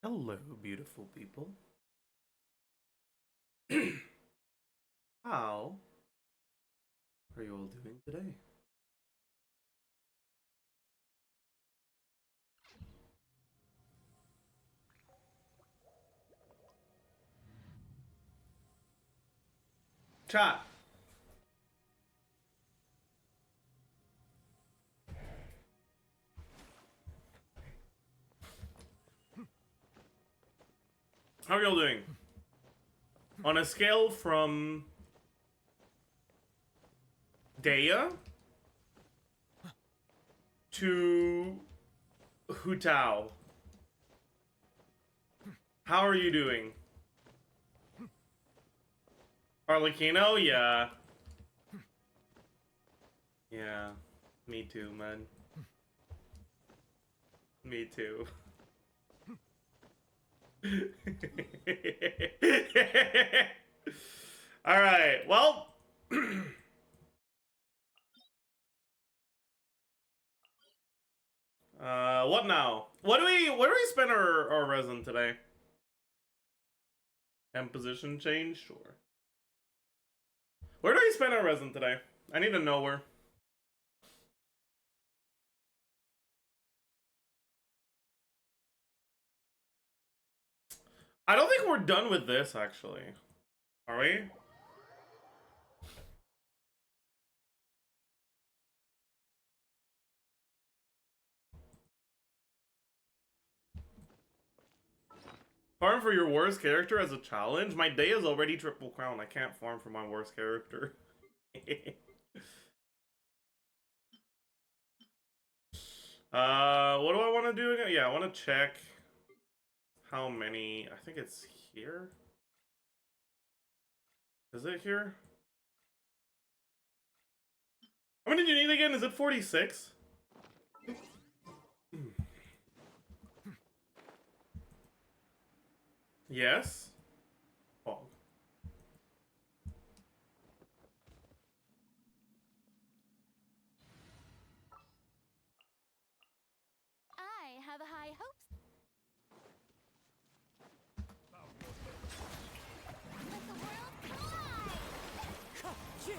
Hello, beautiful people. How are you all doing today? Chat. How are y'all doing? On a scale from Daya to Hutao, how are you doing? Arlecchino? Yeah. Yeah. Me too, man. Me too. Alright, well. What now? Where do we spend our resin today? And position change? Sure. Where do we spend our resin today? I need to know where. I don't think we're done with this, actually. Are we? Farm for your worst character as a challenge? My day is already triple crown. I can't farm for my worst character. What do I want to do again? Yeah, I want to check how many. I think it's here. Is it here? How many do you need again? Is it 46? Yes. Oh. I have high hopes. Let the world collide!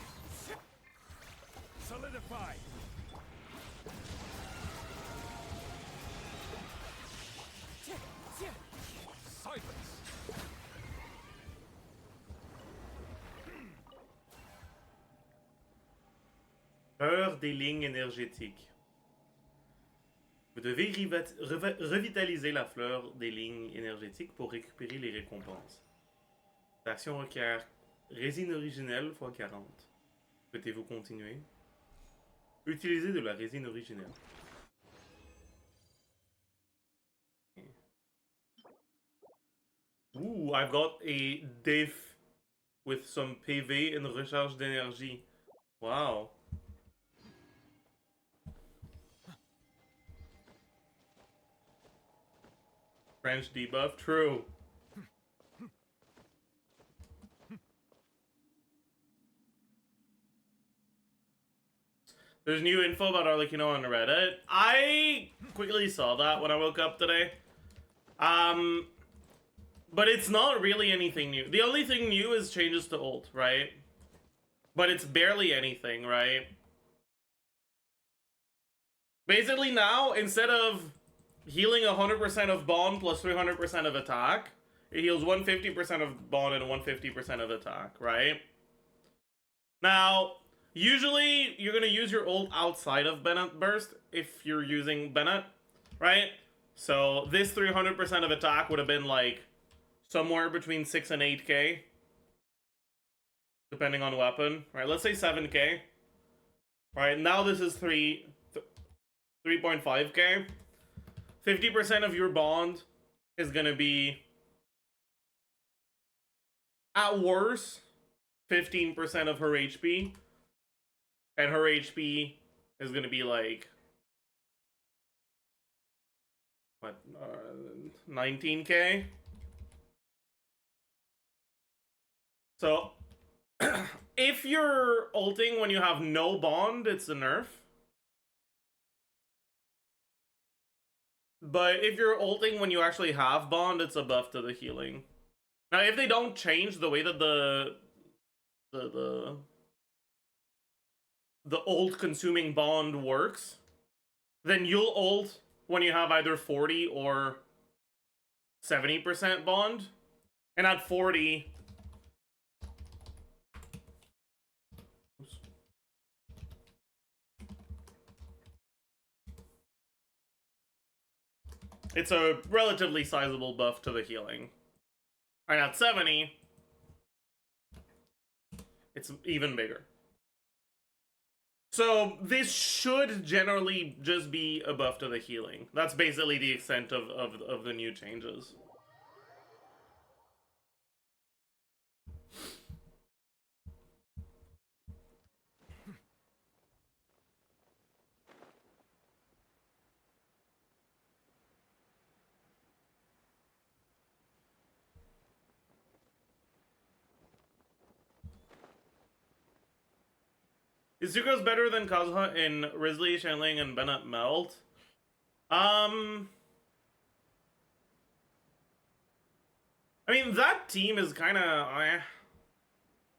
Solidify! Silence! Peur des lignes énergétiques. Vous devez revitaliser la fleur des lignes énergétiques pour récupérer les récompenses. L'action requiert résine originelle x 40. Souhaitez-vous continuer? Utilisez de la résine originelle. Ooh, I've got a diff with some PV and recharge d'énergie. Wow. French debuff? True. There's new info about Arlecchino on Reddit. I quickly saw that when I woke up today. But it's not really anything new. The only thing new is changes to ult, right? But it's barely anything, right? Basically now, instead of healing 100% of bond plus 300% of attack, it heals 150% of bond and 150% of attack, right? Now, usually you're going to use your ult outside of Bennett Burst if you're using Bennett, right? So this 300% of attack would have been like somewhere between 6 and 8k. Depending on weapon, right? Let's say 7k. Right, now this is 3.5k. 50% of your bond is gonna be, at worst, 15% of her HP. And her HP is gonna be like, what, 19k? So, if you're ulting when you have no bond, it's a nerf. But if you're ulting when you actually have bond, it's a buff to the healing. Now, if they don't change the way that the ult consuming bond works, then you'll ult when you have either 40 or 70% bond. And at 40, it's a relatively sizable buff to the healing. And at 70, it's even bigger. So this should generally just be a buff to the healing. That's basically the extent of the new changes. Is Zuko's better than Kazuha in Risley, Shenling, and Bennett Melt? I mean, that team is kind of to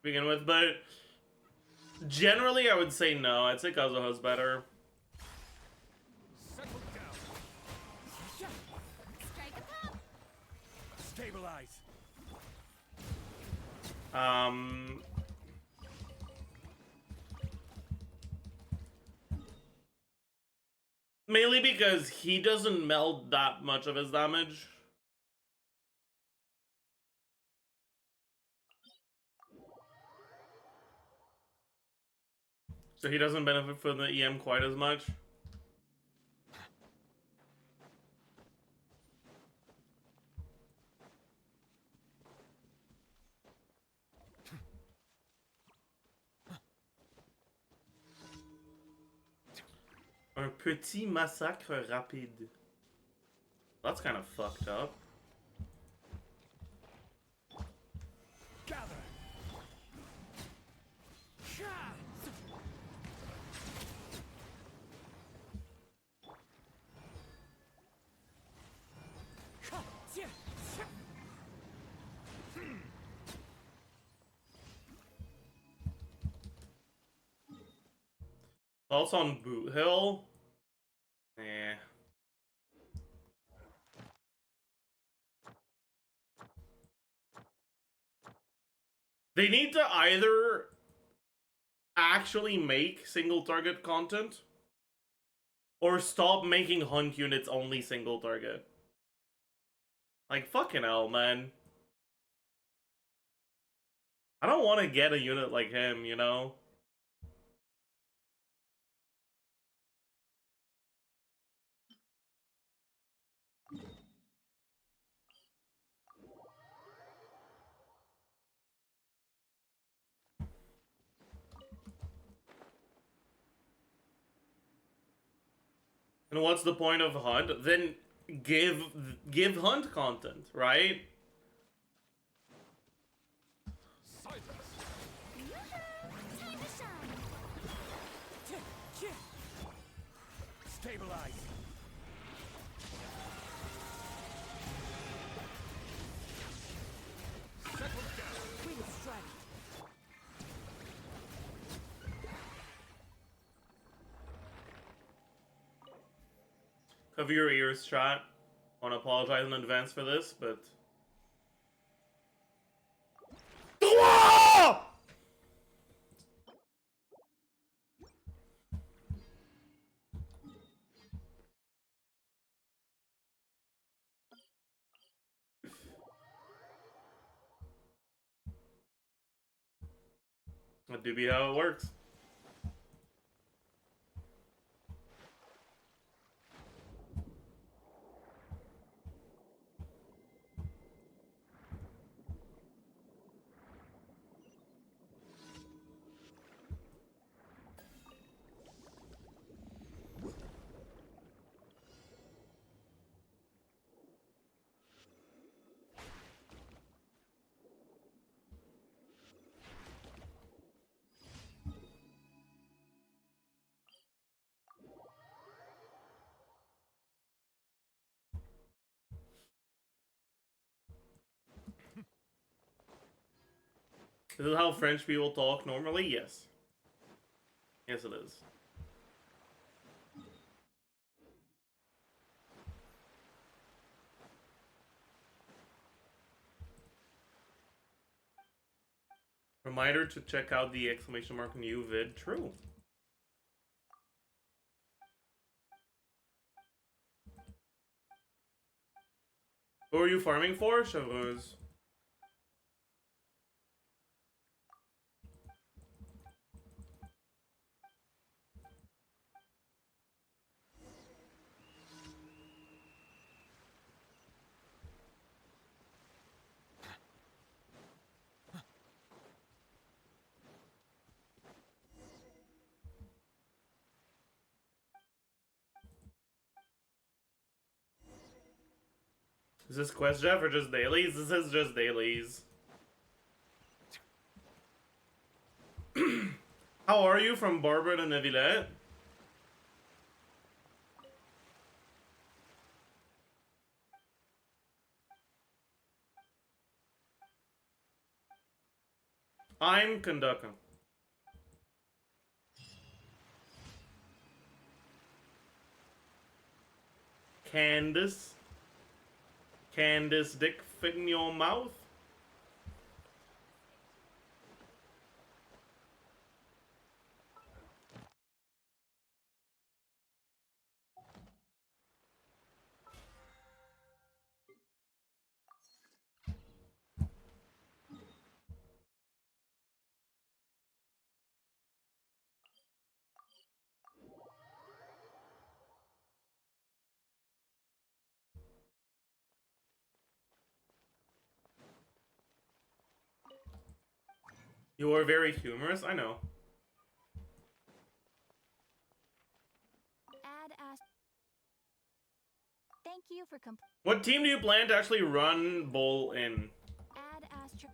begin with, but generally I would say no. I'd say Kazuha's better. Settle down. Strike a pop. Stabilize. Mainly because he doesn't melt that much of his damage. So he doesn't benefit from the EM quite as much. Un petit massacre rapide. That's kind of fucked up. Gather. Also on Boot Hill. Eh. They need to either actually make single target content or stop making hunt units only single target. Like, fucking hell, man. I don't want to get a unit like him, you know? And what's the point of hunt? Then give hunt content, right? Silence. Time to shine. Stabilize. Settle down. We will strike. Cover your ears, chat. I want to apologize in advance for this, but... That do be how it works. Is this how French people talk normally? Yes. Yes, it is. Reminder to check out the exclamation mark new vid. True. Who are you farming for? Chevreuse. Is this quest Jeff or just dailies? This is just dailies. How are you from Barbara to Neville? I'm conducting. Candace? Candace dick fit in your mouth? You are very humorous, I know. Add Thank you for What team do you plan to actually run Bull in? Add Astro.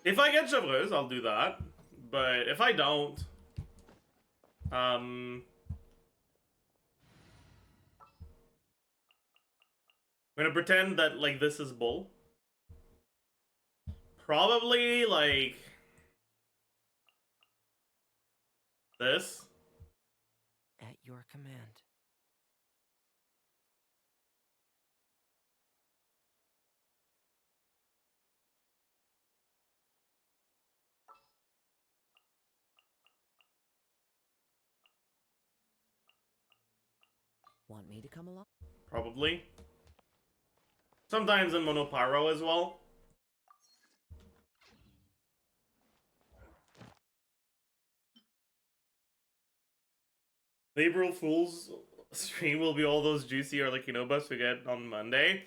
If I get Chevreuse, I'll do that. But if I don't, I'm gonna pretend that like this is Bull. Probably like this. At your command. Want me to come along? Probably. Sometimes in Monopyro as well. The April Fool's stream will be all those juicy Arlecchino buffs we get on Monday.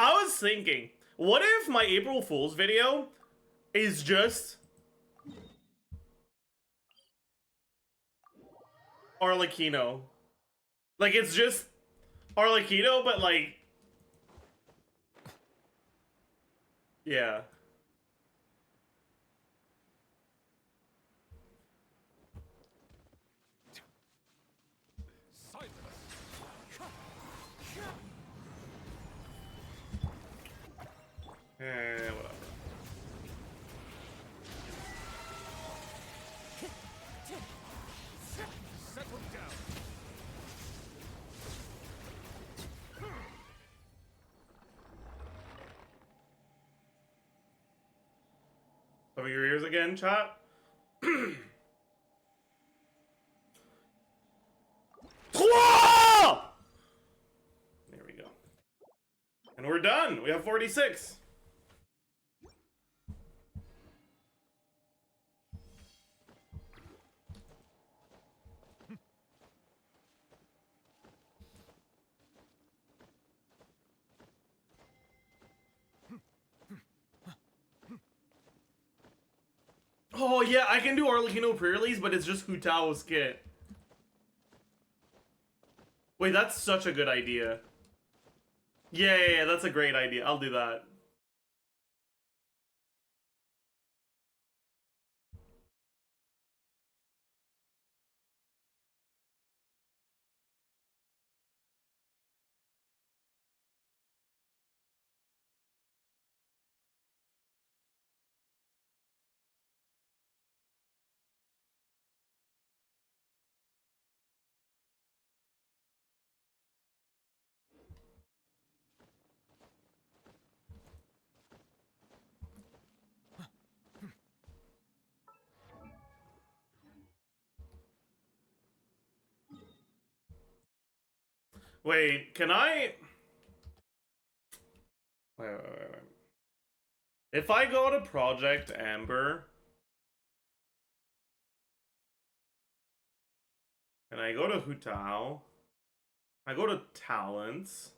I was thinking, what if my April Fool's video is just Arlecchino? Like, it's just Arlecchino, but like... Yeah. Silence. Whatever. Settle down. Cover your ears again, chat. There we go. And we're done. We have 46. Oh yeah, I can do Arlecchino pre-release, but it's just Hu Tao's kit. Wait, that's such a good idea. Yeah, that's a great idea. I'll do that. Wait, can I... Wait. If I go to Project Amber... And I go to Hutao... I go to Talents...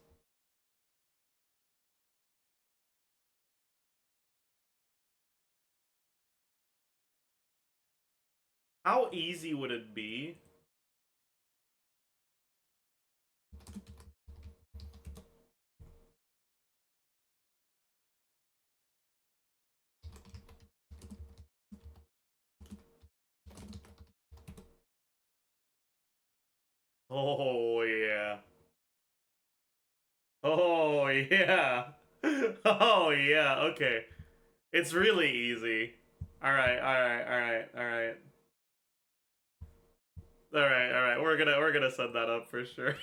How easy would it be? Oh, yeah. Oh, yeah. Oh, yeah, okay. It's really easy. Alright. Alright. We're gonna set that up for sure.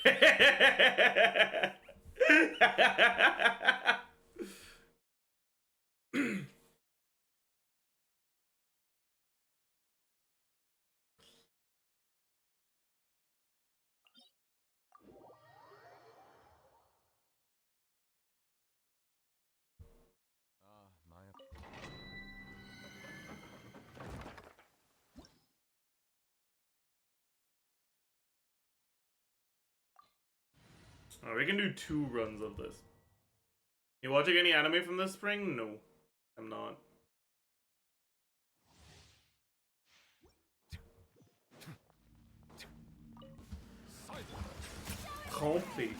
Oh, we can do 2 runs of this. You watching any anime from this spring? No, I'm not. Trompé.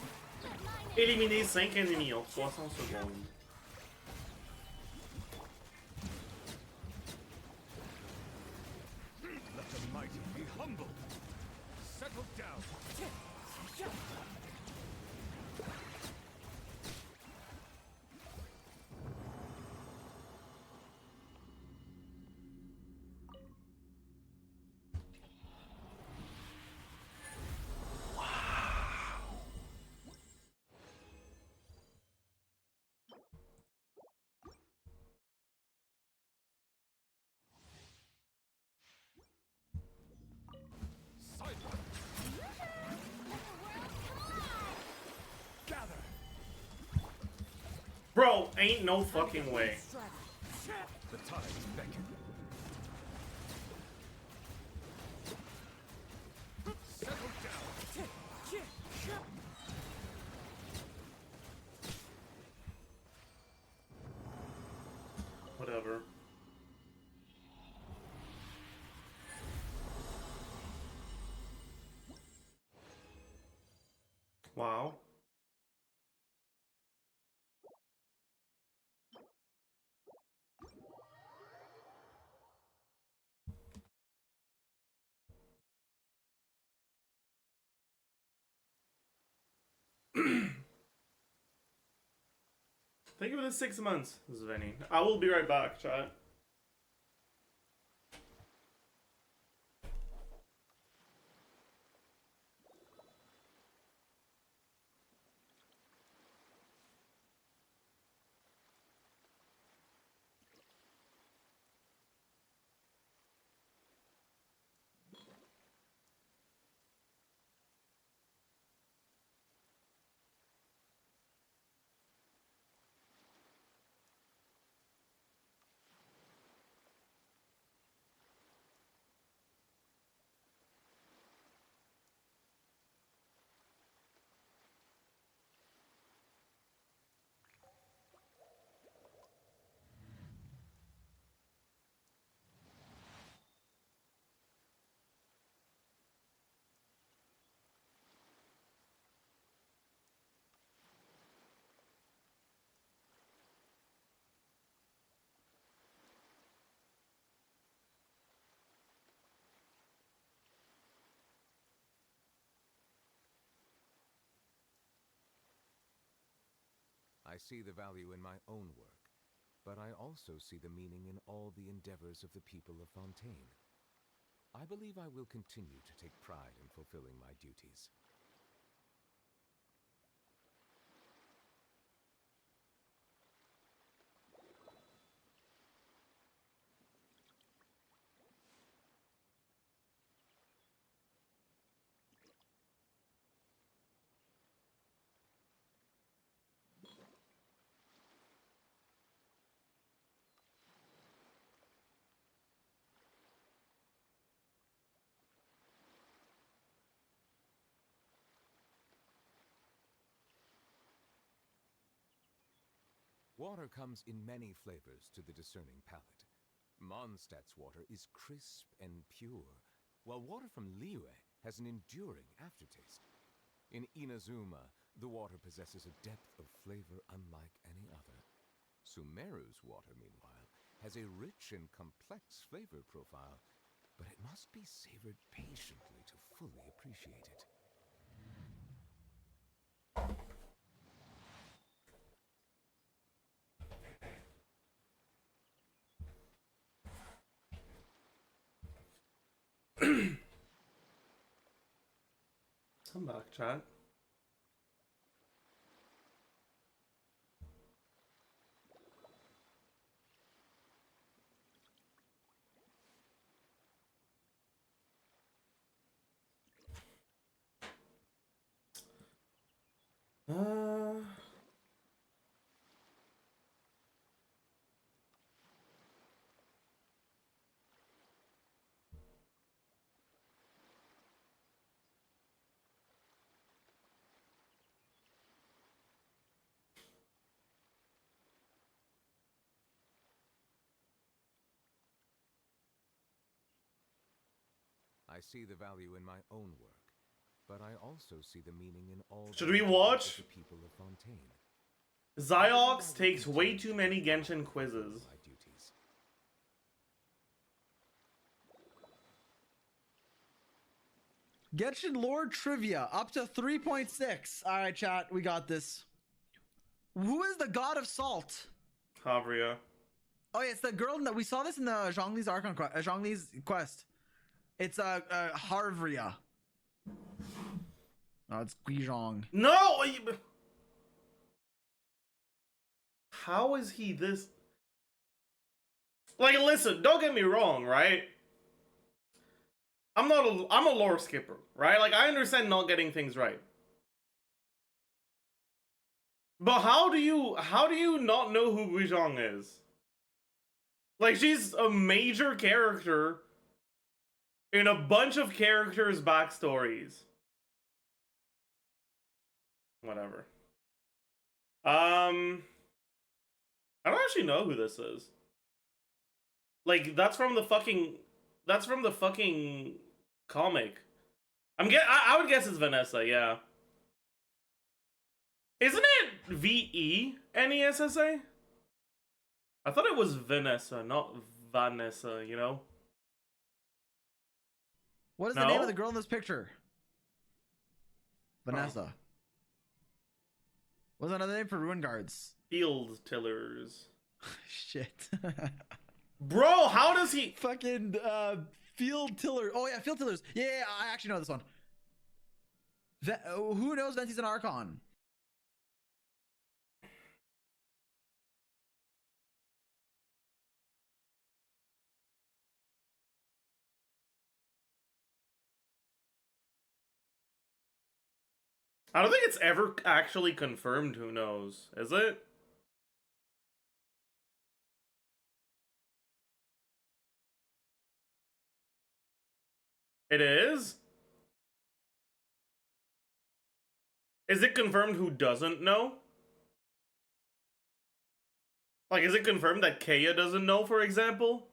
Éliminer 5 ennemis en 300 secondes. Let the mighty be humble. Settle down. Bro, ain't no fucking way. The tides beckon. Settle down. Whatever. Wow. Thank you for the 6 months, Zveni. I will be right back, chat. I see the value in my own work, but I also see the meaning in all the endeavors of the people of Fontaine. I believe I will continue to take pride in fulfilling my duties. Water comes in many flavors to the discerning palate. Mondstadt's water is crisp and pure, while water from Liyue has an enduring aftertaste. In Inazuma, the water possesses a depth of flavor unlike any other. Sumeru's water, meanwhile, has a rich and complex flavor profile, but it must be savored patiently to fully appreciate it. Come back, chat. I see the value in my own work, but I also see the meaning in all Should the we endeavors watch? of the people of Fontaine. Ziox takes way too many Genshin quizzes. My duties. Genshin lore trivia up to 3.6. All right, chat, we got this. Who is the god of salt? Havria. Oh, yeah, it's the girl that we saw this in the Zhongli's Archon Zhongli's quest. It's Harvria. Oh, it's Guizhong. No! How is he this? Like, listen, don't get me wrong, right? I'm a lore skipper, right? Like, I understand not getting things right. But how do you not know who Guizhong is? Like, she's a major character in a bunch of characters' backstories. Whatever. I don't actually know who this is. Like, that's from the fucking comic. I would guess it's Vanessa, yeah. Isn't it VENESSA? I thought it was Vanessa, not Vanessa, you know? What is the name of the girl in this picture? Vanessa. What's another name for ruin guards? Field tillers. Shit. Bro, how does he... Fucking field tiller. Oh yeah, field tillers. Yeah, I actually know this one. Who knows Venti's an Archon? I don't think it's ever actually confirmed who knows. Is it? It is? Is it confirmed who doesn't know? Like, is it confirmed that Kaya doesn't know, for example?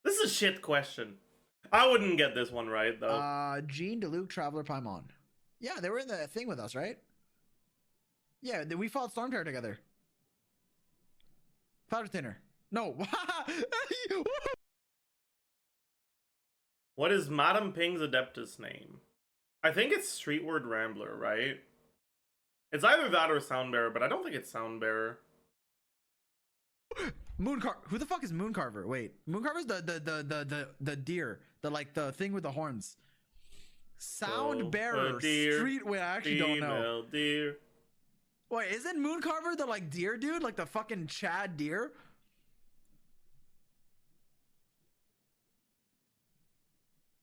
This is a shit question. I wouldn't get this one right, though. Jean, DeLuke, Traveler, Paimon. Yeah, they were in the thing with us, right? Yeah, we fought Stormterror together. Powder Thinner. No. What is Madame Ping's Adeptus name? I think it's Streetward Rambler, right? It's either that or Soundbearer, but I don't think it's Soundbearer. Who the fuck is Mooncarver? Wait, Mooncarver's the deer, the thing with the horns. Soundbearer. Street. Wait, I actually don't know. Deer. Wait, isn't Mooncarver the deer dude, like the fucking Chad deer?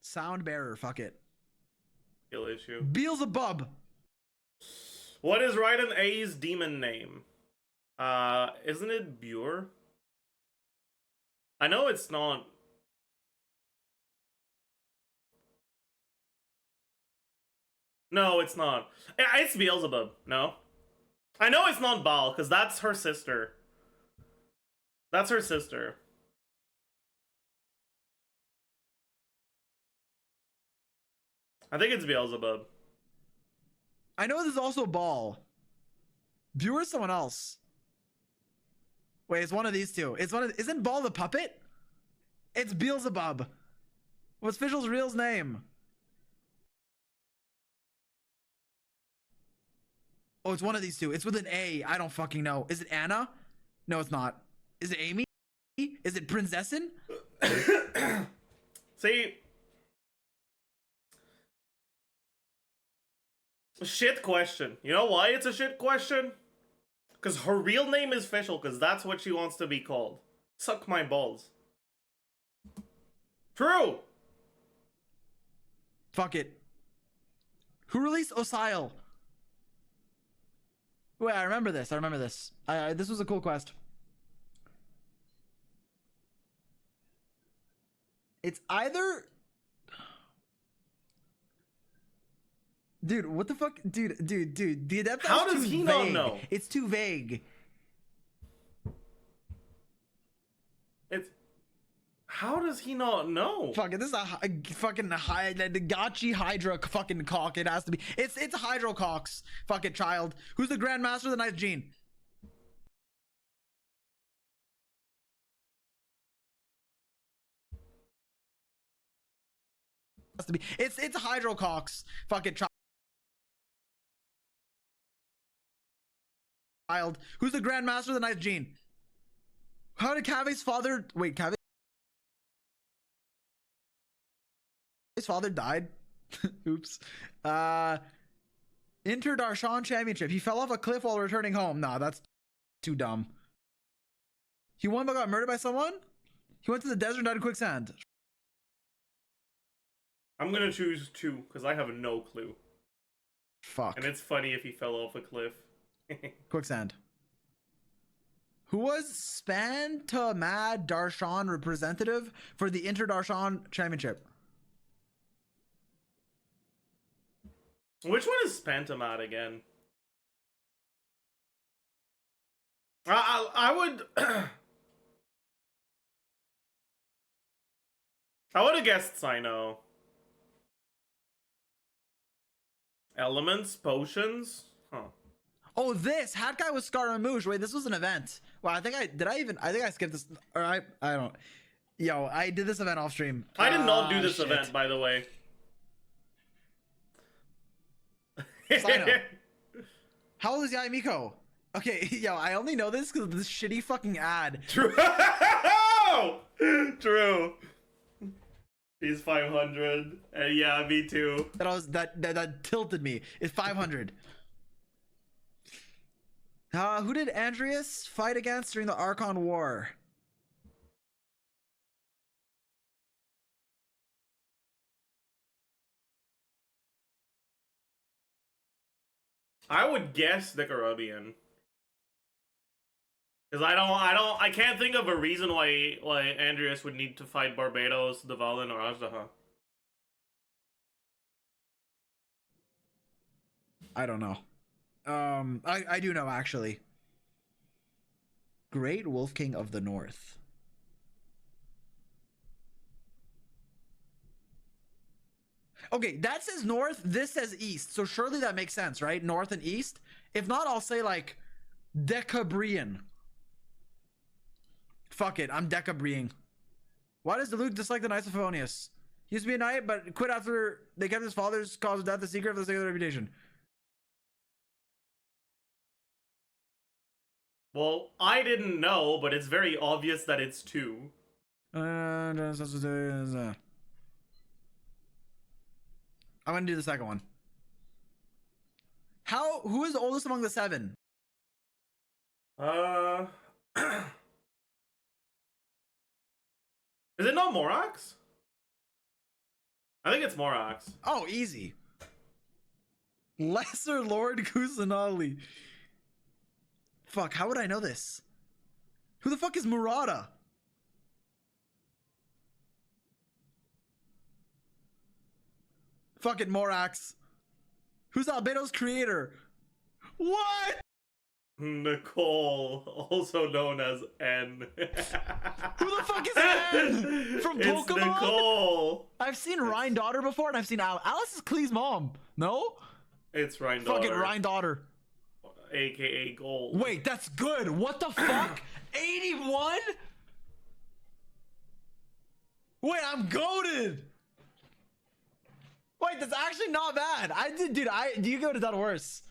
Soundbearer. Fuck it. Skill issue. Beelzebub. What is Raiden A's demon name? Isn't it Bure? I know it's not. No, it's not. It's Beelzebub. No. I know it's not Baal, because that's her sister. That's her sister. I think it's Beelzebub. I know there's also Ball. Viewer someone else. Wait, it's one of these two. It's one of isn't Ball the puppet? It's Beelzebub. What's Fischl's real name? Oh, it's one of these two. It's with an A. I don't fucking know. Is it Anna? No, it's not. Is it Amy? Is it Prinzessin? See, shit question. You know why it's a shit question? Because her real name is Fischl, because that's what she wants to be called. Suck my balls. True! Fuck it. Who released Osile? Wait, I remember this. I remember this. This was a cool quest. It's either... Dude, what the fuck? Dude. The Adept How is does too he vague. not know? It's too vague. How does he not know? Fuck it, this is a fucking the Gachi Hydra fucking cock. It has to be. It's Hydro Cox. Fucking child. Who's the Grandmaster of the Ninth Gene? Has to be. It's Hydro Cox. Fucking child. Who's the Grandmaster of the Ninth Gene? How did Cave's father? Wait, Cave's father died. Oops. Inter-Darshan Championship. He fell off a cliff while returning home. Nah, that's too dumb. He won but got murdered by someone? He went to the desert and died in quicksand. I'm gonna choose 2, because I have no clue. Fuck. And it's funny if he fell off a cliff. Quicksand. Who was Spantamad Darshan representative for the Inter-Darshan Championship? Which one is Spantamad again? I would... I would have guessed Sino. Elements? Potions? Huh. Oh, this hat guy was Scaramouche. Wait, this was an event. Wow, I think I skipped this. Or I don't. Yo, I did this event off stream. I did not do this Shit. event, by the way. Sino. How old is Yai Miko? Okay, yo, I only know this because of this shitty fucking ad. True. True. He's 500. Yeah, me too. That tilted me. It's 500. Who did Andreas fight against during the Archon War? I would guess the Caribbean. Because I can't think of a reason why Andreas would need to fight Barbados, Dvalin, or Ajdaha. I don't know. I do know actually. Great Wolf King of the North. Okay, that says north, this says east. So surely that makes sense, right? North and east. If not, I'll say like Decabrian. Fuck it, I'm Decabrian. Why does Luke dislike the Knights of Favonius? He used to be a knight, but quit after they kept his father's cause of death the secret for the sake of their reputation. Well, I didn't know, but it's very obvious that it's 2. I'm gonna do the second one. Who is the oldest among the 7? Is it not Morax? I think it's Morax. Oh, easy. Lesser Lord Kusanali. Fuck, how would I know this? Who the fuck is Murata? Fuck it, Morax. Who's Albedo's creator? What? Nicole, also known as N. Who the fuck is N? From It's Pokemon? Nicole. I've seen Ryan Daughter before, and I've seen Alice is Klee's mom. No? It's Ryan Fuck Daughter. it, Ryan Daughter. AKA Gold. Wait, that's good. What the fuck? 81? Wait, I'm goated. Wait, that's actually not bad. You could have done worse.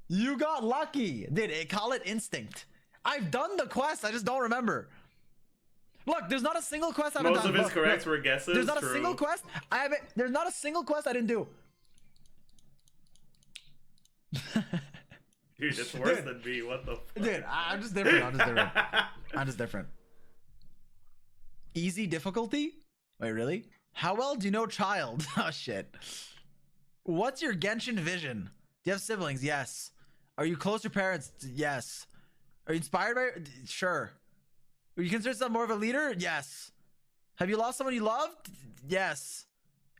You got lucky. Dude, call it instinct. I've done the quest, I just don't remember. Look, there's not a single quest I haven't done. Most of his corrects were guesses. There's not True. a single quest. There's not a single quest I didn't do. Dude, it's worse than me. What the fuck? Dude, I'm just different. I'm just different. Easy difficulty? Wait, really? How well do you know child? Oh, shit. What's your Genshin vision? Do you have siblings? Yes. Are you close to parents? Yes. Are you inspired by... Sure. Are you consider yourself more of a leader? Yes. Have you lost someone you loved? Yes.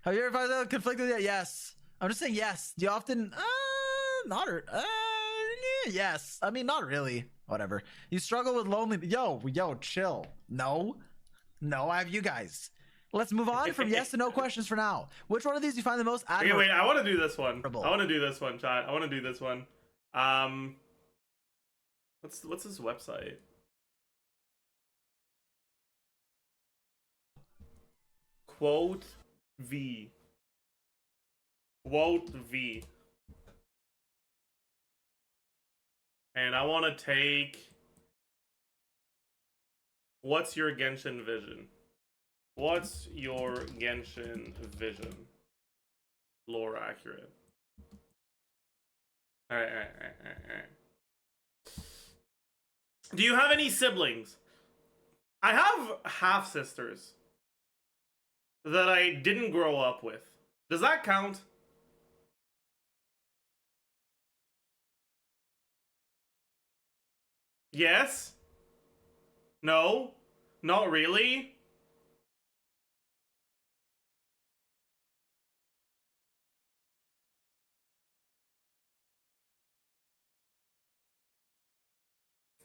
Have you ever had a conflict with it? Yes. I'm just saying yes. Do you often... yes. I mean, not really. Whatever. You struggle with loneliness. Yo, chill. No, I have you guys. Let's move on from yes to no questions for now. Which one of these do you find the most admirable? Okay, wait. I want to do this one. Chat. I want to do this one. What's this website? Quote V. And I want to take... What's your Genshin vision? What's your Genshin vision? Lore accurate. Alright. Do you have any siblings? I have half-sisters that I didn't grow up with. Does that count? Yes? No? Not really?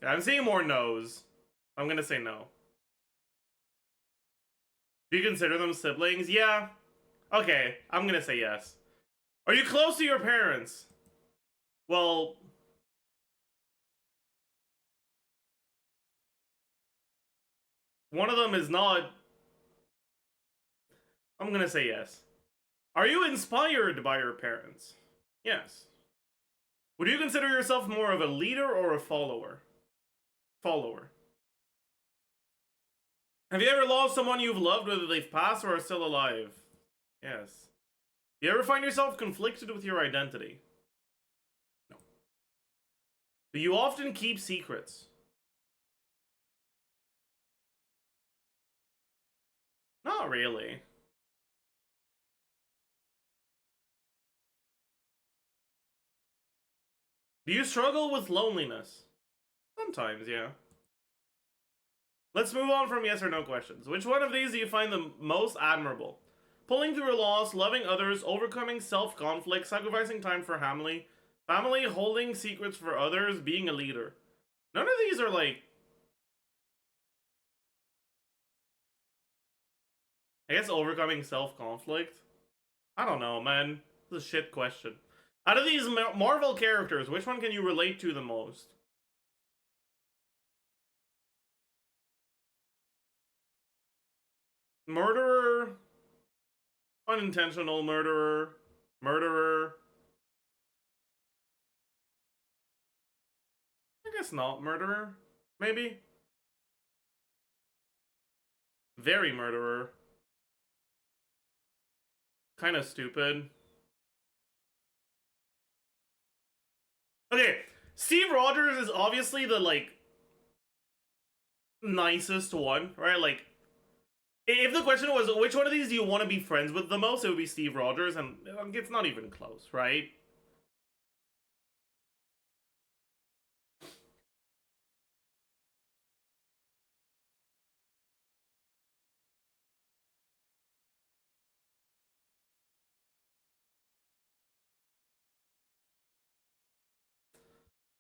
I'm seeing more no's. I'm gonna say no. Do you consider them siblings? Yeah. Okay, I'm gonna say yes. Are you close to your parents? Well... One of them is not... I'm gonna say yes. Are you inspired by your parents? Yes. Would you consider yourself more of a leader or a follower? Follower. Have you ever lost someone you've loved, whether they've passed or are still alive? Yes. Do you ever find yourself conflicted with your identity? No. Do you often keep secrets? Not really. Do you struggle with loneliness? Sometimes, yeah. Let's move on from yes or no questions. Which one of these do you find the most admirable? Pulling through a loss, loving others, overcoming self-conflict, sacrificing time for family, holding secrets for others, being a leader. None of these are like... I guess overcoming self-conflict? I don't know, man. This is a shit question. Out of these Marvel characters, which one can you relate to the most? Murderer, unintentional murderer, murderer. I guess not murderer, maybe. Very murderer. Kind of stupid. Okay, Steve Rogers is obviously the, like, nicest one, right? Like, if the question was, which one of these do you want to be friends with the most, it would be Steve Rogers, and it's not even close, right?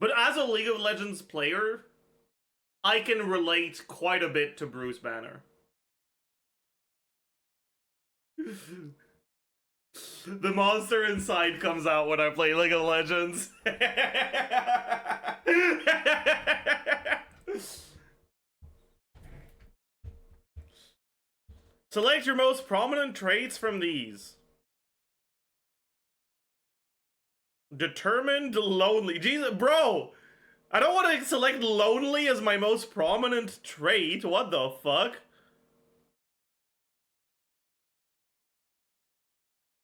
But as a League of Legends player, I can relate quite a bit to Bruce Banner. The monster inside comes out when I play League of Legends. Select your most prominent traits from these. Determined, lonely. Jesus, bro! I don't want to select lonely as my most prominent trait. What the fuck?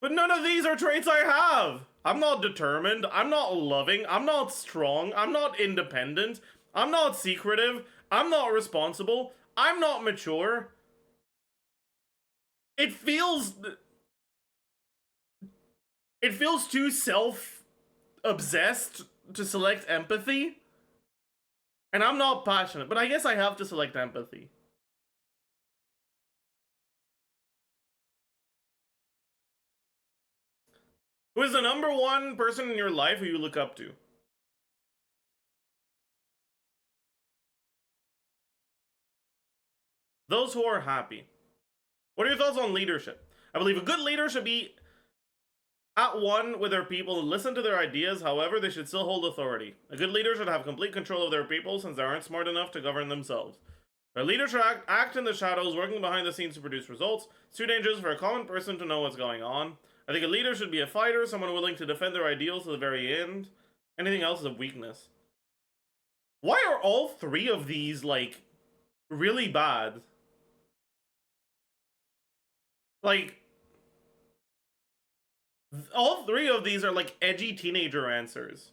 But none of these are traits I have. I'm not determined. I'm not loving. I'm not strong. I'm not independent. I'm not secretive. I'm not responsible. I'm not mature. It feels too self-obsessed to select empathy. And I'm not passionate, but I guess I have to select empathy. Who is the number one person in your life who you look up to? Those who are happy. What are your thoughts on leadership? I believe a good leader should be at one with their people and listen to their ideas. However, they should still hold authority. A good leader should have complete control of their people since they aren't smart enough to govern themselves. A leader should act in the shadows, working behind the scenes to produce results. It's too dangerous for a common person to know what's going on. I think a leader should be a fighter, someone willing to defend their ideals to the very end. Anything else is a weakness. Why are all three of these, like, really bad? Like, all three of these are, like, edgy teenager answers.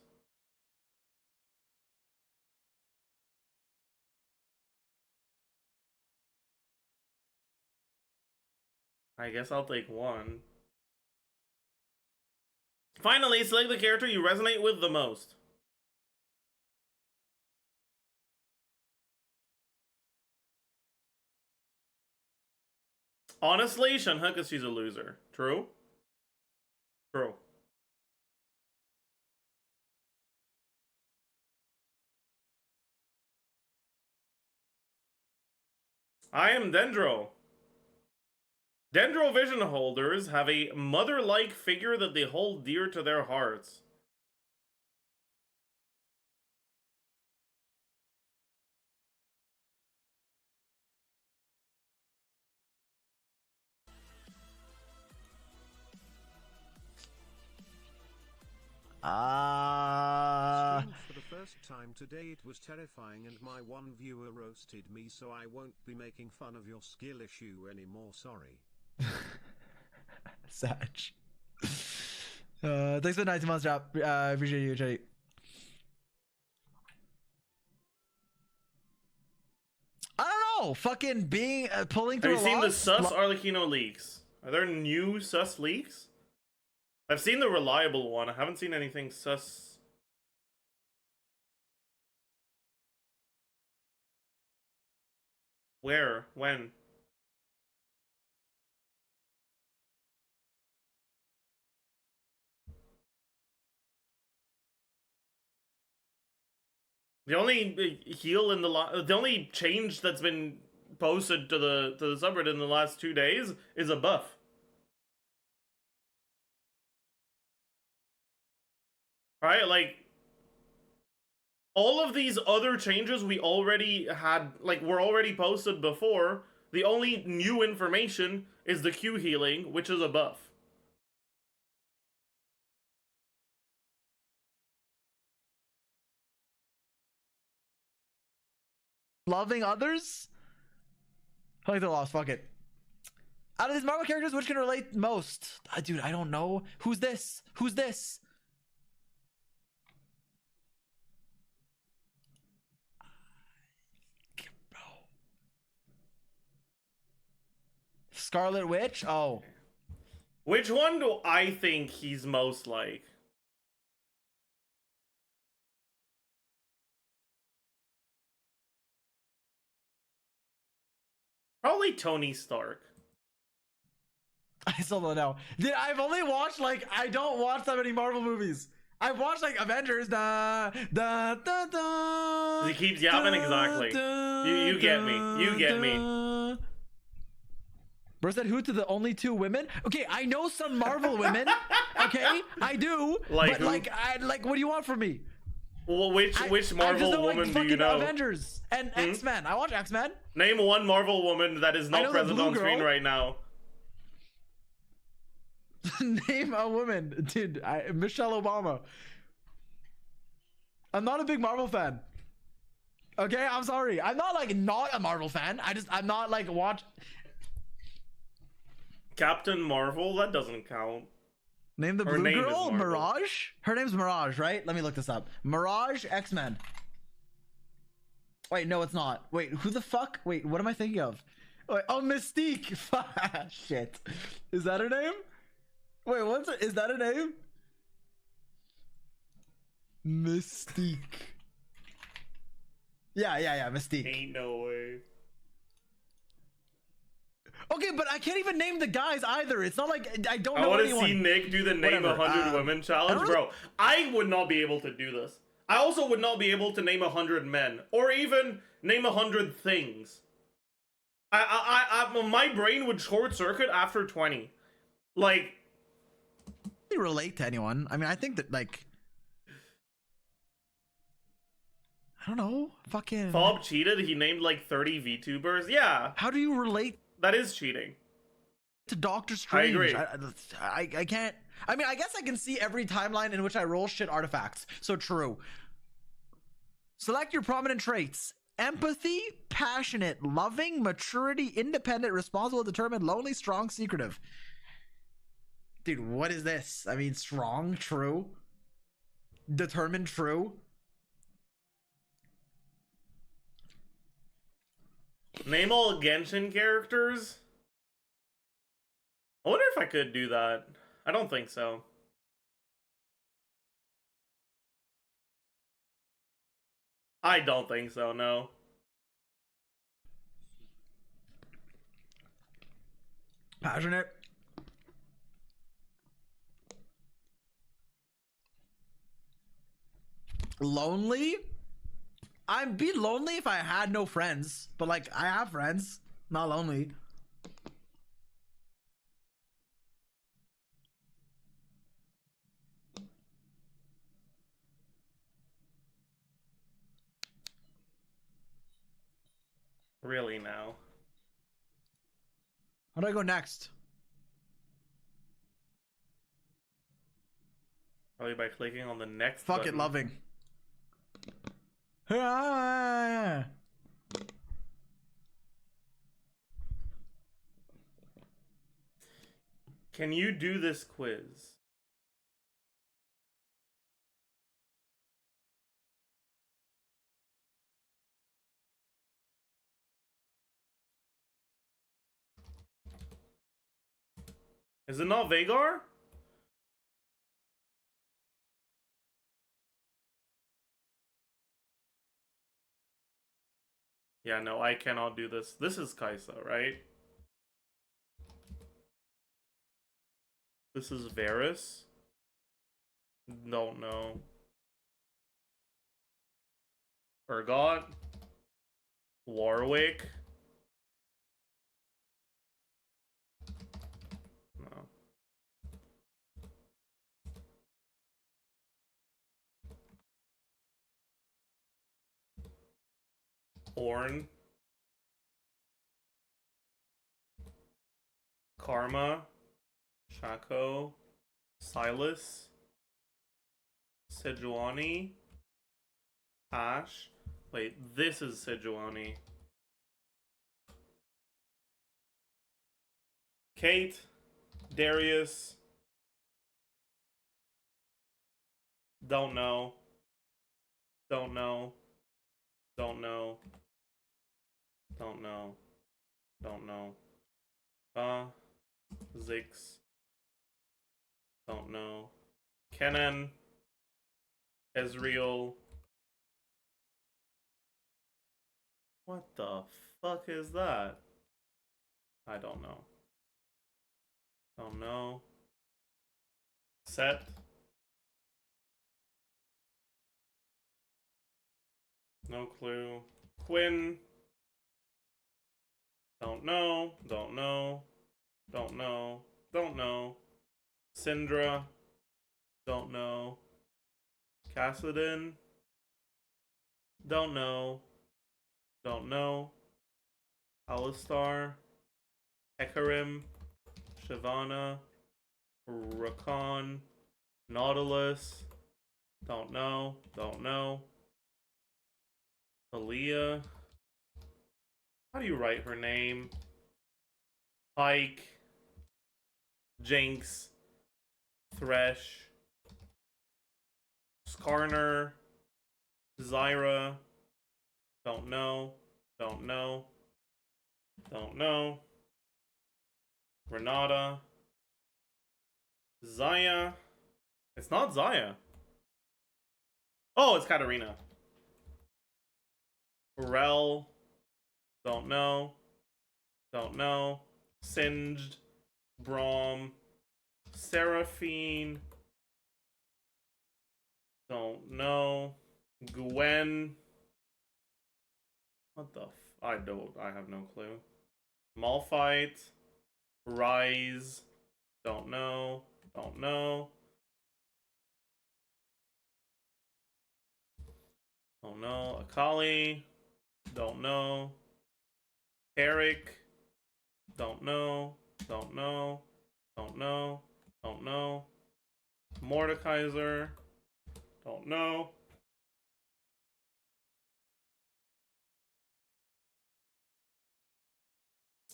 I guess I'll take one. Finally, select the character you resonate with the most. Honestly, Shenhe, because she's a loser. True? True. I am Dendro. Dendro vision holders have a mother-like figure that they hold dear to their hearts. Streamed for the first time today. It was terrifying and my one viewer roasted me, so I won't be making fun of your skill issue anymore. Sorry. Sag. Thanks for the 19 months drop. Appreciate you, Chetty. I don't know. Fucking being pulling Have through. you seen the sus Arlecchino leaks? Are there new sus leaks? I've seen the reliable one. I haven't seen anything sus. Where? When? The only heal in the only change that's been posted to the subreddit in the last 2 days is a buff. Right? Like, all of these other changes we already had, like, were already posted before. The only new information is the Q healing, which is a buff. Loving others? I like the lost. Fuck it. Out of these Marvel characters, which can relate most? Dude, I don't know. Who's this? Who's this? Bro. Scarlet Witch? Oh. Which one do I think he's most like? Probably Tony Stark. I still don't know. Dude, I've only watched, like, I don't watch that many Marvel movies. I watched like Avengers. Da da da da. He keeps yapping exactly. You get me. You get me. Bro said who to the only 2 women? Okay, I know some Marvel women. Okay, I do. Like but who? like, what do you want from me? Well, which I Marvel just know, woman like, do you know? Avengers and X-Men. I watch X-Men. Name one Marvel woman that is I know not the present blue on screen girl. right now. Name a woman, dude. Michelle Obama. I'm not a big Marvel fan. Okay, I'm sorry. I'm not like not a Marvel fan. I'm not like watch. Captain Marvel? That doesn't count. Name the Her blue name is girl, Marvel. Mirage. Her name's Mirage, right? Let me look this up. Mirage X-Men. Wait, no, it's not. Wait, who the fuck? Wait, what am I thinking of? Wait, oh, Mystique. Shit. Is that her name? Wait, is that her name? Mystique. Yeah, Mystique. Ain't no way. Okay, but I can't even name the guys either. It's not like I don't I know want to anyone. see Nick do the name Whatever, 100 women challenge, don't bro. I would not be able to do this. I also would not be able to name 100 men or even name 100 things. My brain would short circuit after 20. Like, Relate to anyone. I mean, I think that like I don't know. Fucking Fob cheated. He named like 30 VTubers. Yeah, how do you relate that is cheating. to Doctor Strange? agree. I can't. I mean, I guess I can see every timeline in which I roll shit artifacts. So true. Select your prominent traits: empathy, passionate, loving, maturity, independent, responsible, determined, lonely, strong, secretive. Dude, what is this? I mean, strong, true. Determined, true. Name all Genshin characters? I wonder if I could do that. I don't think so. I don't think so, no. Passionate. Lonely? I'd be lonely if I had no friends, but like I have friends. Not lonely. Really now. How do I go next? Probably by clicking on the next Fuck button. it, loving. Ah. Can you do this quiz? Is it not Vagar? Yeah, no, I cannot do this. This is Kaisa, right? This is Varus? Don't know. Urgot? Warwick? No. Ornn? Karma? Shaco? Silas? Sejuani? Ash? Wait, this is Sejuani. Kate? Darius? Don't know. Don't know. Don't know. Don't know. Don't know. Ziggs. Don't know. Kennen. Ezreal. What the fuck is that? I don't know. Don't know. Set. No clue. Quinn. Don't know. Don't know. Don't know. Don't know. Syndra. Don't know. Cassidin. Don't know. Don't know. Alistar. Hecarim. Shyvana. Rakan. Nautilus. Don't know. Don't know. Aaliyah. How do you write her name? Pike. Jinx. Thresh. Skarner. Zyra. Don't know. Don't know. Don't know. Renata. Zaya. It's not Zaya. Oh, it's Katarina. Rel. Don't know. Don't know. Singed. Braum. Seraphine. Don't know. Gwen. What the I have no clue. Malphite. Rise. Don't know. Don't know. Don't know. Akali. Don't know. Eric. Don't know. Don't know. Don't know. Don't know. Mordekaiser. Don't know.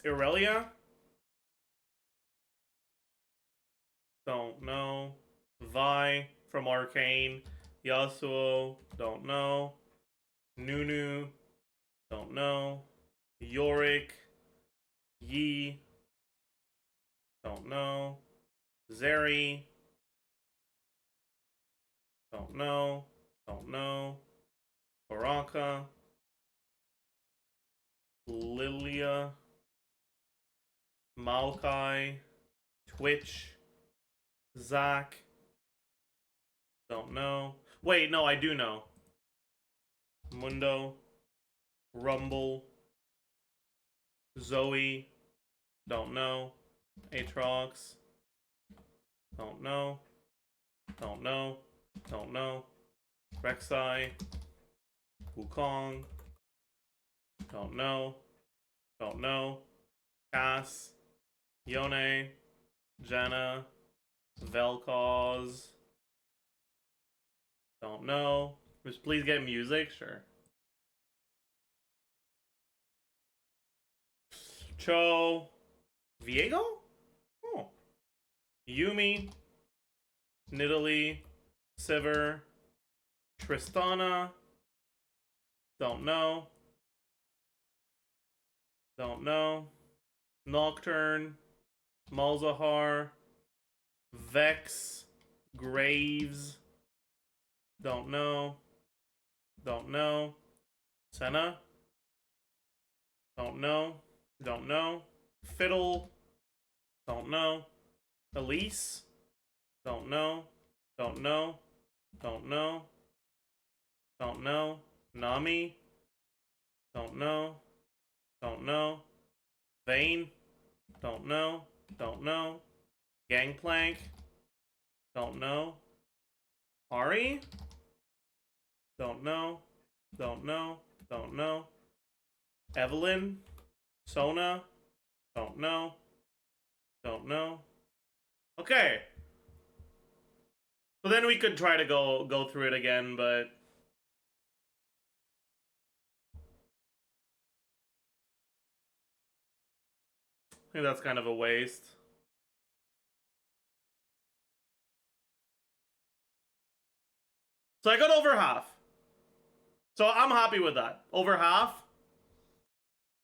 Irelia? Don't know. Vi from Arcane. Yasuo. Don't know. Nunu. Don't know. Yorick. Yi. Don't know. Zeri. Don't know. Don't know. Baraka. Lilia. Maokai. Twitch. Zach. Don't know. Wait, no, I do know. Mundo. Rumble. Zoe. Don't know. Aatrox. Don't know. Don't know. Don't know. Rek'Sai. Wukong. Don't know. Don't know. Cass. Yone. Janna. Vel'Koz. Don't know. Just please get music? Sure. Cho. Viego? Oh. Yumi. Nidalee. Sivir. Tristana. Don't know. Don't know. Nocturne. Malzahar. Vex. Graves. Don't know. Don't know. Senna. Don't know. Don't know. Fiddle. Don't know. Elise. Don't know. Don't know. Don't know. Don't know. Nami. Don't know. Don't know. Vayne. Don't know. Don't know. Gangplank. Don't know. Ari. Don't know. Don't know. Don't know. Evelyn. Sona. Don't know. Don't know. Okay. So then we could try to go through it again, but I think that's kind of a waste. So I got over half. So I'm happy with that. Over half.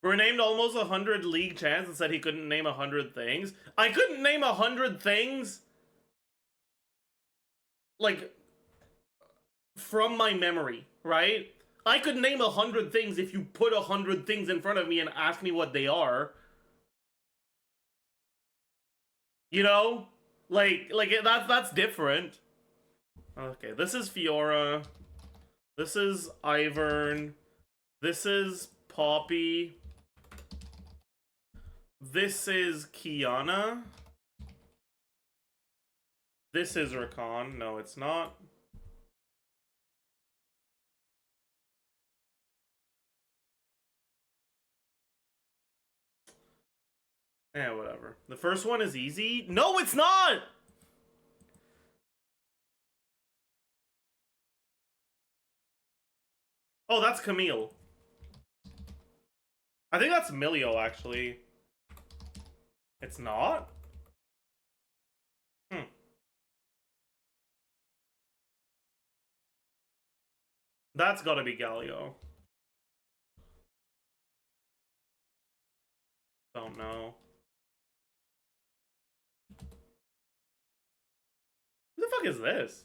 We're named almost 100 league champs and said he couldn't name 100 things. I couldn't name 100 things, like, from my memory, right? I could name 100 things if you put 100 things in front of me and ask me what they are. You know? Like that's different. Okay, this is Fiora. This is Ivern. This is Poppy. This is Kiana. This is Rakan. No, it's not. Yeah, whatever. The first one is easy. No, it's not! Oh, that's Camille. I think that's Milio, actually. It's not? Hmm. That's gotta be Galio. Don't know. Who the fuck is this?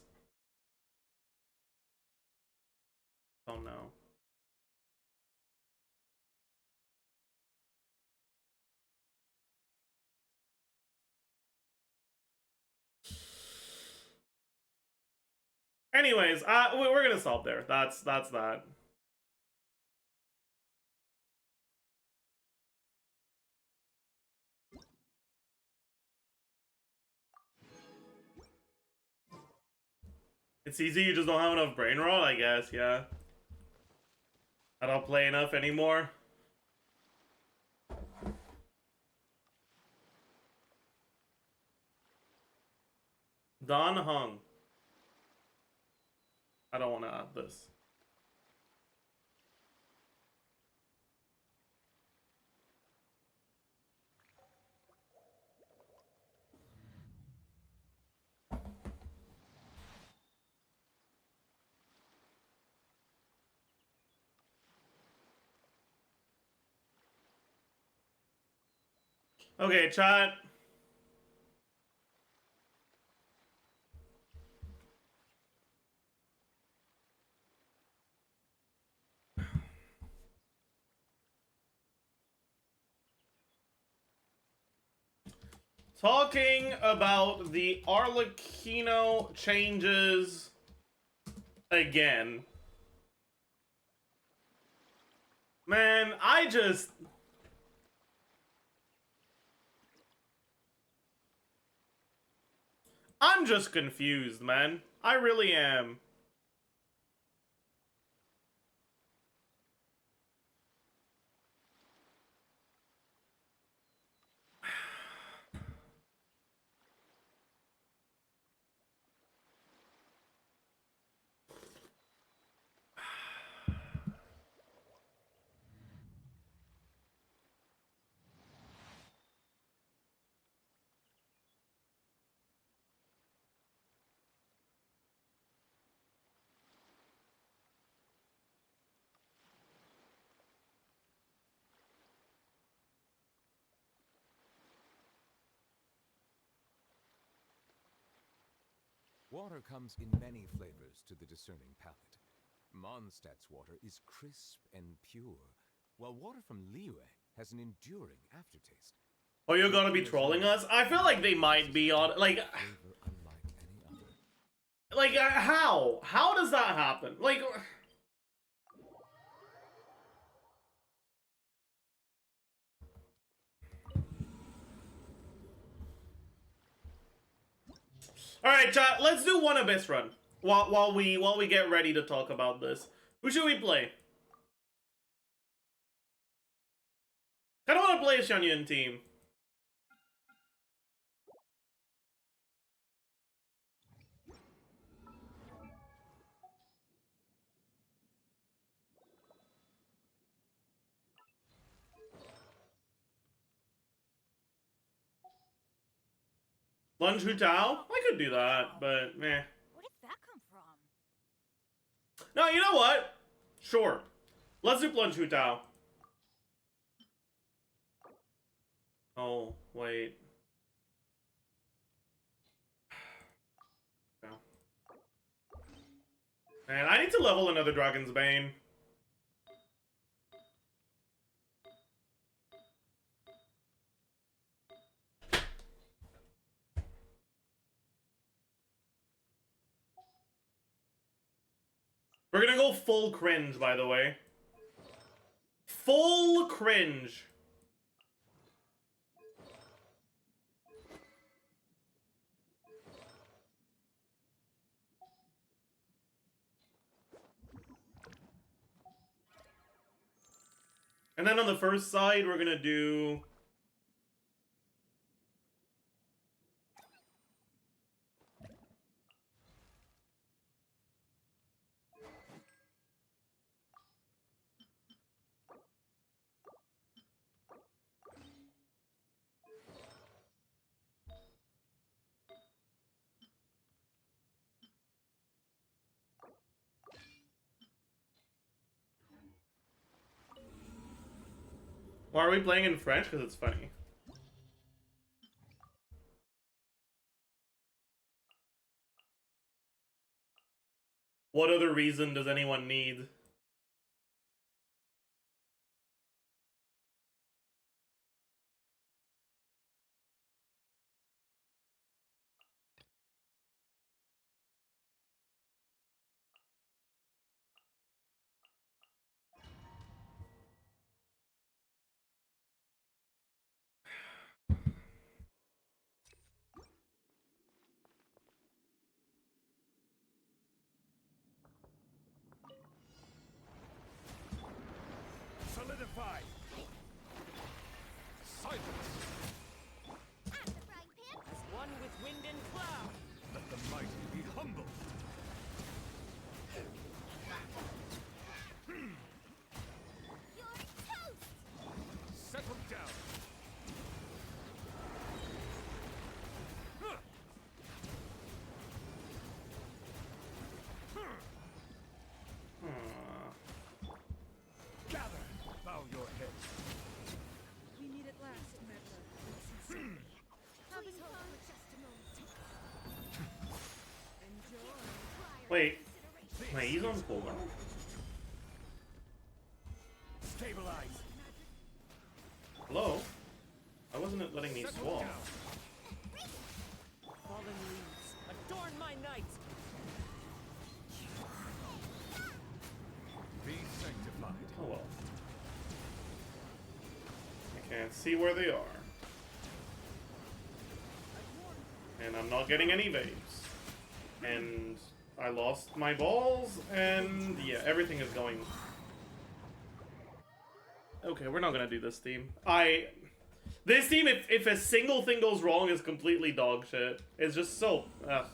Don't know. Anyways, we're gonna stop there. That's that. It's easy, you just don't have enough brain rot, I guess, yeah. I don't play enough anymore. Don Hung. I don't want to add this. Okay, chat. Talking about the Arlecchino changes again. Man, I'm just confused, man. I really am. Water comes in many flavors to the discerning palate. Mondstadt's water is crisp and pure, while water from Liyue has an enduring aftertaste. Oh, you're gonna be trolling us? I feel like they might be on, like... Flavor unlike any other. Like, how? How does that happen? Like... Alright, chat, let's do one Abyss run. While we get ready to talk about this. Who should we play? I don't want to play a Xianyun team. Lunge Hu Tao? I could do that, but meh. Where did that come from? No, you know what? Sure. Let's do Plunge Hu Tao. Oh, wait. Yeah. Man, I need to level another Dragon's Bane. We're gonna go full cringe, by the way. Full cringe. And then on the first side, we're gonna do... Why are we playing in French? Because it's funny. What other reason does anyone need? Solidify. Silence. As one with wind and cloud. Let the mighty be humble. Settle down. Gather. Bow your head. We meet at last, Medler. Having hope for just a moment. Enjoy. Wait. Wait, he's on full now? Stabilize. Hello? Why wasn't it letting me Settle swap? down. Fallen leaves, adorn my night. Be sanctified. Oh well. I can't see where they are. And I'm not getting any vapes. And I lost my balls, and yeah, everything is going... Okay, we're not gonna do this team. This team, if a single thing goes wrong, is completely dog shit. It's just so... Ugh.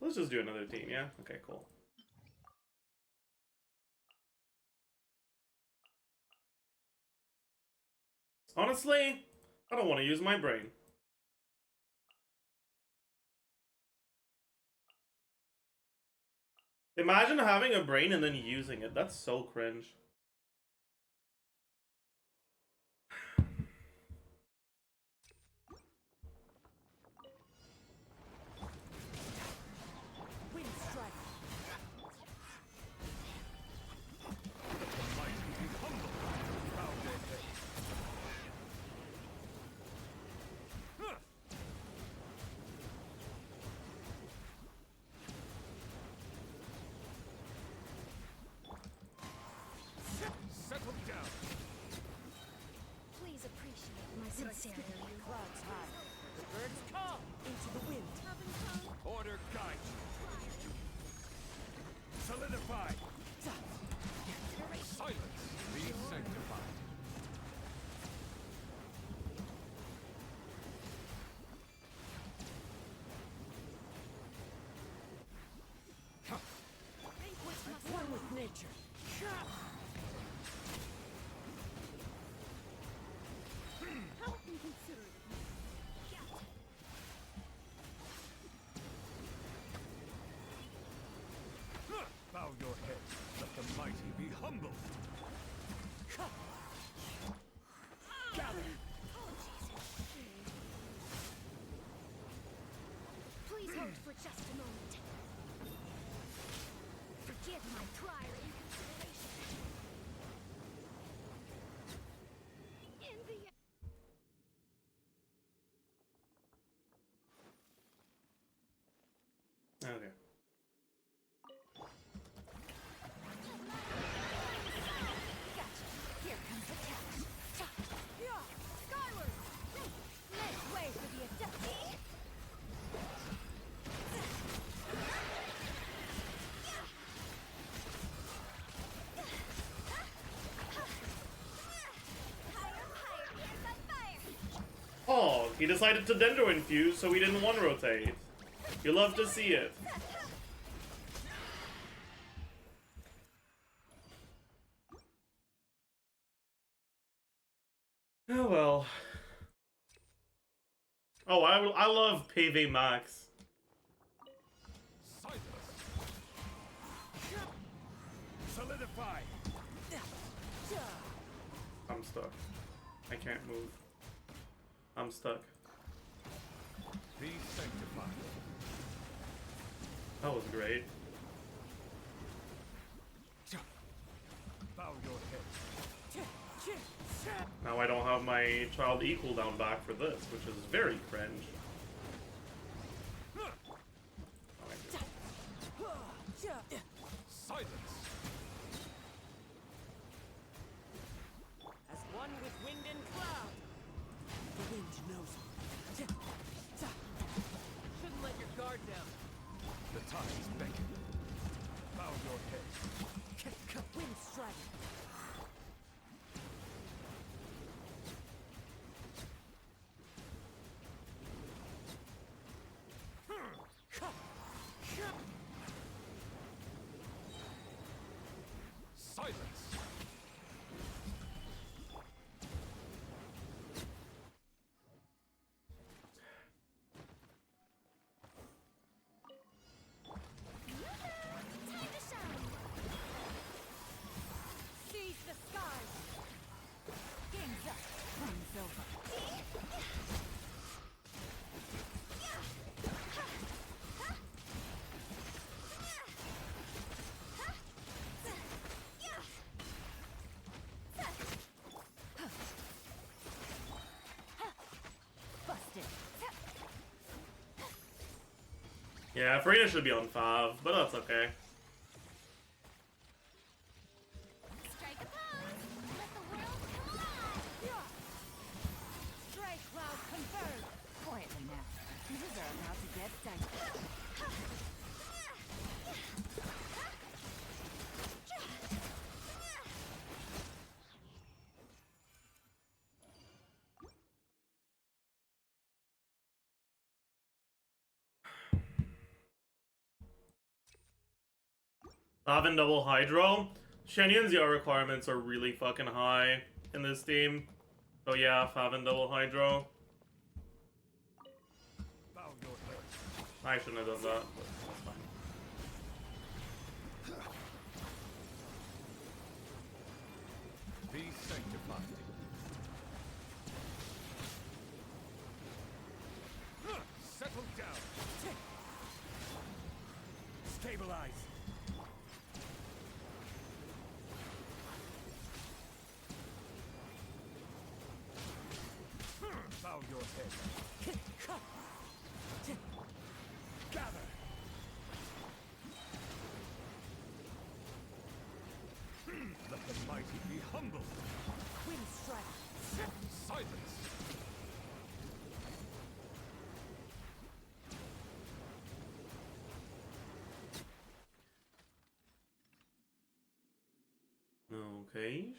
Let's just do another team, yeah? Okay, cool. Honestly, I don't want to use my brain. Imagine having a brain and then using it. That's so cringe. Wind strike. Let the mighty be humble. Bow their heads. Settle down. Please appreciate my sincerity. Clouds high. The birds call into the wind. Order guide you. Solidify. Silence. Be sanctified. One with nature. How inconsiderate of me. Bow your head. Let the mighty be humble. Gather. Please hold for just a moment. Forgive my prior inconsideration. In the Okay. He decided to Dendro Infuse, so we didn't one rotate. You love to see it. Oh well. Oh, I love PV Max. Silence. Solidify. I'm stuck. I can't move. I'm stuck. Be sanctified. That was great. Bow your head. Now I don't have my child E cooldown back for this, which is very cringe. Oh, I do. Silence. As one with wind and cloud. The wind knows it. Shouldn't let your guard down. The tides beckon. Bow your head. Wind strike. Silence. Time to shine. Seize the skies. Game's up. Runs over. Busted. Yeah, Farina should be on 5, but that's okay. Strike a pose. Let the world come alive. Strike cloud converge. Quietly now. You are about to get dangerous. Having double Hydro. Shenyan's Yar requirements are really fucking high in this team. So yeah, having double Hydro. Bow your head. I shouldn't have done that, but that's fine. Be sanctified. Settle down. Stabilize. Bow your head. Gather. Let the mighty be humble. Wind strike. Silence. Okay.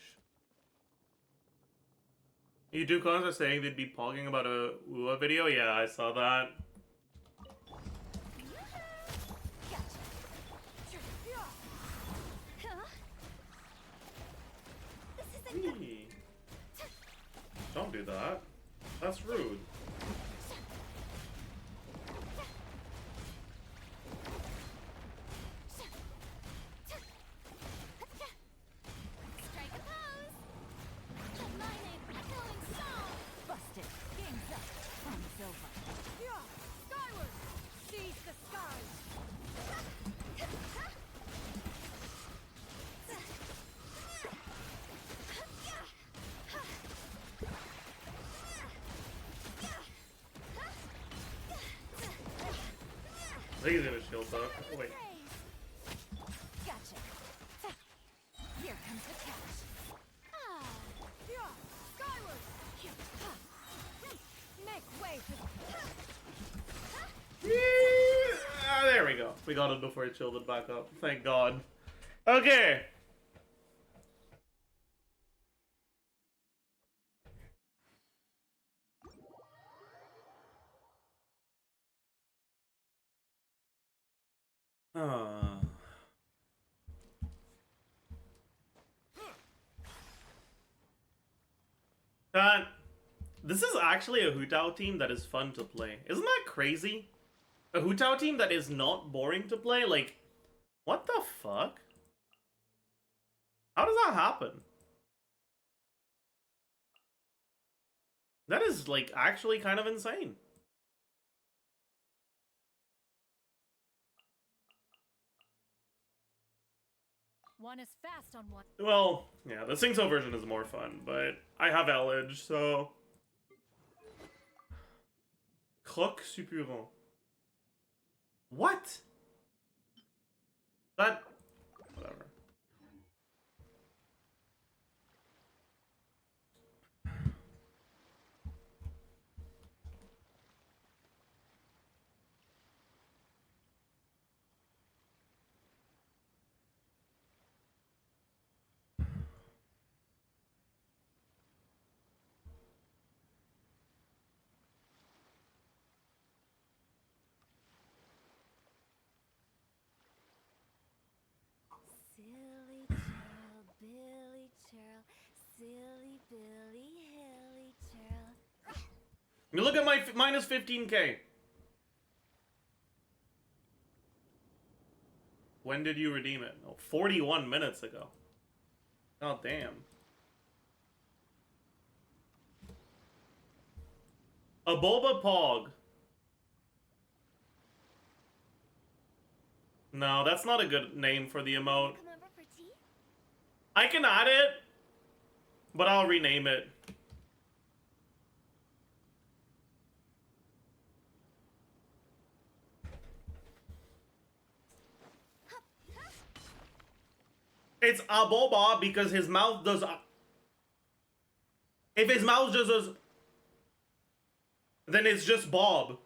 You do comments are saying they'd be pogging about a UA video? Yeah, I saw that. Gotcha. Huh? This isn't Eee. Don't do that. That's rude. strike a pose. Let my name echoing song. Busted. Game's up. Fun's over. Skyward. Seize the skies. I think he's gonna shield though. Oh, wait. Gotcha. Here comes the catch. Ah, Skyward. Make way for Ah, there we go. We got it before it shielded back up. Thank God. Okay. Uh. That this is actually a Hutao team that is fun to play. Isn't that crazy? A Hutao team that is not boring to play? Like, what the fuck? How does that happen? That is, like, actually kind of insane. One is fast on one. Well, yeah, the Singso version is more fun, but I have Elledge, so... Croc Suppurant. What? That... Whatever. Silly churl, Billy churl, silly Billy, hilly churl. You look at my minus 15k. When did you redeem it? Oh, 41 minutes ago. Oh, damn. A Boba Pog. No, that's not a good name for the emote. Come over for tea? I can add it, but I'll rename it. It's a Boba because his mouth does. If his mouth just does, then it's just Bob.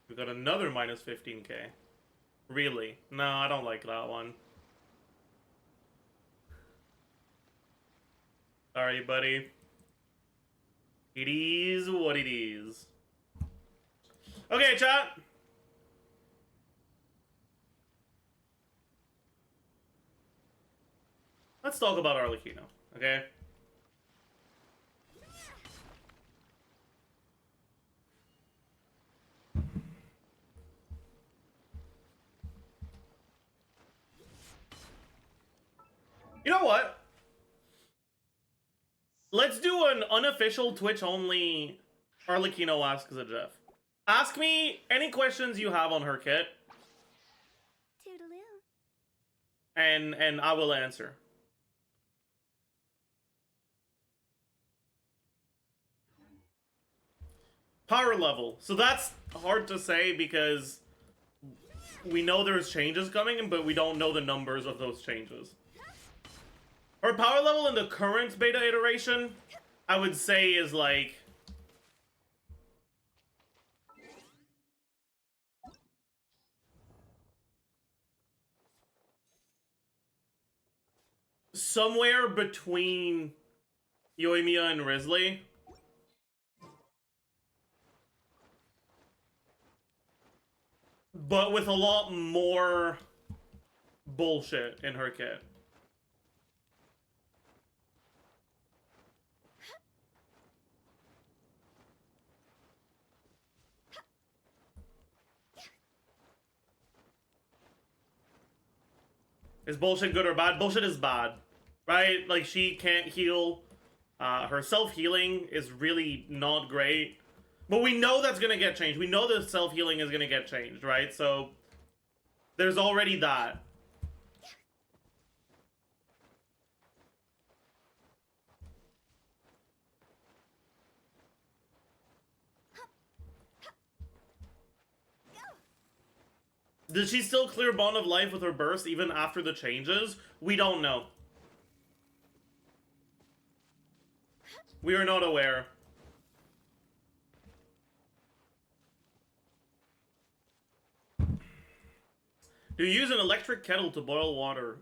We got another minus 15k. Really? No, I don't like that one. Sorry, buddy. It is what it is. Okay, chat. Let's talk about Arlecchino, okay? You know what? Let's do an unofficial Twitch-only Arlecchino Asks Zajef. Ask me any questions you have on her kit, Toodaloo. and I will answer. Power level. So that's hard to say because we know there's changes coming, but we don't know the numbers of those changes. Her power level in the current beta iteration, I would say, is like... somewhere between Yoimiya and Risley. But with a lot more bullshit in her kit. Is bullshit good or bad? Bullshit is bad, right? Like, she can't heal. Her self-healing is really not great. But we know that's gonna get changed. We know the self-healing is gonna get changed, right? So, there's already that. Did she still clear Bond of Life with her burst even after the changes? We don't know. We are not aware. Do you use an electric kettle to boil water?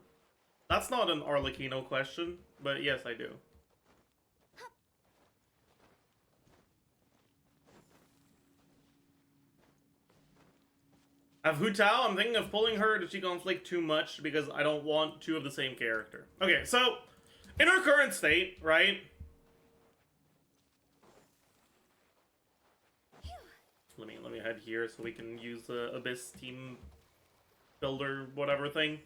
That's not an Arlecchino question, but yes, I do. Of Hu Tao, I'm thinking of pulling her. Does she conflict too much? Because I don't want two of the same character. Okay, so in her current state, right? Let me head here so we can use the Abyss team builder whatever thing.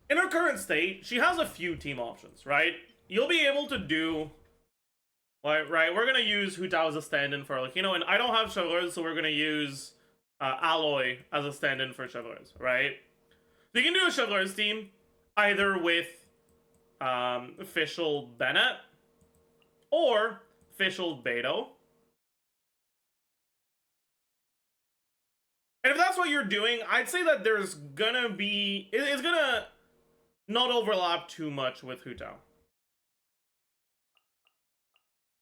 In her current state, she has a few team options, right? You'll be able to do... Right, we're gonna use Hu Tao as a stand-in for Arlecchino, and I don't have Chevreuse, so we're gonna use Alloy as a stand-in for Chevreuse, right? So you can do a Chevreuse team either with Fischl Bennett or Fischl Beto. And if that's what you're doing, I'd say that there's gonna be... It's gonna not overlap too much with Hu Tao.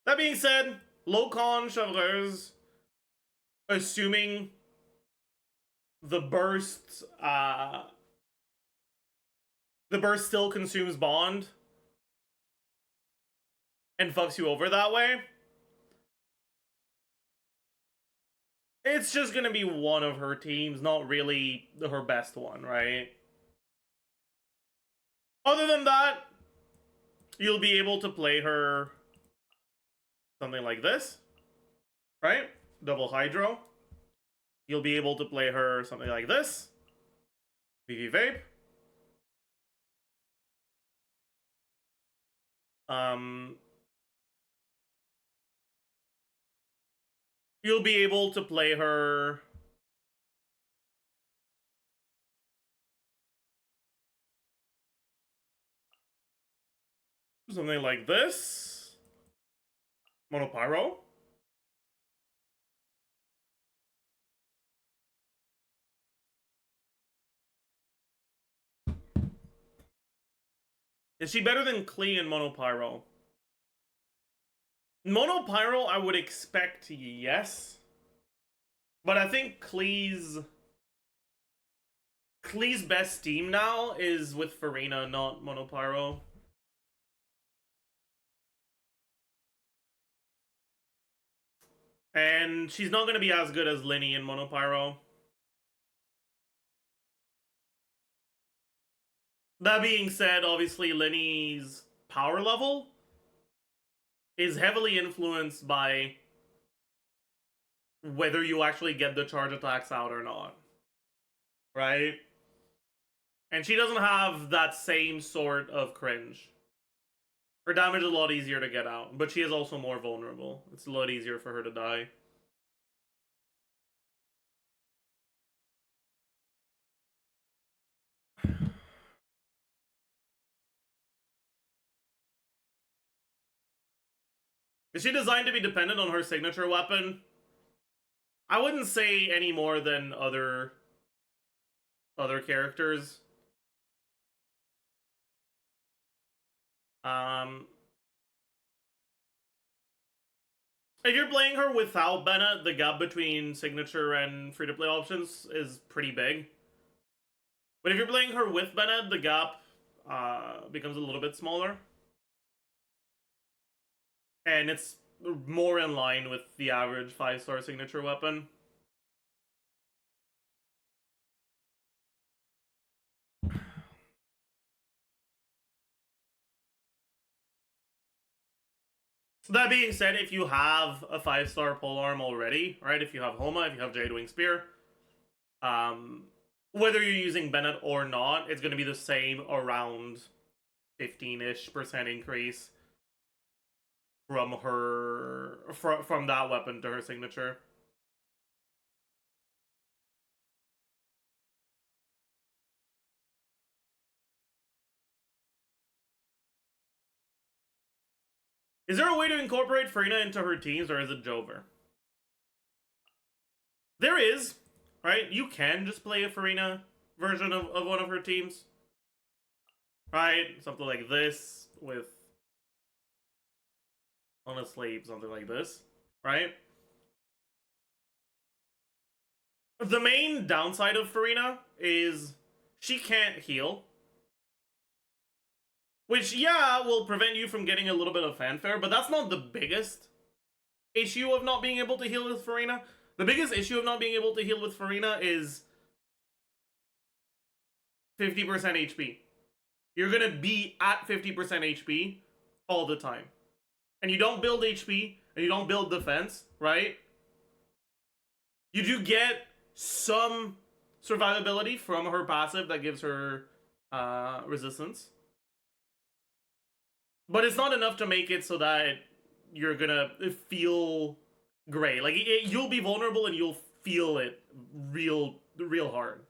That being said, low con Chevreuse, assuming the burst still consumes bond and fucks you over that way, it's just gonna be one of her teams, not really her best one, right? Other than that, you'll be able to play her something like this, right? Double Hydro. You'll be able to play her something like this. VV Vape. You'll be able to play her something like this. Monopyro. Is she better than Klee and Monopyro? Monopyro, I would expect yes. But I think Klee's best team now is with Farina, not Monopyro. And she's not going to be as good as Linny in Monopyro. That being said, obviously Linny's power level is heavily influenced by whether you actually get the charge attacks out or not. Right? And she doesn't have that same sort of cringe. Her damage is a lot easier to get out, but she is also more vulnerable. It's a lot easier for her to die. Is she designed to be dependent on her signature weapon? I wouldn't say any more than other characters. If you're playing her without Bennett, the gap between signature and free-to-play options is pretty big. But if you're playing her with Bennett, the gap becomes a little bit smaller. And it's more in line with the average 5-star signature weapon. That being said, if you have a 5-star polearm already, right? If you have Homa, if you have Jadewing Spear, whether you're using Bennett or not, it's going to be the same around 15-ish% increase from her from that weapon to her signature. Is there a way to incorporate Farina into her teams, or is it Jover? There is, right? You can just play a Farina version of one of her teams. Right? Something like this with... honestly, something like this. Right? The main downside of Farina is she can't heal. Which, yeah, will prevent you from getting a little bit of fanfare, but that's not the biggest issue of not being able to heal with Farina. The biggest issue of not being able to heal with Farina is 50% HP. You're gonna be at 50% HP all the time. And you don't build HP, and you don't build defense, right? You do get some survivability from her passive that gives her resistance. But it's not enough to make it so that you're gonna feel great. Like, you'll be vulnerable and you'll feel it real hard.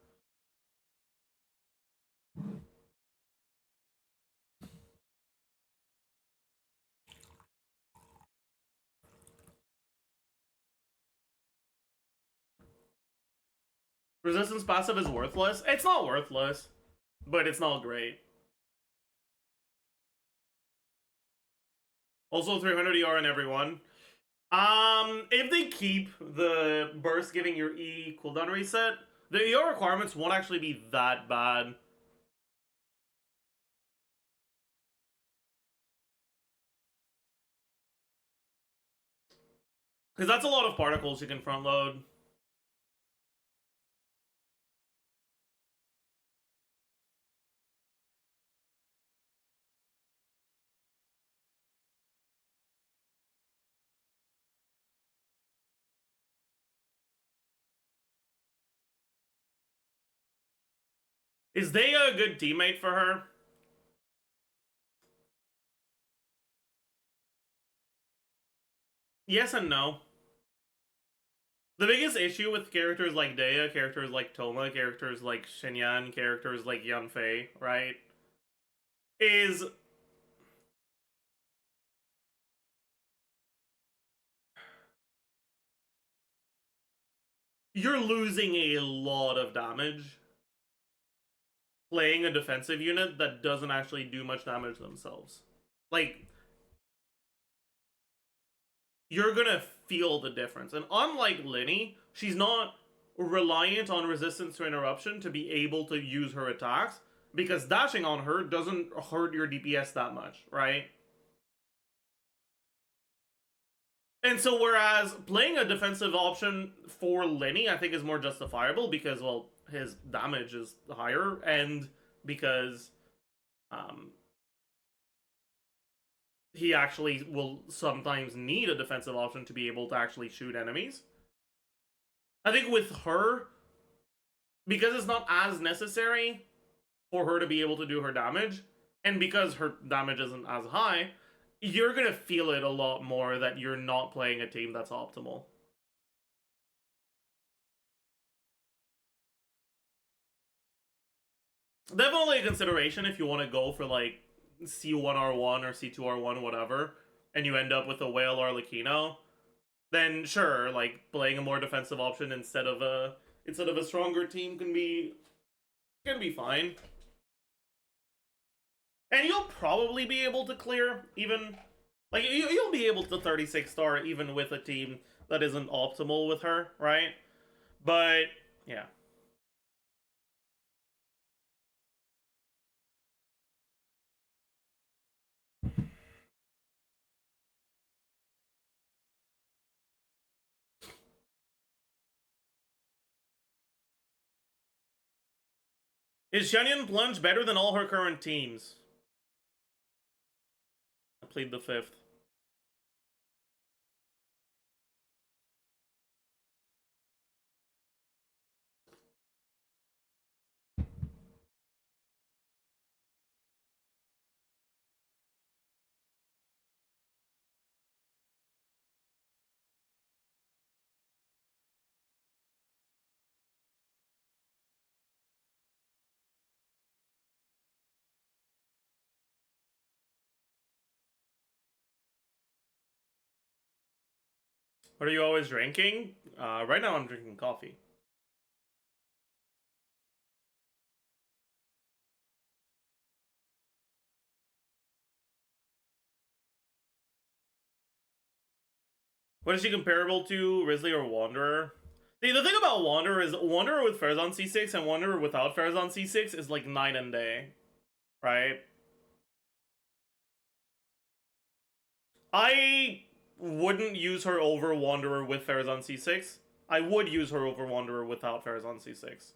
Resistance passive is worthless. It's not worthless, but it's not great. Also 300 ER in everyone. If they keep the burst giving your E cooldown reset, the ER requirements won't actually be that bad. Because that's a lot of particles you can front load. Is Daya a good teammate for her? Yes and no. The biggest issue with characters like Daya, characters like Toma, characters like Shenyan, characters like Yanfei, right, is you're losing a lot of damage playing a defensive unit that doesn't actually do much damage themselves. Like, you're gonna feel the difference. And unlike Linny, she's not reliant on resistance to interruption to be able to use her attacks, because dashing on her doesn't hurt your DPS that much, right? And so whereas playing a defensive option for Linny, I think, is more justifiable because, well, his damage is higher, and because he actually will sometimes need a defensive option to be able to actually shoot enemies. I think with her, because it's not as necessary for her to be able to do her damage, and because her damage isn't as high, you're gonna feel it a lot more that you're not playing a team that's optimal. Definitely a consideration if you want to go for, like, C1R1 or C2R1, whatever, and you end up with a Whale Arlecchino, then sure, like, playing a more defensive option instead of a stronger team can be fine. And you'll probably be able to clear even, like, you'll be able to 36 star even with a team that isn't optimal with her, right? But yeah. Is Shenyan Plunge better than all her current teams? I plead the fifth. What are you always drinking? Right now I'm drinking coffee. What is she comparable to, Risley or Wanderer? See, the thing about Wanderer is Wanderer with Fairs on C6 and Wanderer without Fairs on C6 is like night and day, right? I wouldn't use her over Wanderer with Fairs on C6. I would use her over Wanderer without Fairs on C6.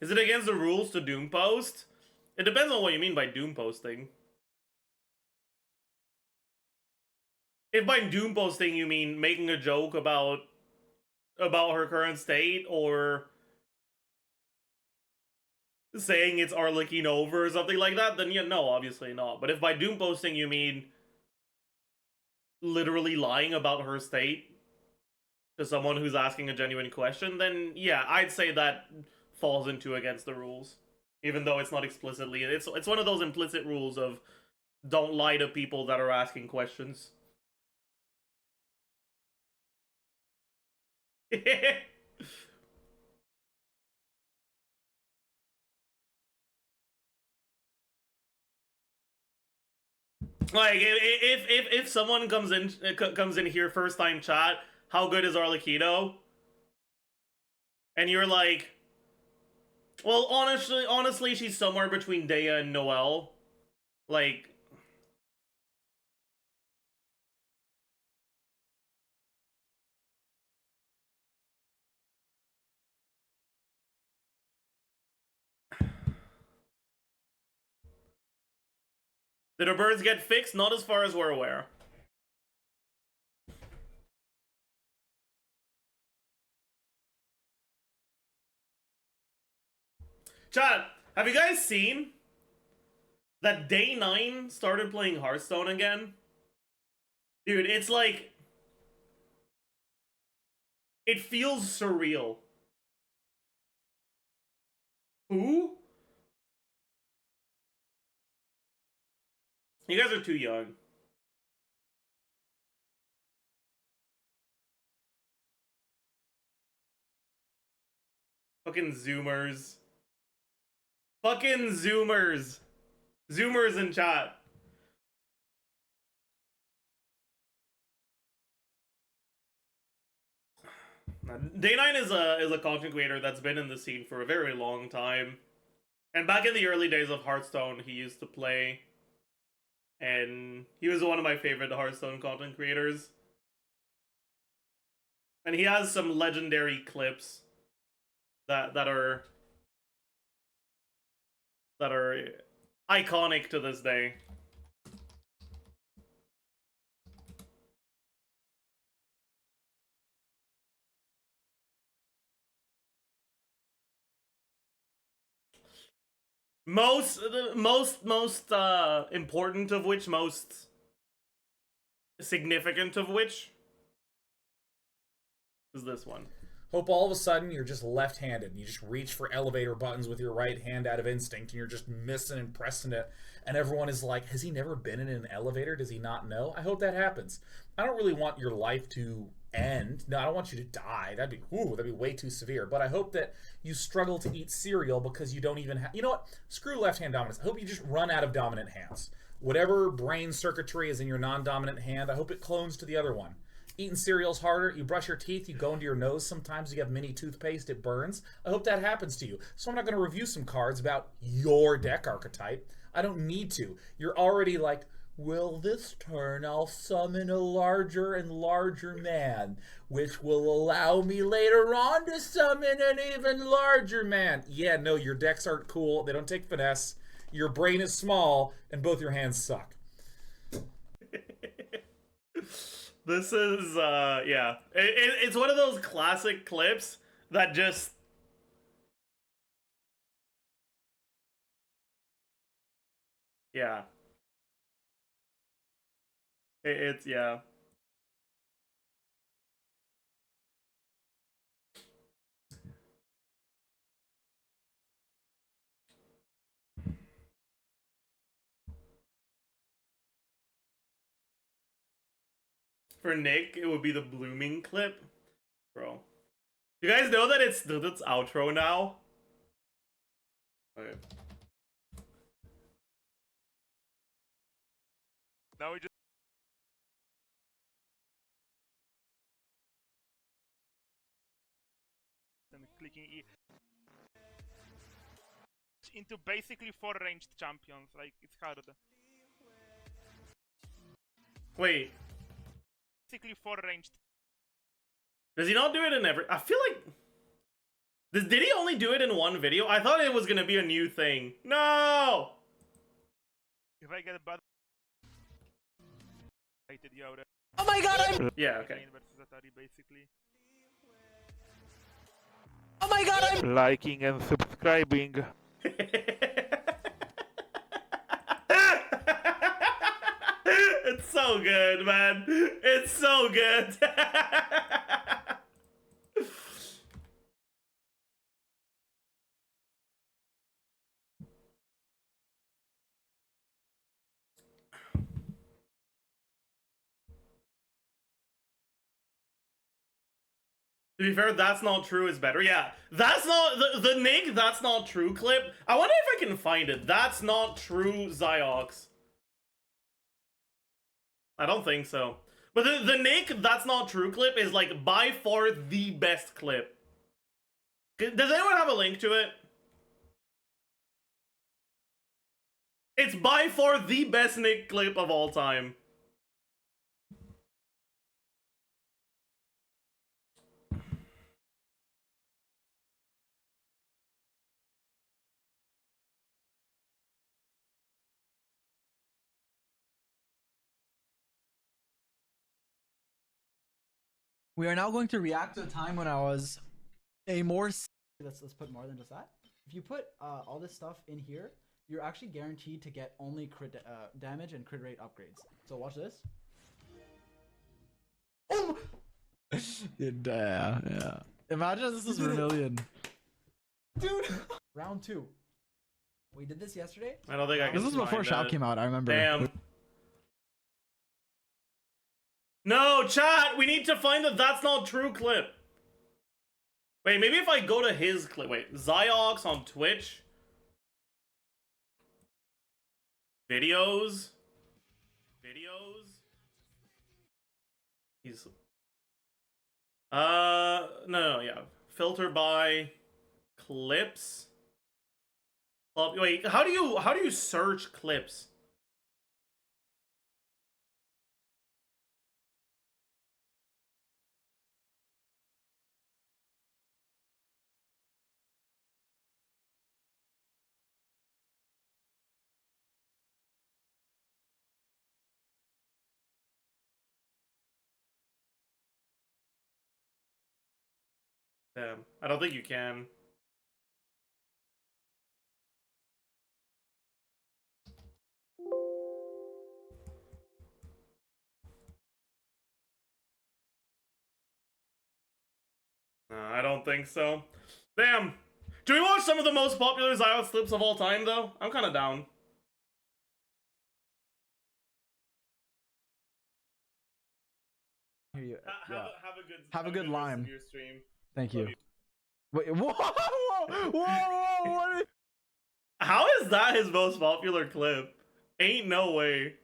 Is it against the rules to doom post? It depends on what you mean by doom posting. If by doom posting you mean making a joke about her current state, or saying it's Arlecchino over or something like that, then yeah, no, obviously not. But if by doom posting you mean literally lying about her state to someone who's asking a genuine question, then yeah, I'd say that falls into against the rules. Even though it's not explicitly, it's one of those implicit rules of don't lie to people that are asking questions. Like if someone comes in here first time chat, how good is Arlecchino? And you're like, well, honestly, she's somewhere between Dea and Noelle. Like, did her birds get fixed? Not as far as we're aware. Chat, have you guys seen that Day 9 started playing Hearthstone again? Dude, it's like, it feels surreal. Who? You guys are too young. Fucking Zoomers. Fucking Zoomers. Zoomers in chat. Day9 is a content creator that's been in the scene for a very long time. And back in the early days of Hearthstone, he used to play. And he was one of my favorite Hearthstone content creators. And he has some legendary clips that are iconic to this day. Most important of which, most significant of which, is this one. Hope all of a sudden you're just left-handed and you just reach for elevator buttons with your right hand out of instinct and you're just missing and pressing it, and everyone is like, has he never been in an elevator? Does he not know? I hope that happens. I don't really want your life to end. No, I don't want you to die. That'd be way too severe. But I hope that you struggle to eat cereal because you don't even have, you know what? Screw left-hand dominance. I hope you just run out of dominant hands. Whatever brain circuitry is in your non-dominant hand, I hope it clones to the other one. Eating cereal's harder. You brush your teeth, you go into your nose sometimes, you have mini toothpaste, it burns. I hope that happens to you. So I'm not going to review some cards about your deck archetype. I don't need to. You're already like, well, this turn I'll summon a larger and larger man, which will allow me later on to summon an even larger man. Yeah, no, your decks aren't cool. They don't take finesse. Your brain is small, and both your hands suck. This is, yeah. It's one of those classic clips that just... Yeah. It's yeah. For Nick, it would be the blooming clip. Bro. You guys know that it's outro now? Okay. Now we just and clicking E into basically 4 ranged champions. Like it's hard. Wait, Basically 4 ranged. does he not do it in every? I feel like. Did he only do it in one video? I thought it was gonna be a new thing. No! If I get a bad rated Yoda. Oh my god, I'm. Yeah, okay. Kane versus Atari basically. Oh my god, I'm. Liking and subscribing. It's so good, man. It's so good. To be fair, that's not true is better. Yeah, that's not the Nick. That's not true clip. I wonder if I can find it. That's not true, Ziox. I don't think so. But the Nick, that's not true clip is like by far the best clip. Does anyone have a link to it? It's by far the best Nick clip of all time. We are now going to react to a time when I was a more. Let's put more than just that. If you put all this stuff in here, you're actually guaranteed to get only crit damage and crit rate upgrades. So watch this. Oh! Yeah. Imagine if this was Vermilion. Dude! Round 2. We did this yesterday. I don't think I can. This was before find Shao it. came out, I remember. Damn. No, chat! We need to find the That's Not True clip. Wait, maybe if I go to his clip. Wait, Ziox on Twitch. Videos. He's... No, yeah. Filter by clips. Wait, how do you search clips? Damn, I don't think you can. No, I don't think so. Damn. Do we watch some of the most popular Ziox clips of all time, though? I'm kind of down. Here you, Have a good lime. Your stream. Thank you. Wait, whoa! What? How is that his most popular clip? Ain't no way.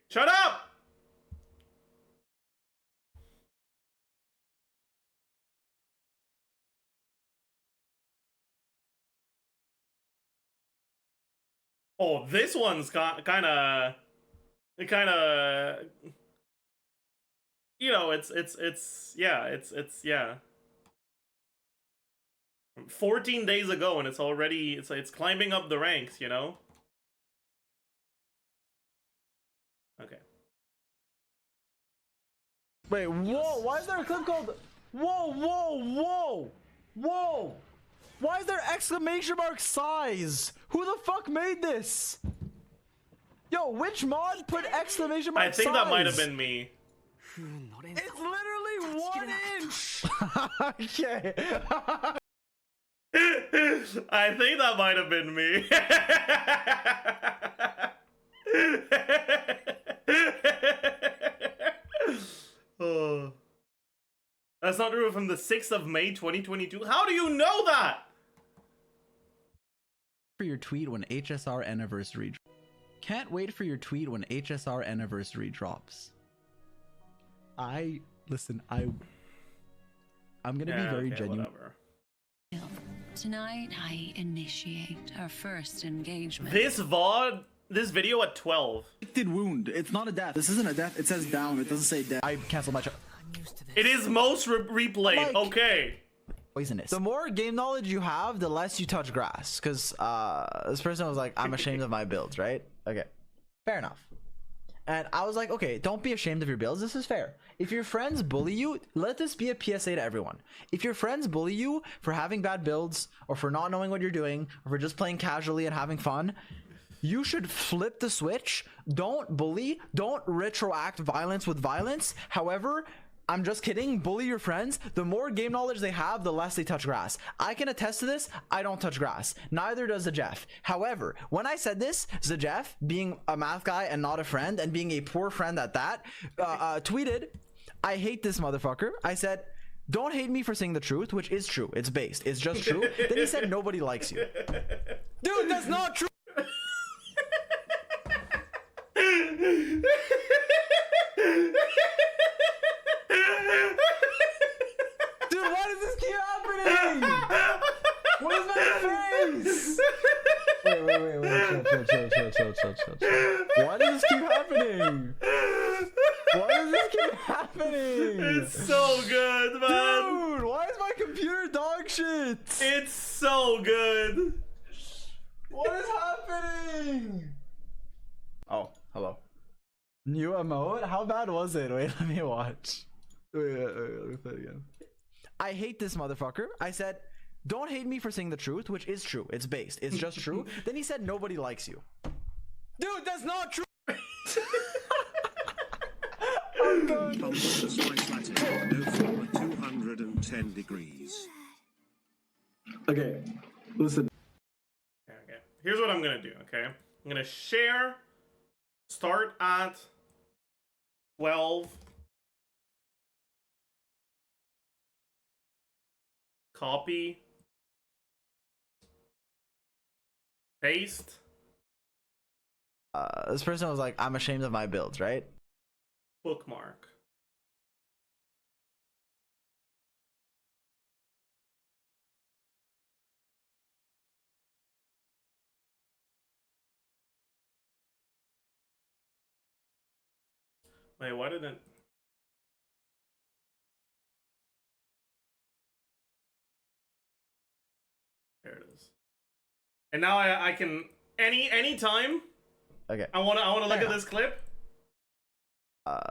Shut up! Oh, this one's kind of, you know, it's 14 days ago and it's already, it's climbing up the ranks, you know? Okay. Wait, whoa! Why is there a clip called? Whoa! Why is there exclamation mark size? Who the fuck made this? Yo, which mod put exclamation mark I think that might have size? been me. It's literally 1 inch. Okay. I think that might have been me. Oh. That's not true from the 6th of May 2022. How do you know that? For your tweet when HSR anniversary. Can't wait for your tweet when HSR anniversary drops. I'm gonna be very genuine. Whatever. Tonight, I initiate our first engagement. This VOD, this video at 12. Inflicted wound. It's not a death. This isn't a death. It says down. It doesn't say death. I canceled my. It is most replayed. Like- Okay. Poisonous. The more game knowledge you have, the less you touch grass. Because this person was like, I'm ashamed of my builds, right? Okay. Fair enough. And I was like, okay, don't be ashamed of your builds. This is fair. If your friends bully you, let this be a PSA to everyone. If your friends bully you for having bad builds, or for not knowing what you're doing, or for just playing casually and having fun, you should flip the switch. Don't bully. Don't retroact violence with violence. However, I'm just kidding. Bully your friends. The more game knowledge they have, the less they touch grass. I can attest to this. I don't touch grass. Neither does Zajef. However, when I said this, Zajef, being a math guy and not a friend, and being a poor friend at that, tweeted, I hate this motherfucker. I said, don't hate me for saying the truth, which is true. It's based. It's just true. Then he said, nobody likes you. Dude, that's not true. Dude, why does this keep happening? What is my face? Wait. Chill. Why does this keep happening? Why does this keep happening? It's so good, man. Dude, why is my computer dog shit? It's so good. What is happening? Oh, hello. New emote? How bad was it? Wait, let me watch. Wait, let me play it again. I hate this motherfucker. I said, don't hate me for saying the truth, which is true. It's based. It's just true. Then he said, nobody likes you. Dude, that's not true. I'm done. 210 degrees. Okay, listen. Okay. Here's what I'm gonna do, okay? I'm gonna share, start at 12. Copy. Paste. This person was like, I'm ashamed of my builds, right? Bookmark. Wait, why didn't... There it is. And now I can any time Okay. I wanna look at this clip.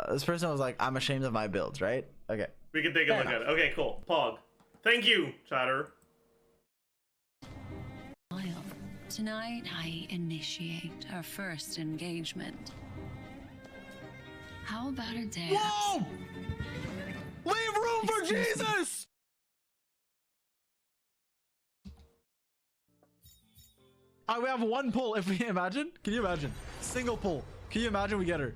This person was like, I'm ashamed of my builds, right? Okay. We can take a look at it. Okay, cool. Pog. Thank you, chatter. Tonight, I initiate our first engagement. How about a dance? Whoa! Leave room for Excuse me. Jesus! We have one pull. If we imagine, can you imagine? Single pull. Can you imagine we get her?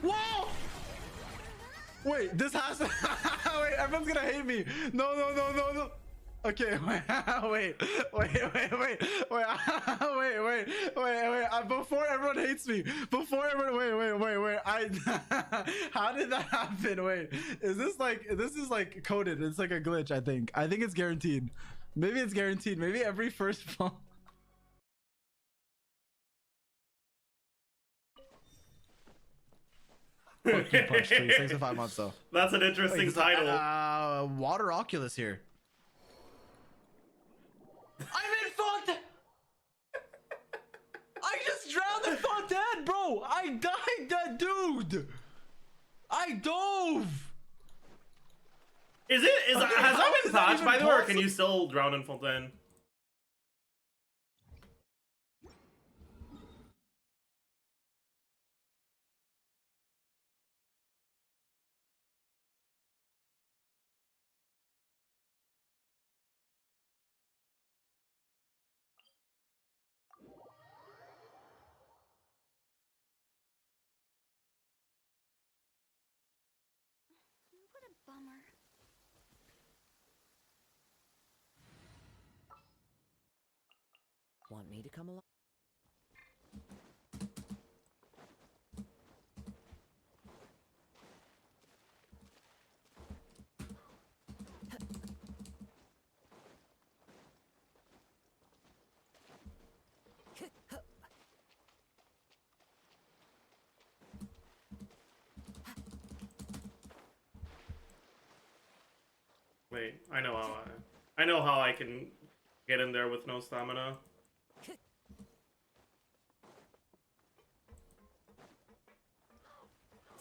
Whoa! Wait, this has to. Wait, everyone's gonna hate me. No. Okay, wait. Before everyone hates me. Before everyone. Wait. How did that happen? Wait, is this like? This is like coded. It's like a glitch. I think it's guaranteed. Maybe it's guaranteed. Maybe every first pull. Punch, please. Thanks for 5 months though. That's an interesting title. Water Oculus here. I'm in Fontaine! I just drowned in Fontaine, bro! I died, dude! I dove! Has that patch, even by the way, or can possible? you still drown in Fontaine? What a bummer. Want me to come along? Wait, I know how I can get in there with no stamina.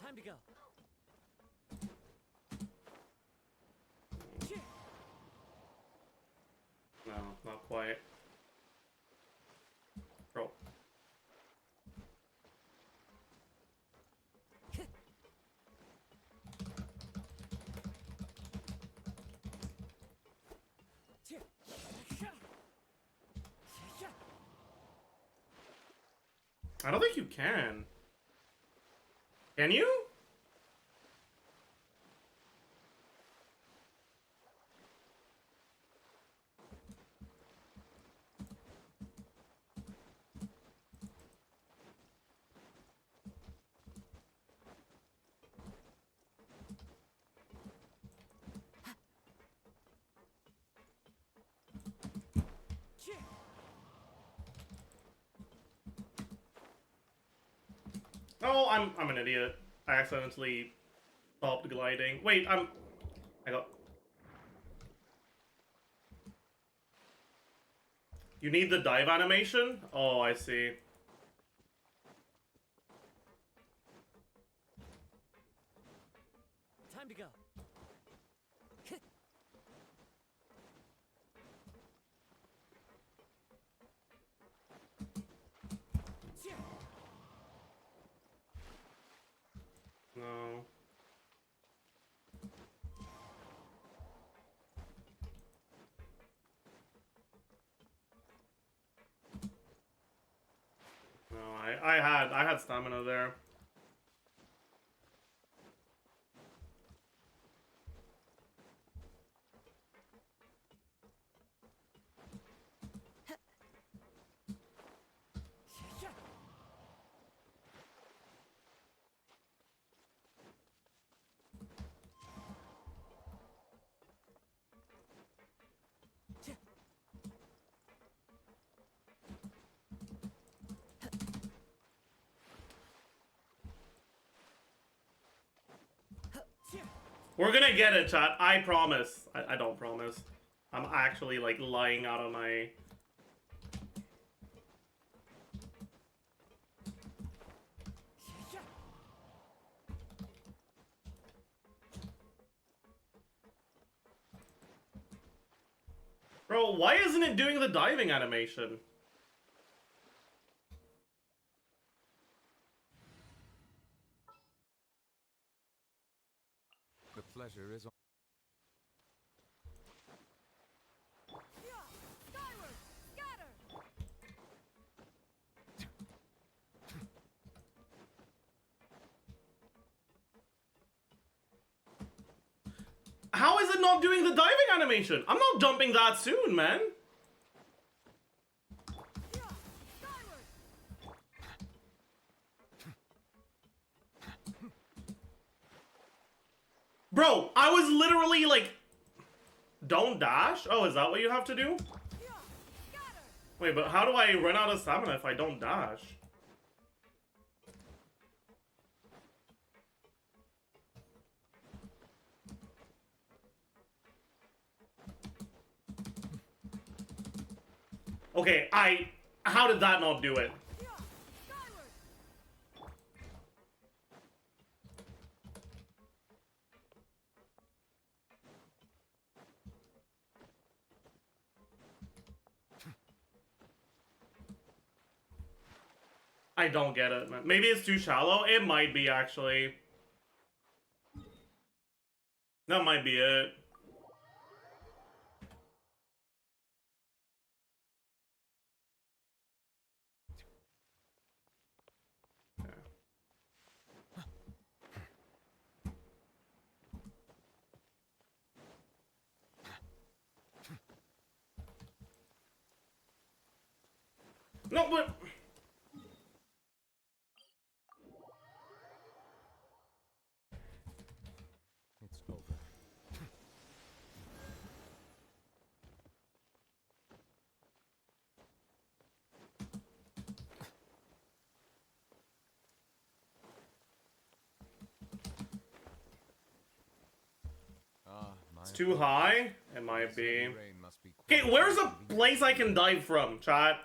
Time to go. No, not quite. Bro. I don't think you can. Can you? Oh, I'm an idiot. I accidentally stopped gliding. Wait, I got. You need the dive animation? Oh, I see. Time to go. No. No, I had stamina there. We're gonna get it, chat. I promise. I don't promise. I'm actually like lying out of my. Bro, why isn't it doing the diving animation? The pleasure is all. Skyward! Scatter! How is it not doing the diving animation? I'm not jumping that soon, man. Skyward! Bro, I was literally like... Don't dash? Oh, is that what you have to do? Scatter! Wait, but how do I run out of stamina if I don't dash? Okay, how did that not do it? Skyward! I don't get it, man. Maybe it's too shallow. It might be, actually. That might be it. No, but... It's over. It's too high? It might be. Rain must be Okay, quite where's a relieving. place I can dive from, chat?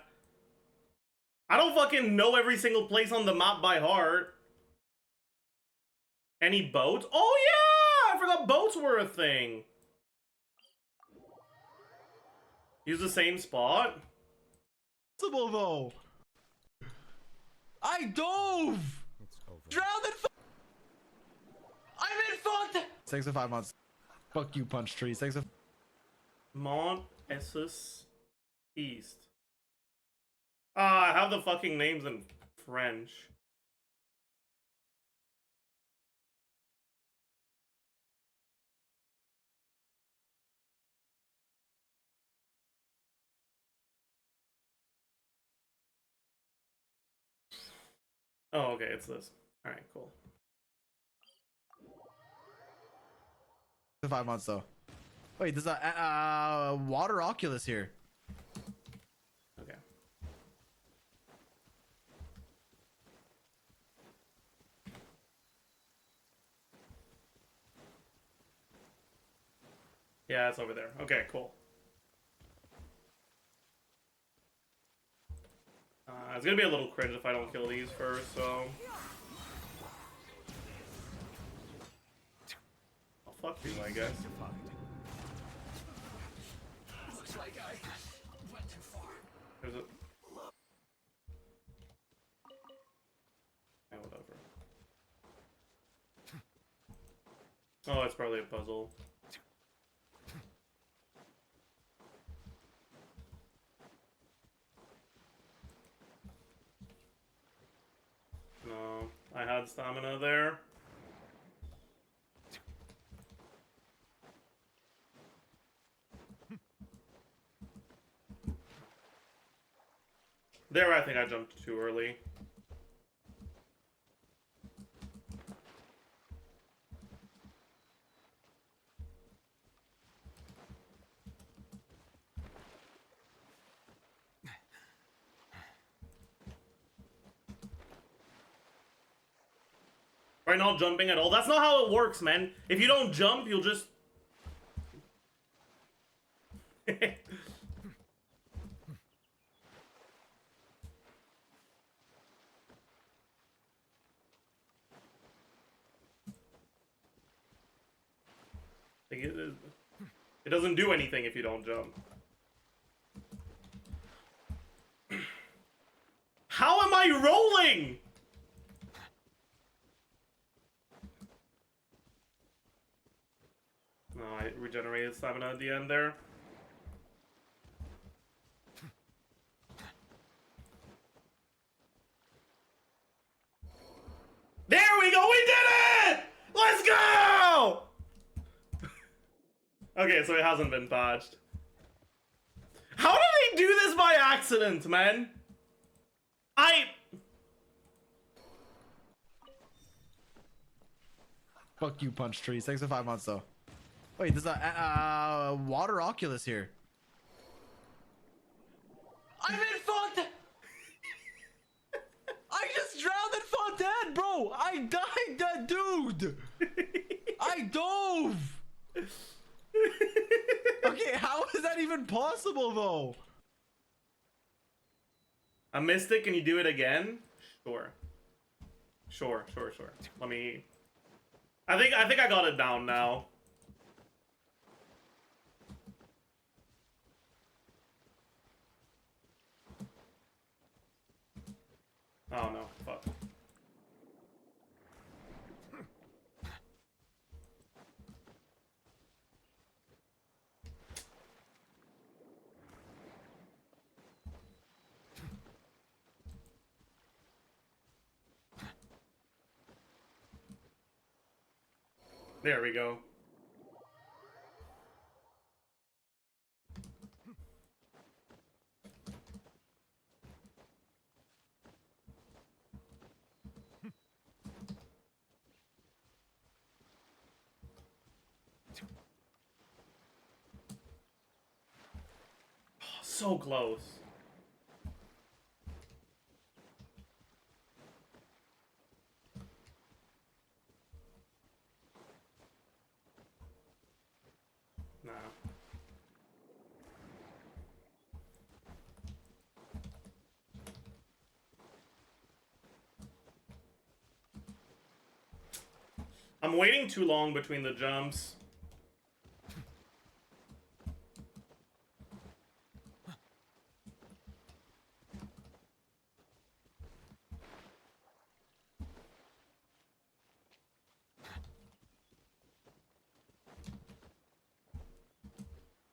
I don't fucking know every single place on the map by heart. Any boats? Oh yeah! I forgot boats were a thing. Use the same spot? Possible though. I dove. It's over. Drowned in. I'm in fucked. 6 to 5 months. Fuck you, punch tree. 6 to. Mont Essus East. Ah, I have the fucking names in French. Oh, okay, it's this. Alright, cool. 5 months though. Wait, there's a water Oculus here. Okay. Yeah, it's over there. Okay, cool. It's gonna be a little cringe if I don't kill these first, so... Oh, fuck you, I guess. Looks like I went too far. There's a... Yeah, whatever. Oh, it's probably a puzzle. No, I had stamina there. There, I think I jumped too early. Right, not jumping at all. That's not how it works, man. If you don't jump, you'll just... Like, it doesn't do anything if you don't jump. How am I rolling? No, I regenerated stamina at the end there. There we go, we did it! Let's go! Okay, so it hasn't been patched. How did they do this by accident, man? Fuck you, punch tree. 6 to 5 months though. Wait, there's a water Oculus here. I'm in fucked. I just drowned in Fontaine, bro. I died, that dude. I dove. Okay, how is that even possible though? A mystic, can you do it again? Sure. Sure. Let me... I think I got it down now. Oh no, fuck. There we go. So close. Nah. I'm waiting too long between the jumps.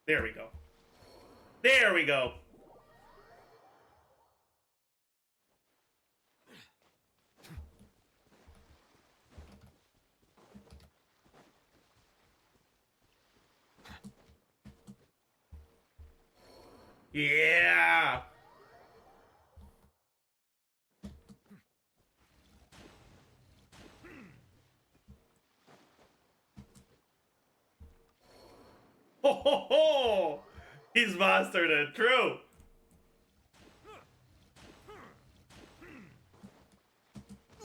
There we go. There we go. Yeah. Ho ho ho! He's mastered it. True.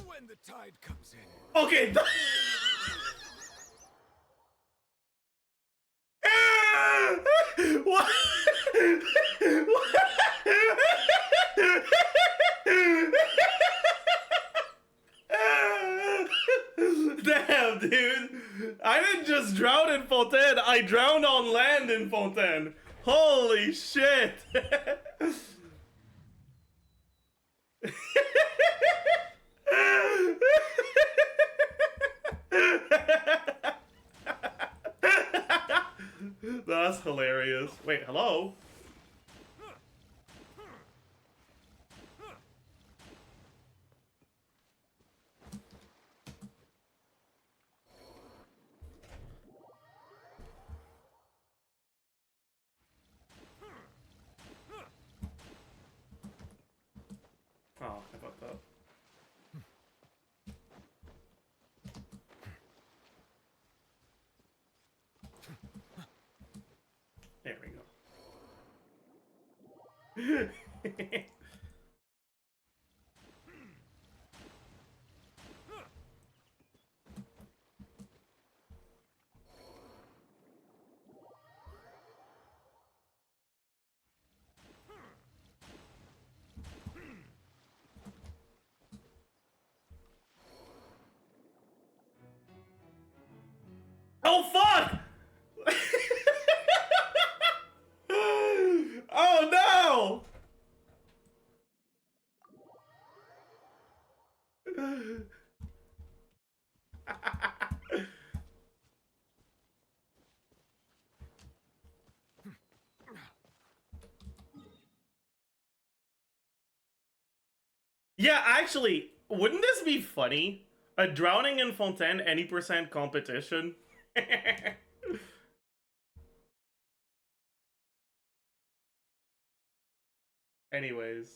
When the tide comes in. Okay. What? Damn, dude. I didn't just drown in Fontaine. I drowned on land in Fontaine. Holy shit. That's hilarious. Wait, hello? Oh, I fucked up. There we go. Oh fuck! Oh no! Yeah, actually, wouldn't this be funny? A drowning in Fontaine any % competition? Anyways.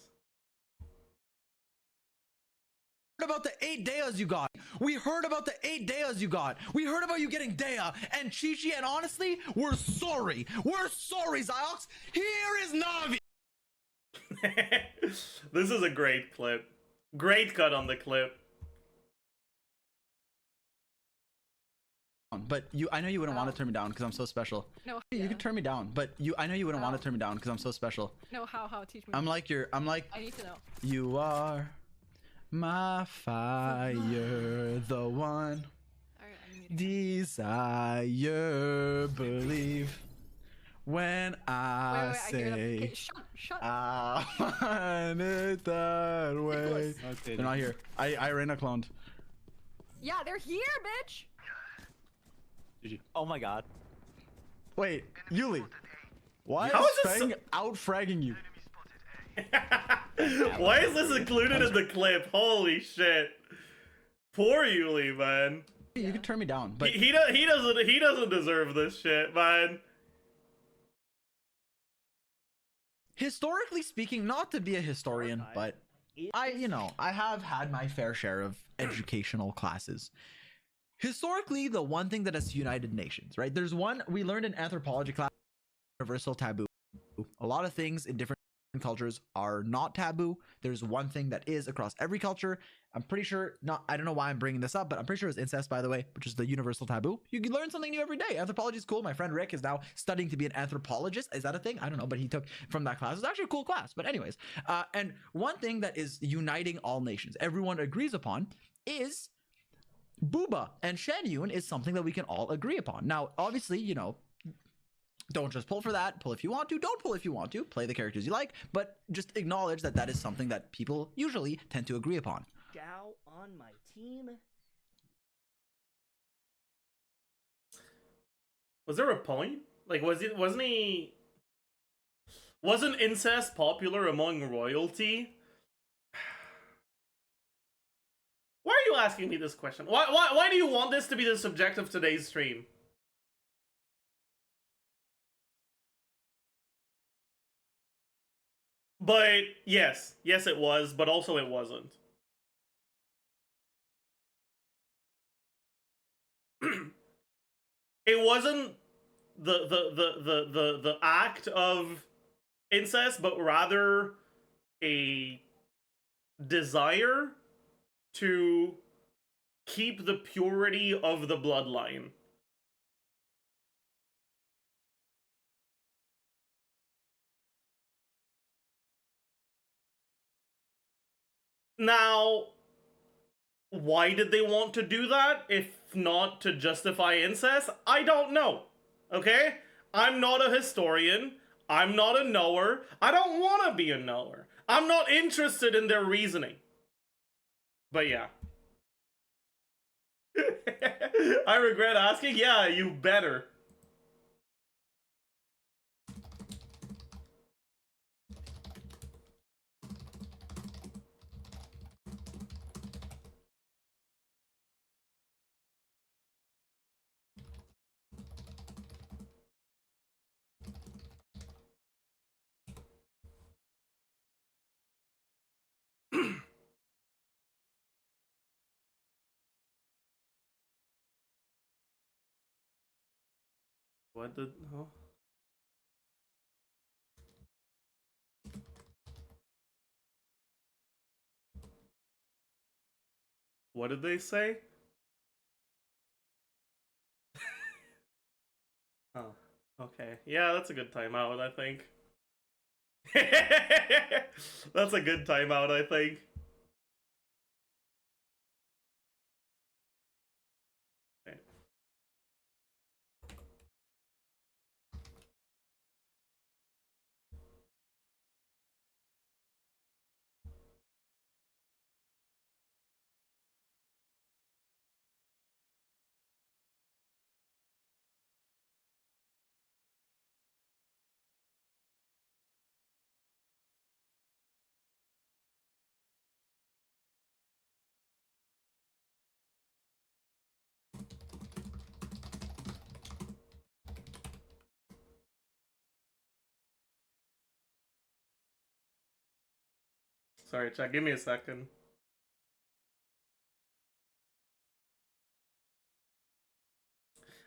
About the 8 Deas you got. We heard about the 8 Deas you got. We heard about you getting Dea and Chi-Chi, and honestly, we're sorry. We're sorry, Ziox. Here is Navi. This is a great clip. Great cut on the clip. But I know you wouldn't want to turn me down because I'm so special. No, You can turn me down, but I know you wouldn't want to turn me down because I'm so special. No, how? Teach me. I'm like, I need to know. you are my fire, the one Alright, I'm muting. desire, believe. When Wait, I I hear them. Okay, say shut. I want it that way. Nicholas. They're not here. I Reyna cloned. Yeah, they're here, bitch. Oh my god. Wait, Yuli. Why How is is this Feng out fragging you? Why is this included in the clip? Holy shit. Poor Yuli, man. You can turn me down, but He doesn't deserve this shit, man. historically speaking, not to be a historian, but I have had my fair share of educational classes. Historically, the one thing that has united nations, right? There's one we learned in anthropology class, universal taboo. A lot of things in different cultures are not taboo. There's one thing that is across every culture. I'm pretty sure I don't know why I'm bringing this up, but I'm pretty sure it's incest, by the way, which is the universal taboo. You can learn something new every day. Anthropology is cool. My friend Rick is now studying to be an anthropologist. Is that a thing? I don't know, but he took from that class. It's actually a cool class. But anyways, and one thing that is uniting all nations, everyone agrees upon, is Booba and Shen Yun is something that we can all agree upon. Now, obviously, don't just pull for that. Pull if you want to. Don't pull if you want to. Play the characters you like, but just acknowledge that that is something that people usually tend to agree upon. Zhao on my team. Was there a point? Like, wasn't incest popular among royalty? Why are you asking me this question? Why do you want this to be the subject of today's stream? But yes it was, but also it wasn't. It wasn't the act of incest, but rather a desire to keep the purity of the bloodline. Now, why did they want to do that, if not to justify incest? I don't know, okay? I'm not a historian. I'm not a knower. I don't want to be a knower. I'm not interested in their reasoning. But yeah. I regret asking? Yeah, you better. What did... Oh. What did they say? Oh, okay. Yeah, that's a good timeout, I think. That's a good timeout, I think. Okay. Sorry, chat, give me a second.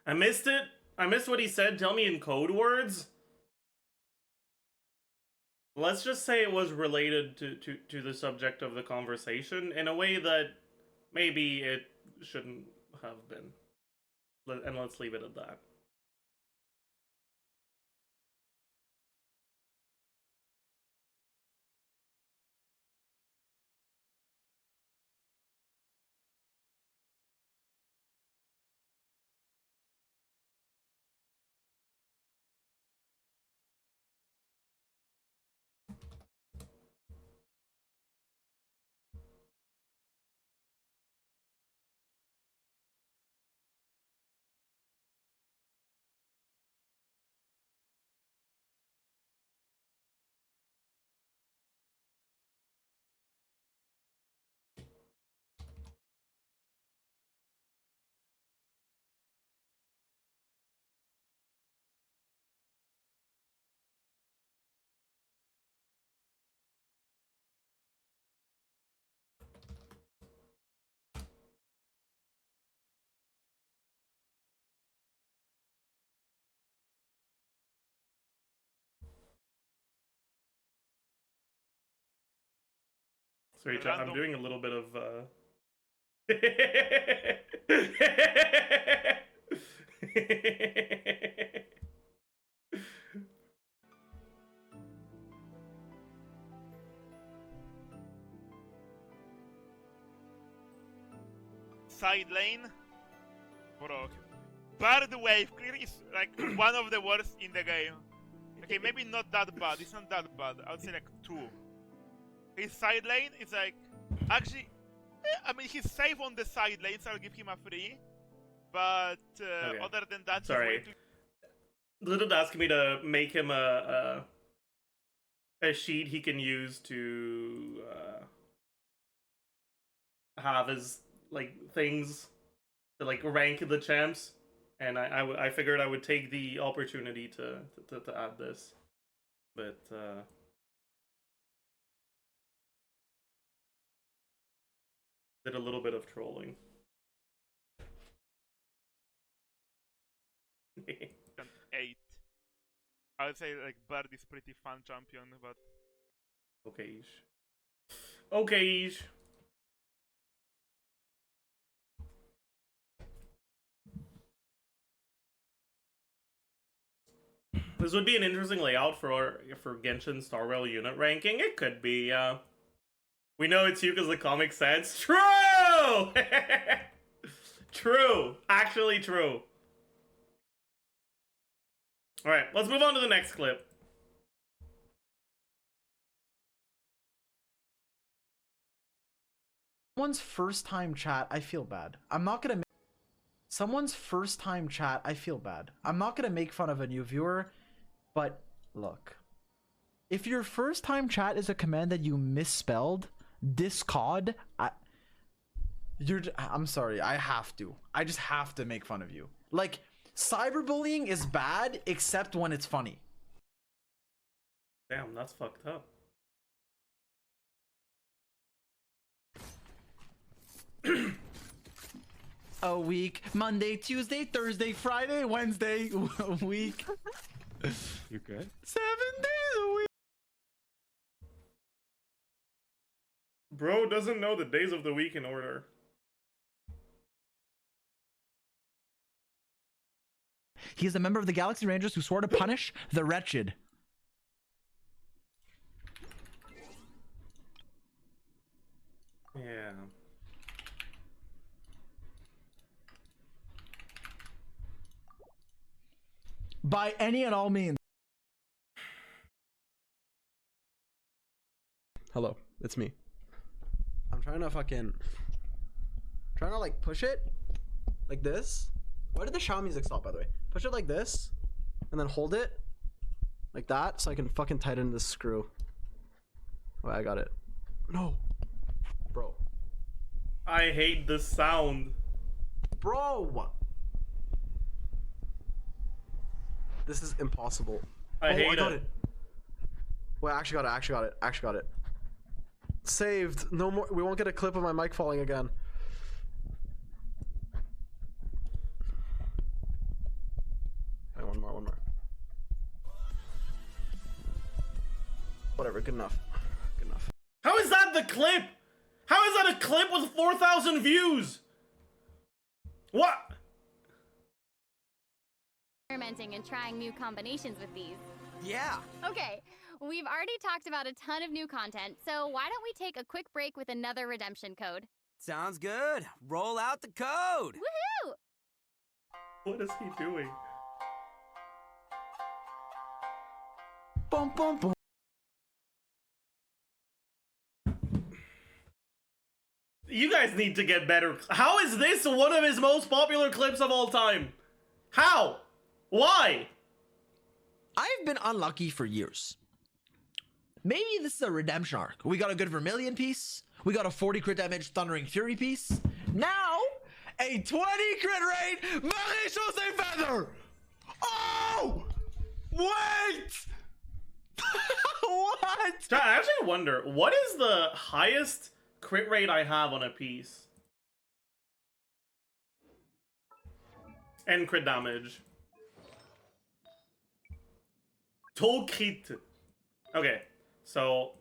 I missed it. I missed what he said. Tell me in code words. Let's just say it was related to the subject of the conversation in a way that maybe it shouldn't have been. And let's leave it at that. Sorry, chat, I'm doing a little bit of Side lane. Bro. Bird wave clearly is like one of the worst in the game. Okay, maybe not that bad. It's not that bad. I would say like 2. His side lane is like actually. I mean, he's safe on the side lane, so I'll give him a 3. But Okay. other than that, Sorry. Little asking me to make him a sheet he can use to have his like things to like rank the champs, and I figured I would take the opportunity to add this, but did a little bit of trolling. 8. I would say like Bird is pretty fun champion, but Okay-ish. Okay-ish. This would be an interesting layout for Genshin Star Rail unit ranking. It could be, we know it's you because the comic says true! True. Actually true. Alright, let's move on to the next clip. Someone's first time chat, I feel bad. I'm not gonna. Someone's first time chat, I feel bad. I'm not gonna make fun of a new viewer, but look. If your first time chat is a command that you misspelled, discard, I'm sorry, I have to. I just have to make fun of you. Like, cyberbullying is bad, except when it's funny. Damn, that's fucked up. A week, Monday, Tuesday, Thursday, Friday, Wednesday, week. You're good? 7 days a week. Bro doesn't know the days of the week in order. He is a member of the Galaxy Rangers who swore to punish the wretched. Yeah. By any and all means. Hello, it's me. I'm trying to like push it like this. Why did the Xiao music stop, by the way? Push it like this and then hold it like that so I can fucking tighten this screw. Oh, I got it. No. Bro. I hate this sound. Bro. This is impossible. I hate got it. it. Wait, I actually got it. Saved. No more. We won't get a clip of my mic falling again. Wait, one more. Whatever, good enough. How is that the clip? How is that a clip with 4,000 views? What? Experimenting and trying new combinations with these. Yeah. Okay, we've already talked about a ton of new content, so why don't we take a quick break with another redemption code? Sounds good. Roll out the code. Woohoo! What is he doing? Bum, bum, bum. You guys need to get better. How is this one of his most popular clips of all time? How? Why? I've been unlucky for years. Maybe this is a redemption arc. We got a good Vermilion piece. We got a 40 crit damage Thundering Fury piece. Now, a 20 crit rate Malicious Feather. Oh! Wait! What? I actually wonder, what is the highest crit rate I have on a piece? And crit damage. Toll crit. Okay, so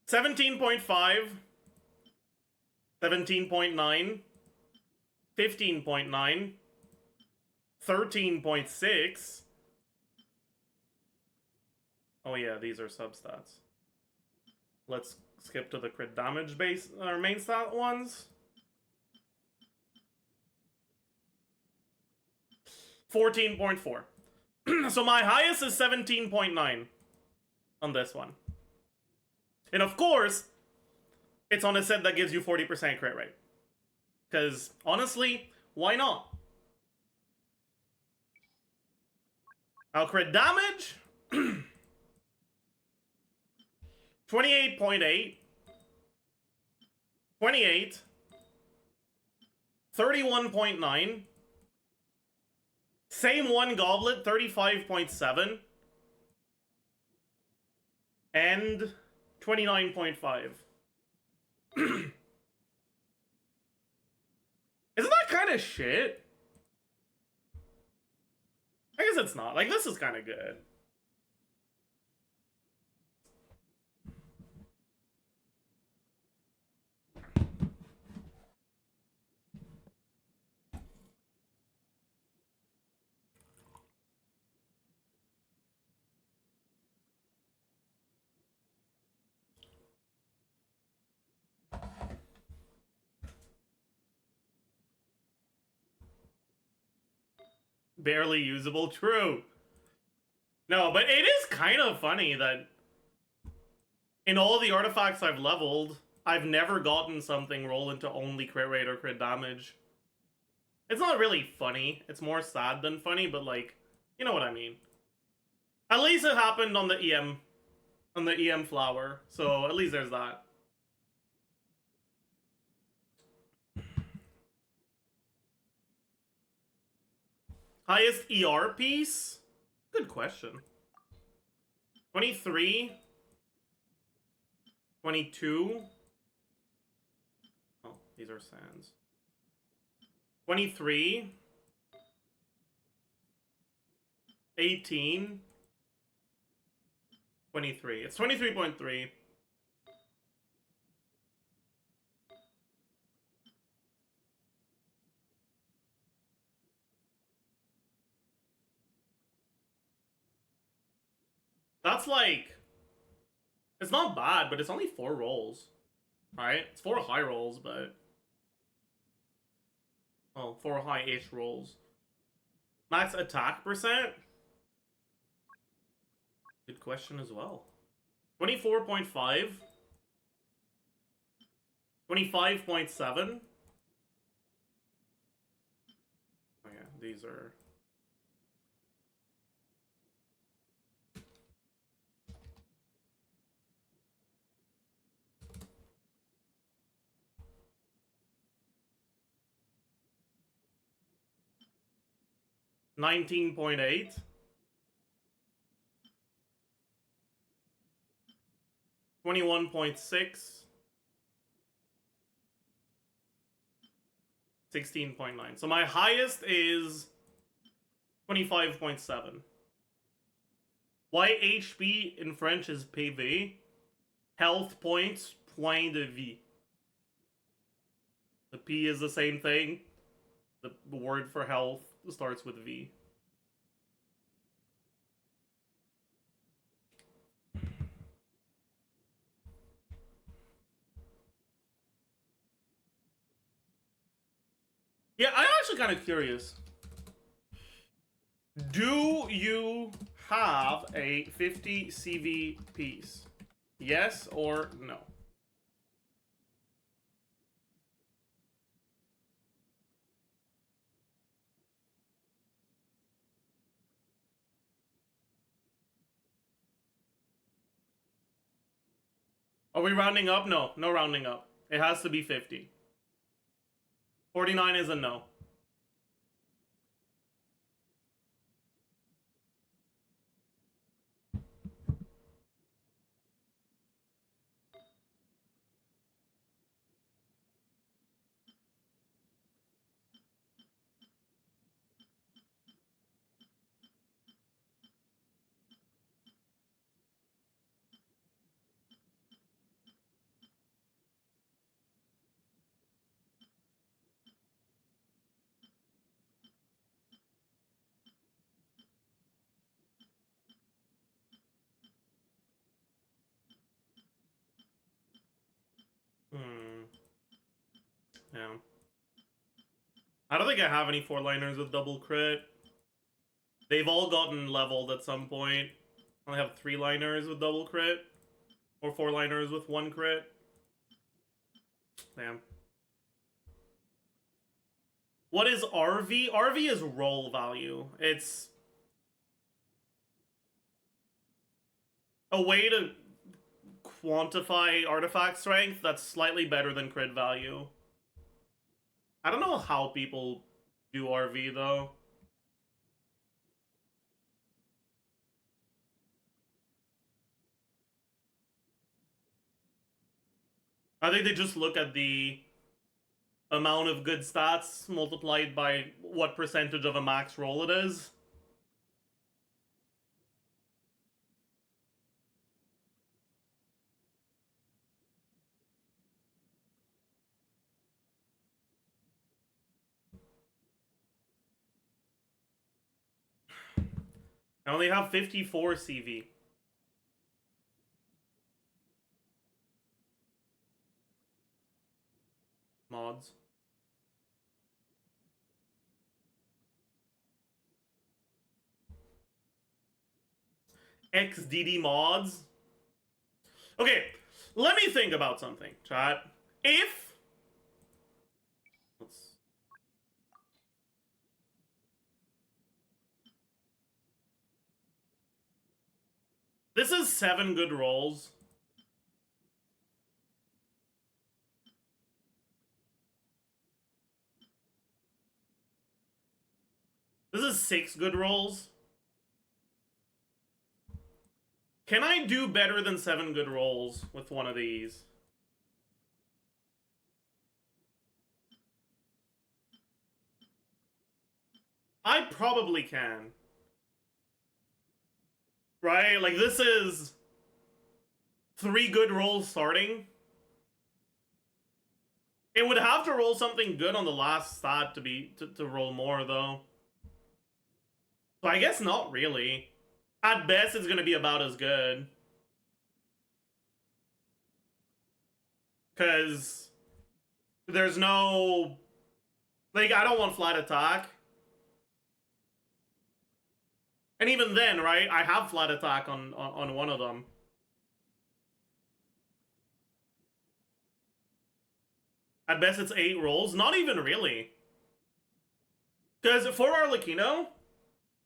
17.5 17.9, 15.9, 13.6. Oh yeah, these are substats. Let's skip to the crit damage base or main stat ones. 14.4. So my highest is 17.9 on this one. And of course, it's on a set that gives you 40% crit rate. Because, honestly, why not? Now, crit damage... 28.8. 28. 31.9. Same one goblet, 35.7. And 29.5. Isn't that kind of shit? I guess it's not. Like, this is kind of good. Barely usable, true. No, but it is kind of funny that in all the artifacts I've leveled, I've never gotten something roll into only crit rate or crit damage. It's not really funny. It's more sad than funny, but like, you know what I mean. At least it happened on the EM flower, so at least there's that. Highest ER piece? Good question. 23. 22. Oh, these are sands. 23. 18. 23. It's 23.3. That's like... It's not bad, but it's only 4 rolls. Right? It's 4 high rolls, but... Oh, 4 high-ish rolls. Max attack percent? Good question as well. 24.5. 25.7. Oh yeah, these are... $19.8. 21.6. 16.9. So my highest is 25.7. Why HP in French is PV? Health points, point de vie. The P is the same thing. The word for health starts with V. Yeah, I'm actually kind of curious. Do you have a 50 CV piece? Yes or no? Are we rounding up? No, no rounding up. It has to be 50. 49 is a no. think I have any 4-liners with double crit. They've all gotten leveled at some point. I only have 3-liners with double crit. Or 4-liners with 1 crit. Damn. What is RV? RV is roll value. It's a way to quantify artifact strength that's slightly better than crit value. I don't know how people do RV though. I think they just look at the amount of good stats multiplied by what percentage of a max roll it is. I only have 54 CV. Mods. XDD mods. Okay, let me think about something, chat. If... This is 7 good rolls. This is 6 good rolls. Can I do better than 7 good rolls with one of these? I probably can. Right? Like, this is 3 good rolls starting. It would have to roll something good on the last stat to roll more, though. So I guess not really. At best, it's gonna be about as good. Because there's no... Like, I don't want flat attack. And even then, right, I have flat attack on one of them. At best, it's 8 rolls. Not even really. Because for Arlecchino,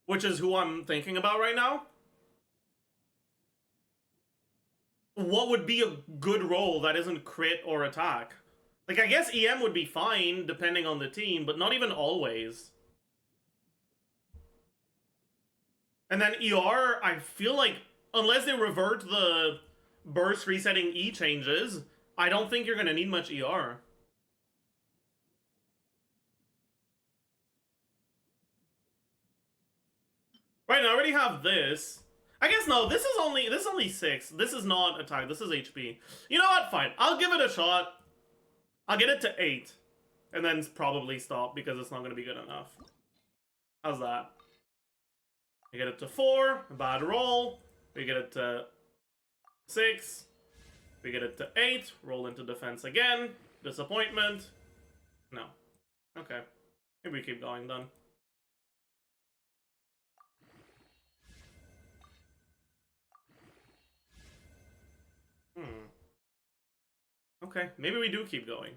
which is who I'm thinking about right now, what would be a good roll that isn't crit or attack? Like, I guess EM would be fine, depending on the team, but not even always. And then ER, I feel like, unless they revert the burst resetting E changes, I don't think you're going to need much ER. Right, I already have this. I guess no, this is only 6. This is not attack, this is HP. You know what? Fine. I'll give it a shot. I'll get it to 8. And then probably stop because it's not going to be good enough. How's that? We get it to 4, a bad roll. We get it to 6. We get it to 8, roll into defense again. Disappointment. No. Okay. Maybe we keep going then. Okay, maybe we do keep going.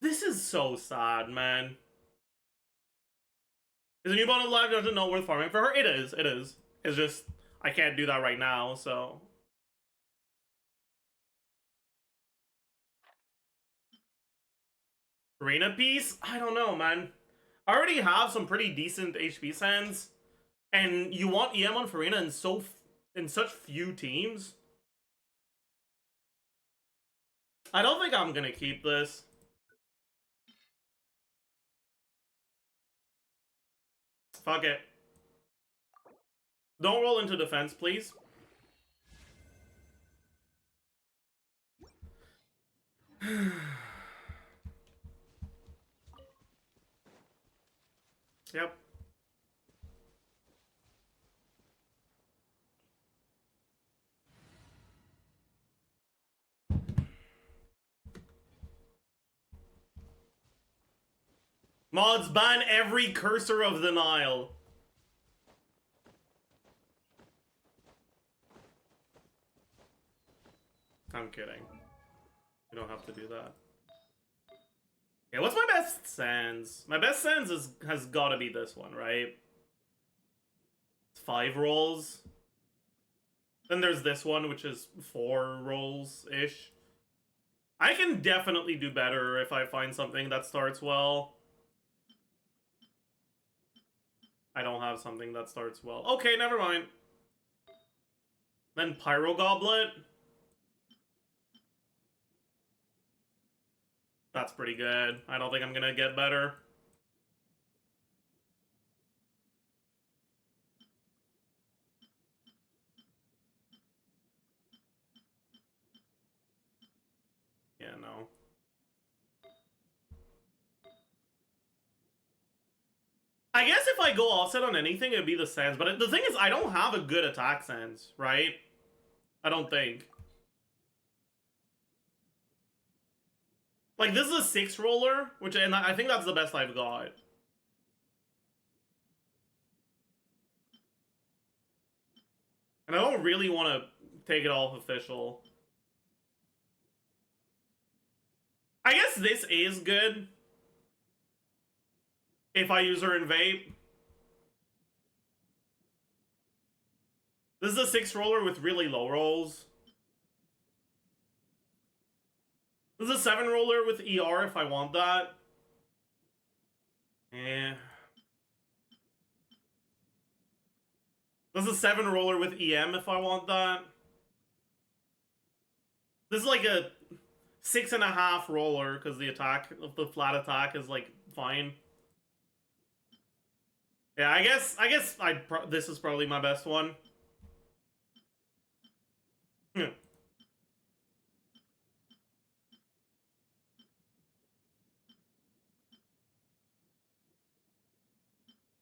This is so sad, man. Is a new bond of life doesn't know worth farming for her? It is, it is. It's just, I can't do that right now, so... Arena piece? I don't know, man. I already have some pretty decent HP sands, and you want EM on Farina in such few teams? I don't think I'm gonna keep this. Fuck it. Don't roll into defense, please. Yep. Mods, ban every cursor of the Nile. I'm kidding. You don't have to do that. Okay, what's my best sans? My best sans has got to be this one, right? It's 5 rolls. Then there's this one, which is 4 rolls-ish. I can definitely do better if I find something that starts well. I don't have something that starts well. Okay, never mind. Then Pyro Goblet. That's pretty good. I don't think I'm gonna get better. Yeah, no. I guess if I go offset on anything, it'd be the sans. But the thing is, I don't have a good attack sans, right? I don't think. Like, this is a 6 roller, and I think that's the best I've got. And I don't really want to take it off official. I guess this is good. If I use her in vape. This is a 6 roller with really low rolls. This is a 7 roller with ER if I want that. Eh. This is a 7 roller with EM if I want that. This is like a 6.5 roller because the attack, the flat attack is like fine. Yeah, I guess this is probably my best one.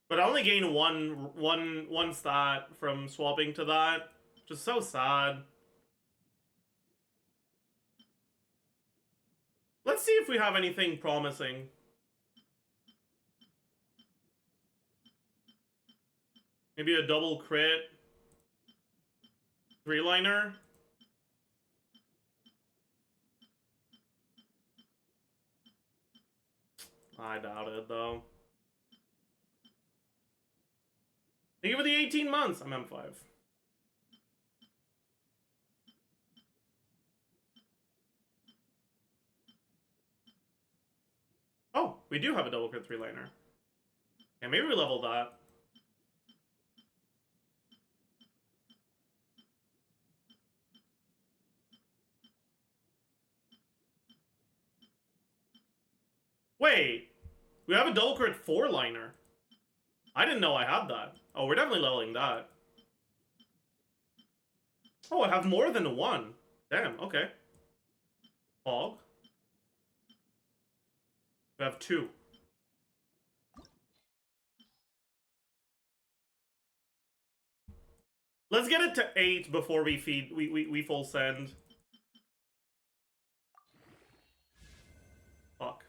But I only gain one stat from swapping to that, which is so sad. Let's see if we have anything promising. Maybe a double crit. 3-liner. I doubt it, though. Thank you for the 18 months. I'm M5. Oh, we do have a double crit 3-liner. Yeah, maybe we level that. Wait, we have a double crit 4-liner. I didn't know I had that. Oh, we're definitely leveling that. Oh, I have more than 1. Damn, okay. Hog. We have 2. Let's get it to 8 before we feed we full send. Fuck.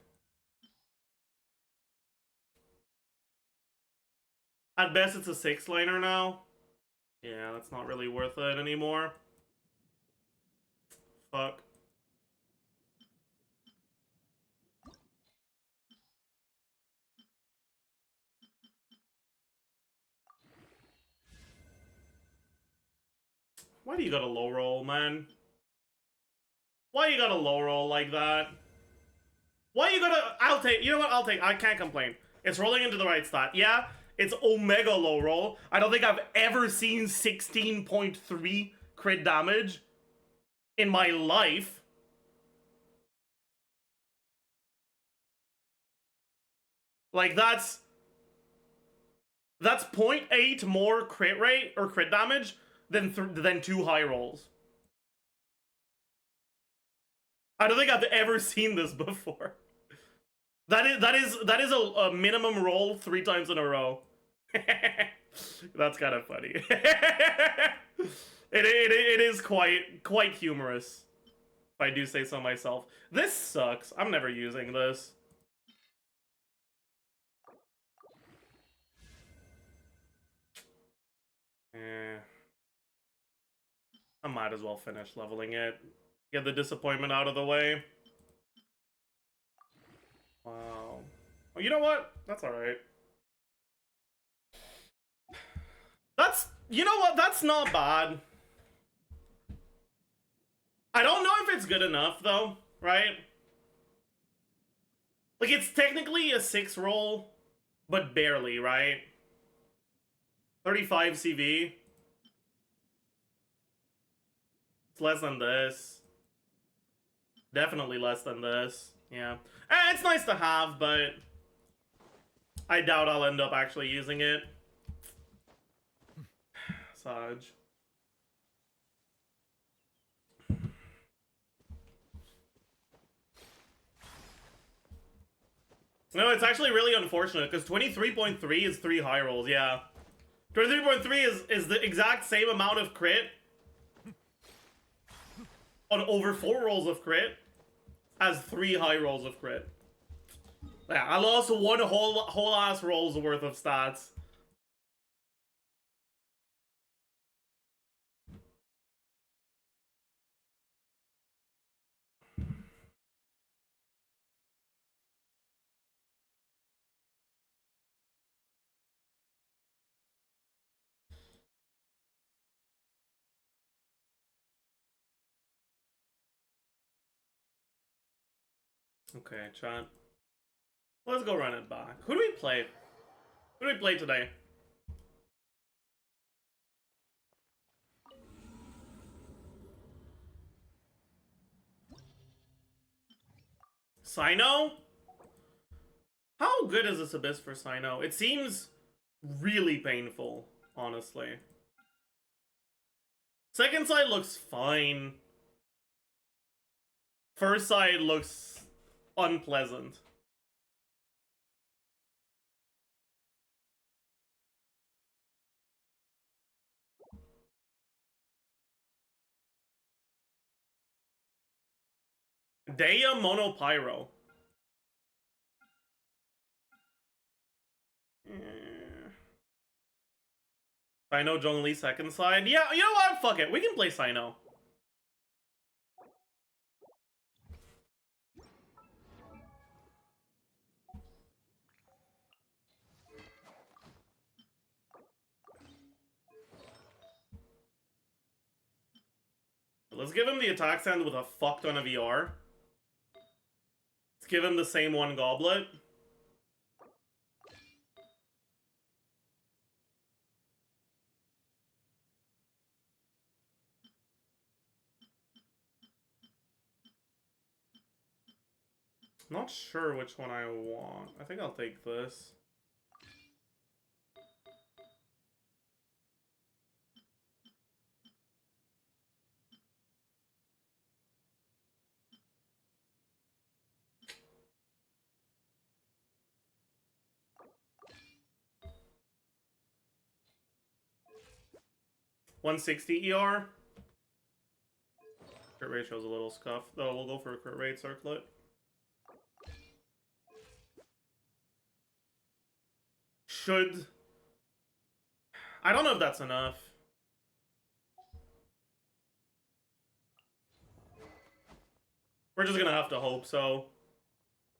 At best it's a 6-liner now. Yeah, that's not really worth it anymore. Fuck. Why do you gotta low roll, man? Why you gotta low roll like that? Why you gotta... I'll take... You know what? I'll take... I can't complain. It's rolling into the right stat. Yeah, it's omega low roll. I don't think I've ever seen 16.3 crit damage in my life. Like, that's 0.8 more crit rate or crit damage than 2 high rolls. I don't think I've ever seen this before. That is a minimum roll 3 times in a row. That's kind of funny. It is quite humorous, if I do say so myself. This sucks. I'm never using this. I might as well finish leveling it. Get the disappointment out of the way. Wow. Oh, you know what? That's alright. You know what? That's not bad. I don't know if it's good enough, though, right? Like, it's technically a 6 roll, but barely, right? 35 CV. It's less than this. Definitely less than this. Yeah. It's nice to have, but I doubt I'll end up actually using it. Saj. No, it's actually really unfortunate, because 23.3 is 3 high rolls, yeah. 23.3 is the exact same amount of crit on over 4 rolls of crit as 3 high rolls of crit. Yeah, I lost 1 whole ass roll's worth of stats. Okay, chat. Let's go run it back. Who do we play? Who do we play today? Sino? How good is this Abyss for Sino? It seems really painful, honestly. Second side looks fine. First side looks unpleasant. Dea Monopyro. Sino Zhongli second side. Yeah, you know what? Fuck it. We can play Sino. Let's give him the attack stand with a fuck ton of ER. Let's give him the same 1 goblet. Not sure which one I want. I think I'll take this. $160 ER. Crit rate shows a little scuff, though. We'll go for a crit rate circlet. Should. I don't know if that's enough. We're just gonna have to hope so.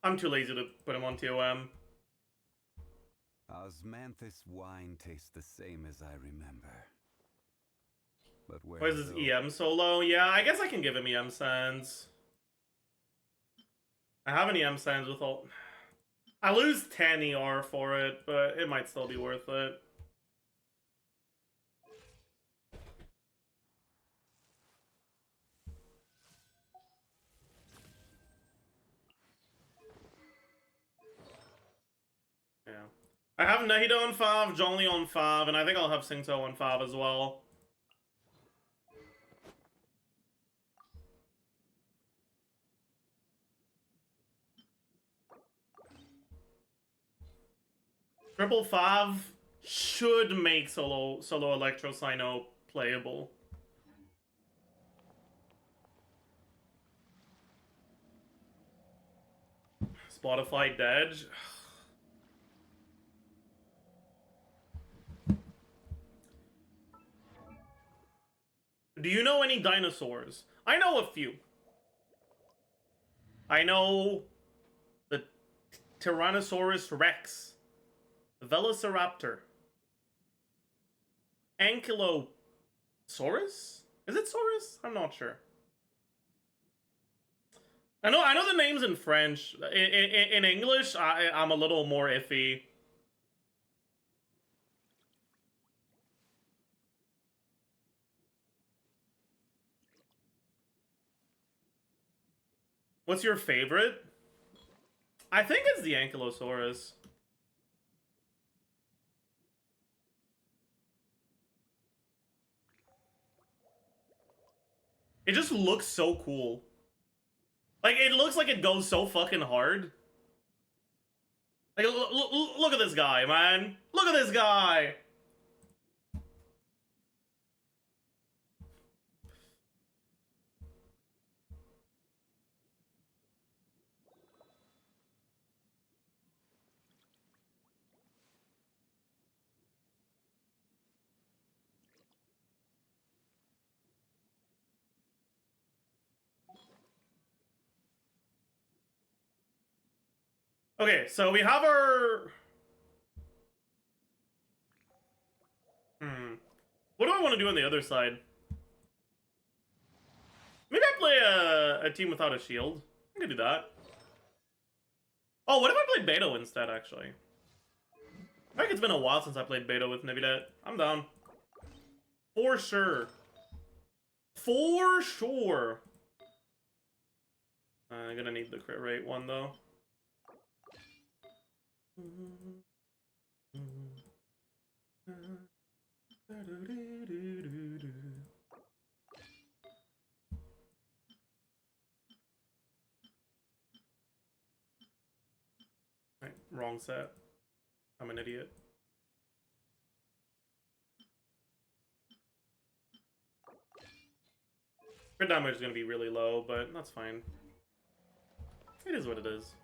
I'm too lazy to put him on TOM. Osmanthus wine tastes the same as I remember. But where Why is his EM so low? Yeah, I guess I can give him EM sands. I have an EM sands with all. I lose 10 ER for it, but it might still be worth it. Yeah. I have Nahida on 5, Zhongli on 5, and I think I'll have Singto on 5 as well. Triple 5 should make solo Electro Sino playable. Spotify dead. Do you know any dinosaurs? I know a few. I know the Tyrannosaurus Rex, the Velociraptor, Ankylosaurus? Is it Saurus? I'm not sure. I know the names in French. In English, I'm a little more iffy. What's your favorite? I think it's the Ankylosaurus. It just looks so cool. Like, it looks like it goes so fucking hard. Like, look at this guy, man. Look at this guy. Okay, so we have our... What do I want to do on the other side? Maybe I play a team without a shield. I can do that. Oh, what if I played Beto instead, actually? I think it's been a while since I played Beto with Navidad. I'm down. For sure. For sure. I'm gonna need the crit rate one, though. Right, wrong set. I'm an idiot. Crit damage is gonna be really low, but that's fine. It is what it is.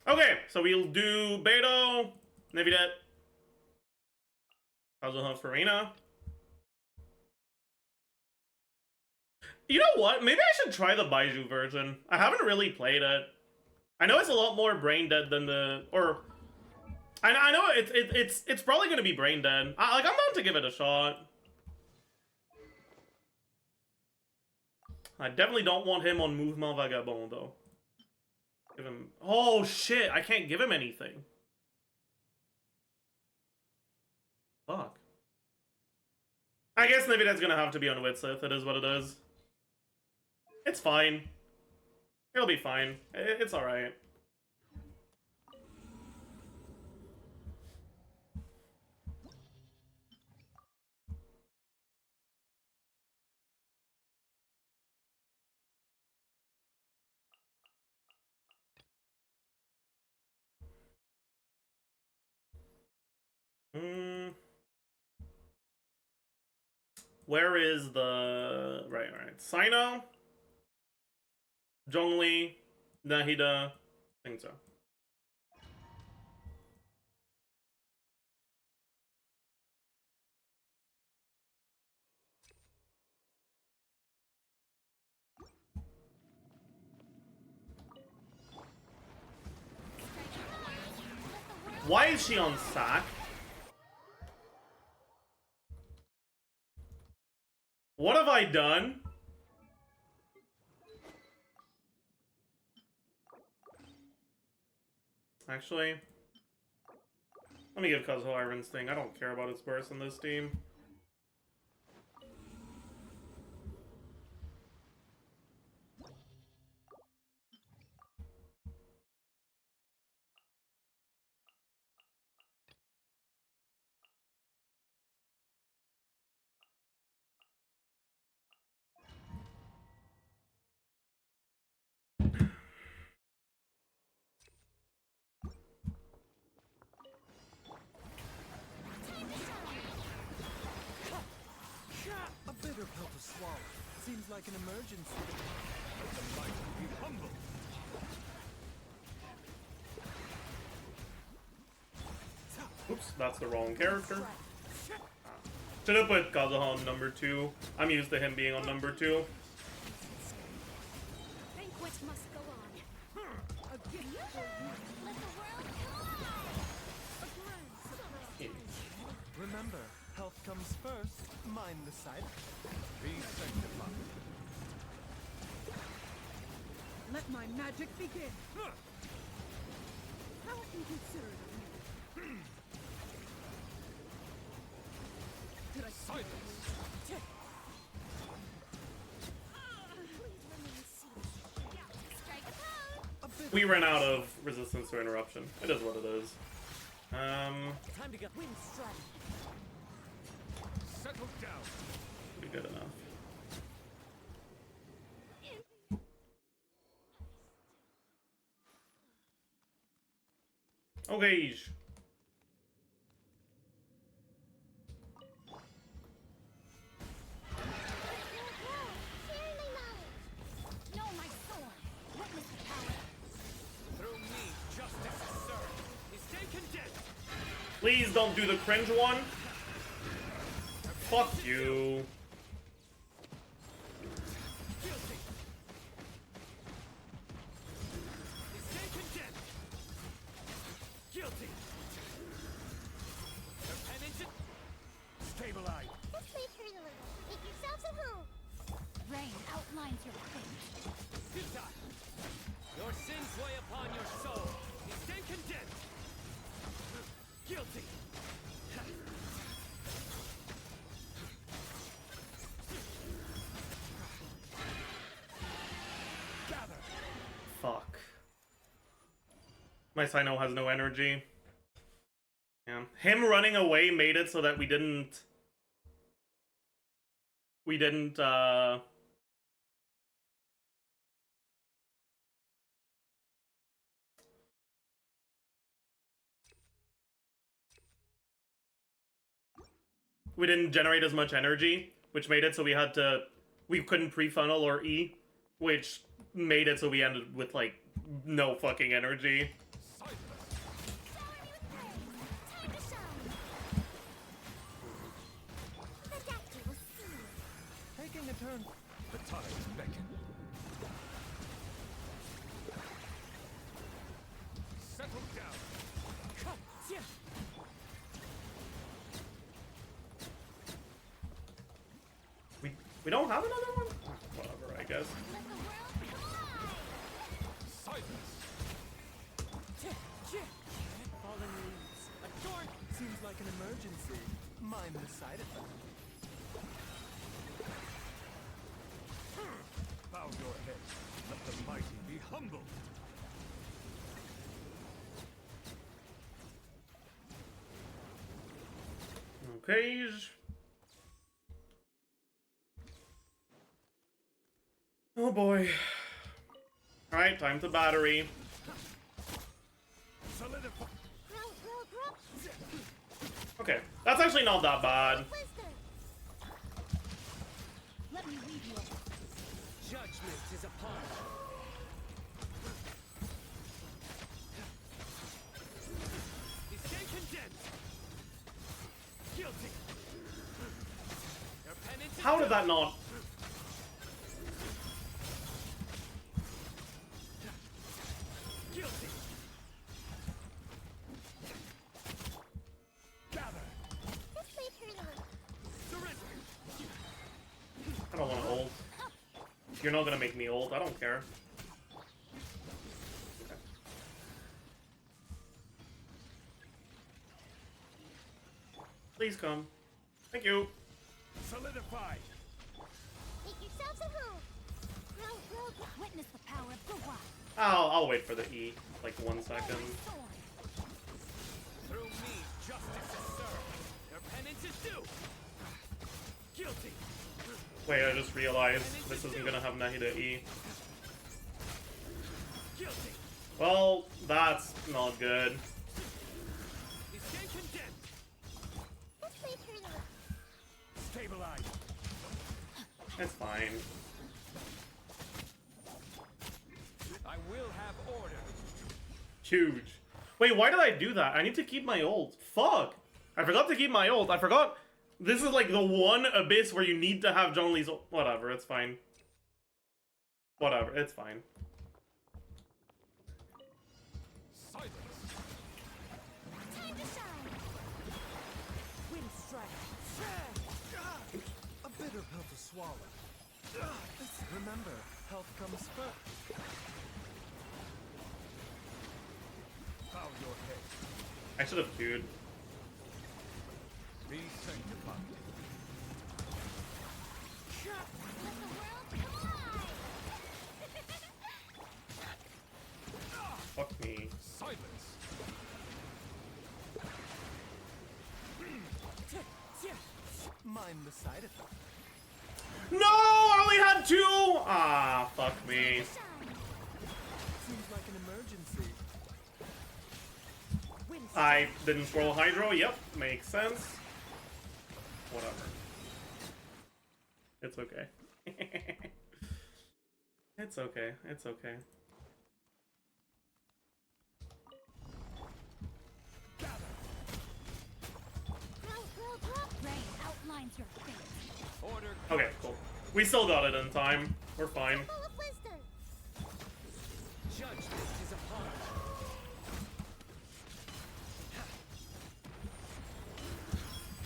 Okay, so we'll do Beto, Navidad, Kazuha Farina. You know what? Maybe I should try the Baiju version. I haven't really played it. I know it's a lot more brain dead than the... Or... I know it's probably gonna be brain dead. I'm down to give it a shot. I definitely don't want him on Mouvement Vagabond, though. Give him... Oh, shit! I can't give him anything. Fuck. I guess maybe that's gonna have to be on Witsith. It is what it is. It's fine. It'll be fine. It's alright. Where is the... Right. Sino, Zhongli, Nahida, I think so. Why is she on sack? What have I done? Actually, let me give Kazuha Iron's thing. I don't care about its burst in this team. A bitter pill to swallow. Seems like an emergency. Let the mighty be humble. Oops, that's the wrong character. Should have put Kazuha on number 2. I'm used to him being on number 2. Banquet must go on. A gift for you. Let the world come alive. A grand surprise. Remember, health comes first. Mind the side. Be sanctified. Let my magic begin. How inconsiderate of you. Did I silence? We ran out of resistance to interruption. It is what it is. Time to get wind strike. Settle down. Be good enough. Okay. No, my sword. Witness the power. Through me, justice is served. Stay condemned. Please don't do the cringe one. Fuck you. Guilty. Stay condemned. Guilty. Your penance. Stabilize. Let's wait here a little. Make yourselves at home. Rain outlines your fate. Good time. Your sins weigh upon your soul. Stay condemned. Guilty. Gather. Fuck. My Sino has no energy. Yeah. Him running away made it so that we didn't, we didn't generate as much energy, which made it so we couldn't pre-funnel or E, which made it so we ended with like no fucking energy. Taking a turn. The tides beckon. Settle down. Come. Yeah. We don't have another one? Whatever, I guess. Silence. Fallen leaves. A thorn. Seems like an emergency. Mind the side effect. Bow your head. Let the mighty be humbled. Okay. Oh boy. Alright, time to battery. Solidify. Okay, that's actually not that bad. Let me lead you. Judgment is upon us. Stay condemned. Guilty. Your penance is How did done. that not? Guilty. Gather. Let's wait here a little. Surrender. I don't want to ult. You're not gonna make me ult, I don't care. Okay. Please come. Thank you. Solidified. Make yourselves at home. Witness the power of the wild. I'll wait for the E. Like 1 second. Through me, justice is served. Your penance is due. Guilty. Wait, I just realized this isn't gonna have Nahida E. Guilty. Well, that's not good. Stay condemned. Let's wait here a little. Stabilize. It's fine. I will have order. Huge. Wait, why did I do that? I need to keep my ult. fuck? I forgot to keep my ult. I forgot. This is like the one abyss where you need to have Zhongli's ult. Whatever, it's fine. Whatever, it's fine. Time to shine. Wind strike. A bitter pill to swallow. Remember, health comes first. Bow your head. I should have queued. Be sanctified. Let the world collide. Fuck me. Silence. Mind the side effect. No! I only had 2! Ah, fuck me. Seems like an emergency. I didn't swirl Hydro. Yep, makes sense. Whatever. It's okay. It's okay. It's okay. Rain outlines your fate. Order. Okay, cool. We still got it in time. We're fine. Full of wisdom. Judgment is upon us.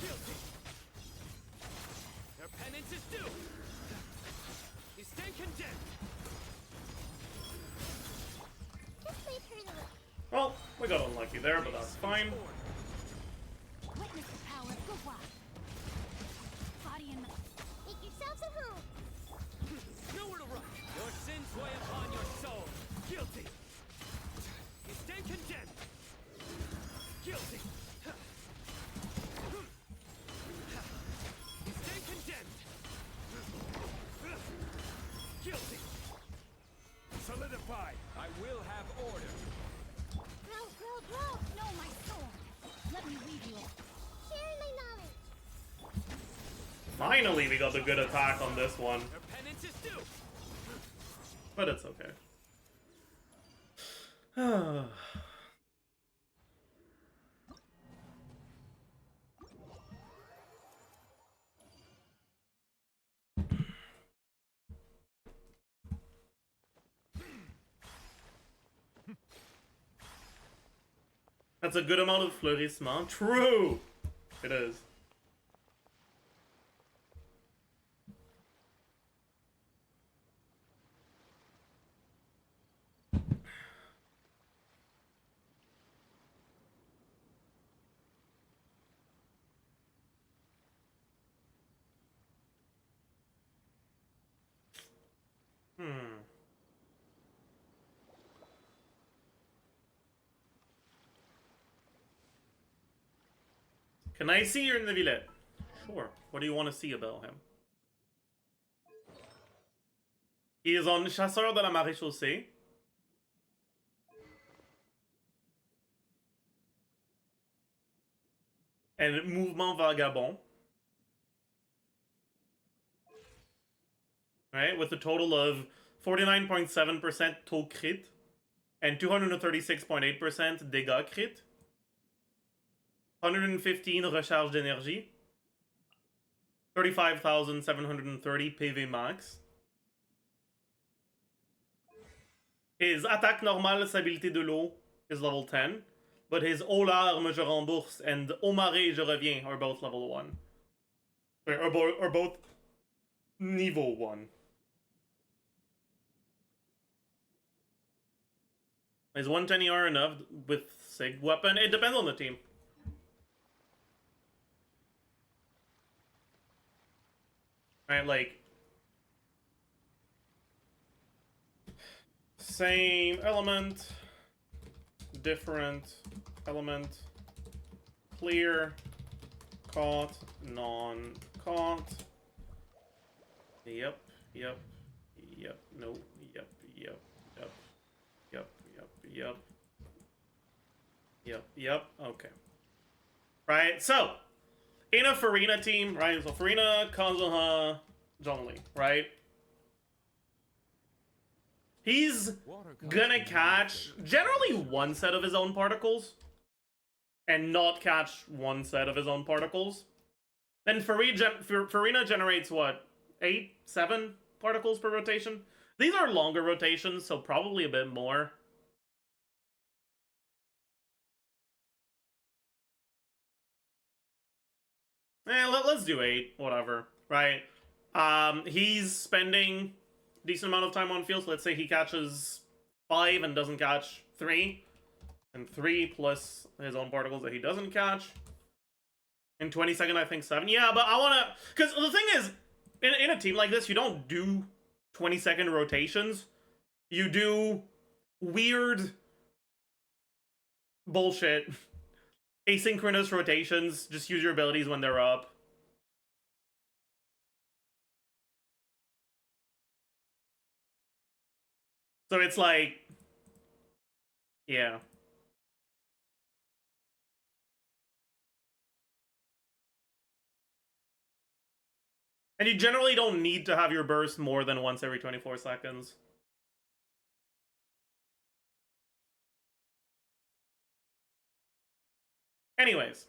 Guilty. Their penance is due. You stand condemned. Just leave her to Well, we got unlucky there, but that's fine. witness the power of Gwa. Body and mind. Make yourselves at home. Nowhere to run. Your sins weigh upon your soul. Guilty. You stand condemned. Guilty. You stand condemned. Guilty. Solidify. I will have order. Grow, grow, grow. Know my sword. Let me lead you. Share my knowledge. Finally, we got the good attack on this one. Their penance is due. But it's okay. That's a good amount of fleurissement. True! It is. Can I see you in the village? Sure. What do you want to see about him? He is on Chasseur de la Maréchaussée. And Mouvement Vagabond. Right, with a total of 49.7% taux crit and 236.8% dégâts crit. 115 recharge d'énergie. 35,730 PV max. His attaque normale, stabilité de l'eau is level 10. But his Au larme, je rembourse, and Au marais, je reviens are both level 1. Are both niveau 1. Is 110 ER enough with Sig weapon? It depends on the team. Right, like same element, different element, clear, caught, non-caught. Yep, no, yep, okay. Right, so, in a Farina team, right, so Farina, Kazuha, Zhongli, right? He's gonna catch generally one set of his own particles, and not catch one set of his own particles. Then Farina generates what? 8, 7 particles per rotation? These are longer rotations, so probably a bit more. Let's do 8, whatever, right? He's spending a decent amount of time on field, so let's say he catches 5 and doesn't catch 3. And 3 plus his own particles that he doesn't catch. In 20 seconds, I think 7. Yeah, but I want to... Because the thing is, in a team like this, you don't do 20-second rotations. You do weird bullshit asynchronous rotations. Just use your abilities when they're up. So it's like... Yeah. And you generally don't need to have your burst more than once every 24 seconds. Anyways.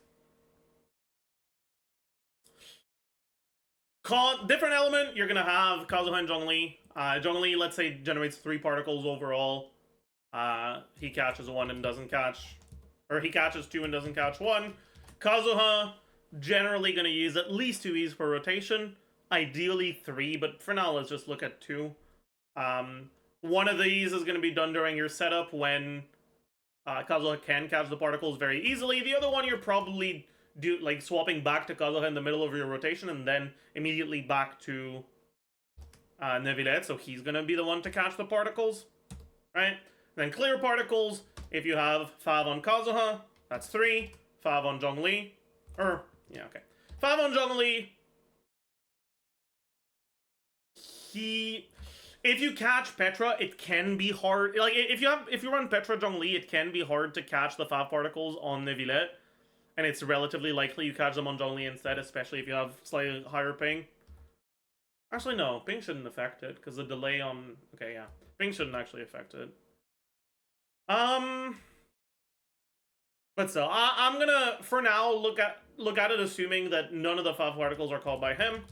Different element, you're gonna have Kazuha and Zhongli. Zhongli, let's say, generates 3 particles overall. He catches 1 and doesn't catch... Or he catches 2 and doesn't catch 1. Kazuha, generally gonna use at least 2 E's per rotation. Ideally 3, but for now let's just look at 2. One of these is going to be done during your setup when Kazuha can catch the particles very easily. The other one you're probably swapping back to Kazuha in the middle of your rotation and then immediately back to Neuvillette, so he's going to be the one to catch the particles, right? Then clear particles, if you have 5 on Kazuha, that's 3, 5 on Zhongli, 5 on Zhongli. If you catch Petra, it can be hard. Like if you run Petra Zhongli, it can be hard to catch the 5 particles on Neuvillette, and it's relatively likely you catch them on Zhongli instead, especially if you have slightly higher ping. Actually, no, ping shouldn't affect it because the delay on. Okay, yeah, ping shouldn't actually affect it. But still, I'm gonna for now look at it assuming that none of the 5 particles are called by him,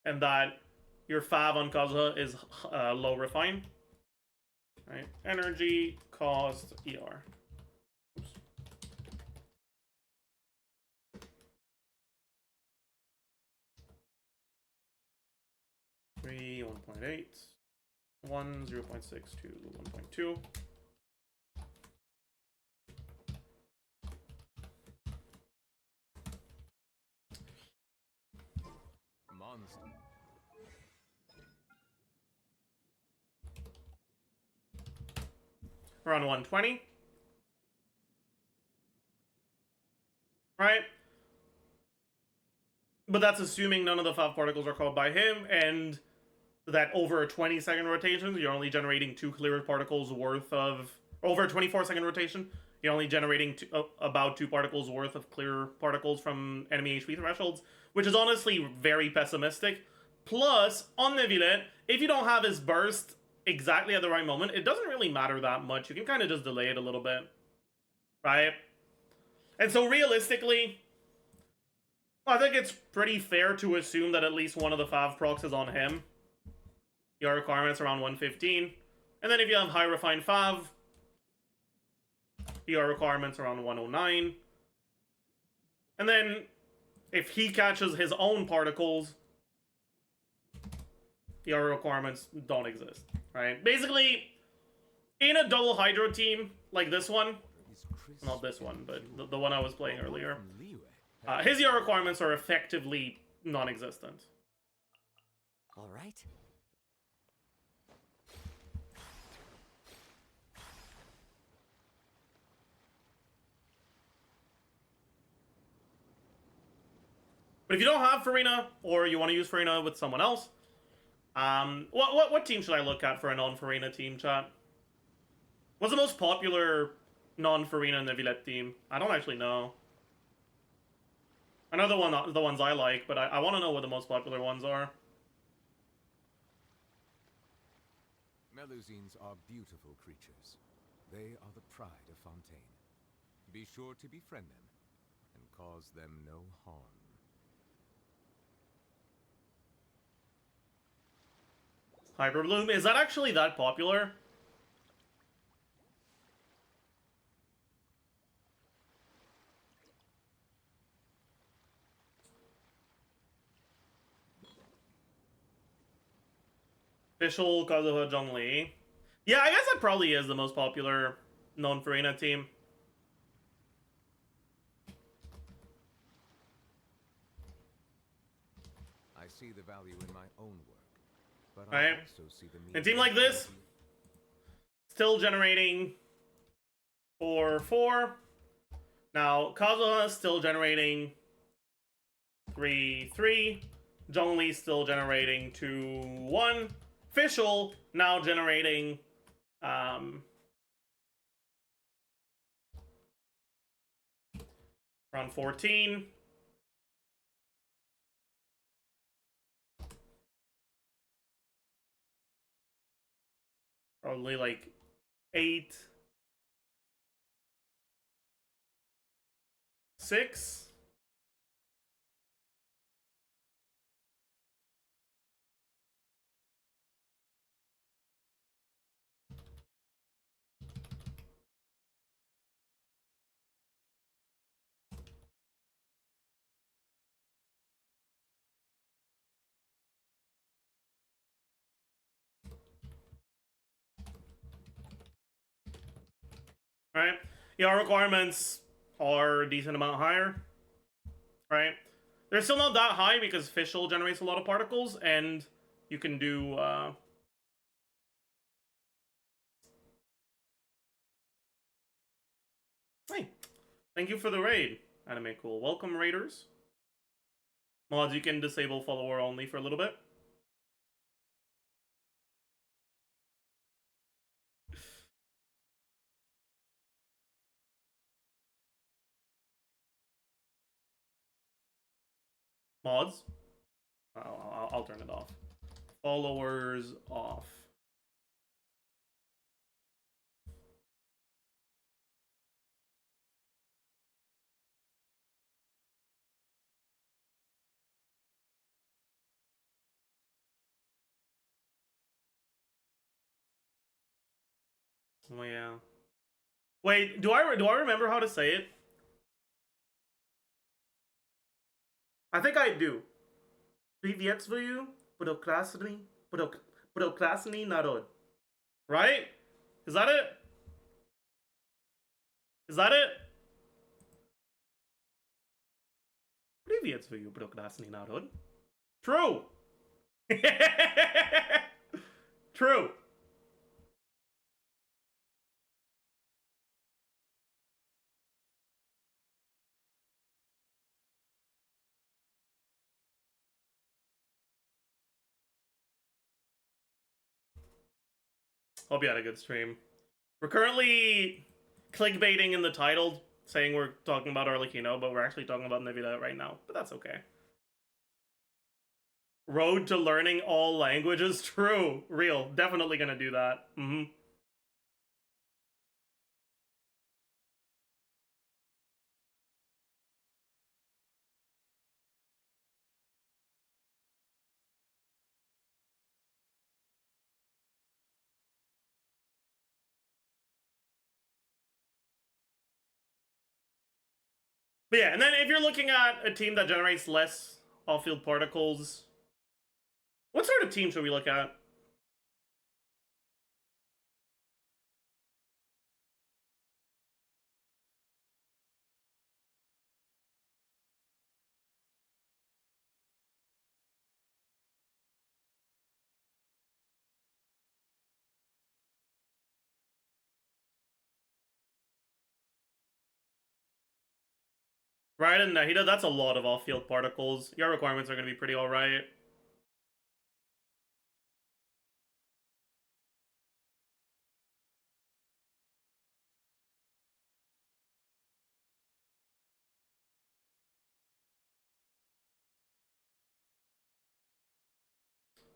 and that your 5 on Kazuha is low refine. Right? Energy, cost, ER. Oops. Three, 1.8. 1, 0.6, 2, 1.2. Monster. Around 120. Right? But that's assuming none of the 5 particles are called by him, and that over a 20-second rotation, you're only generating 2 clear particles worth of... Over a 24-second rotation, you're only generating about 2 particles worth of clear particles from enemy HP thresholds, which is honestly very pessimistic. Plus, on Neuvillette, if you don't have his burst exactly at the right moment, it doesn't really matter that much. You can kind of just delay it a little bit. Right? And so realistically, I think it's pretty fair to assume that at least one of the 5 procs is on him. Your requirement's around 115. And then if you have high refine 5, your requirement's around 109. And then if he catches his own particles, your requirements don't exist, right? Basically, in a double hydro team like this one, not this one, but the one I was playing earlier, his ER requirements are effectively non-existent. All right. But if you don't have Farina, or you want to use Farina with someone else, what team should I look at for a non-Farina team, chat? What's the most popular non-Farina Neuvillette team? I don't actually know. I know the ones I like, but I want to know what the most popular ones are. Melusines are beautiful creatures. They are the pride of Fontaine. Be sure to befriend them cause them no harm. Hyper Bloom, is that actually that popular? Official Kazuha Zhongli. Yeah, I guess that probably is the most popular known Farina team. I see the value in my own work, but Right. I also see the meaning. A team like this, still generating 4-4. Now Kazuha is still generating 3-3. Zhongli still generating 2-1. Official now generating around 14. Probably like 8, 6. Right? Yeah, our requirements are a decent amount higher. Right? They're still not that high because Official generates a lot of particles, and you can do Hey, thank you for the raid, Anime Cool. Welcome, raiders. Mods, you can disable follower only for a little bit. Mods? I'll turn it off. Followers off. Oh yeah. Wait, do I remember how to say it? I think I do. Приветствую, прекрасный народ. Right? Is that it? Is that it? Приветствую, прекрасный народ. True. True. Hope you had a good stream. We're currently clickbaiting in the title, saying we're talking about Arlecchino, but we're actually talking about Nevida right now. But that's okay. Road to learning all languages? True. Real. Definitely gonna do that. Mm-hmm. But yeah, and then if you're looking at a team that generates less off-field particles, what sort of team should we look at? Right, and Nahida, that's a lot of off-field particles. Your requirements are going to be pretty alright.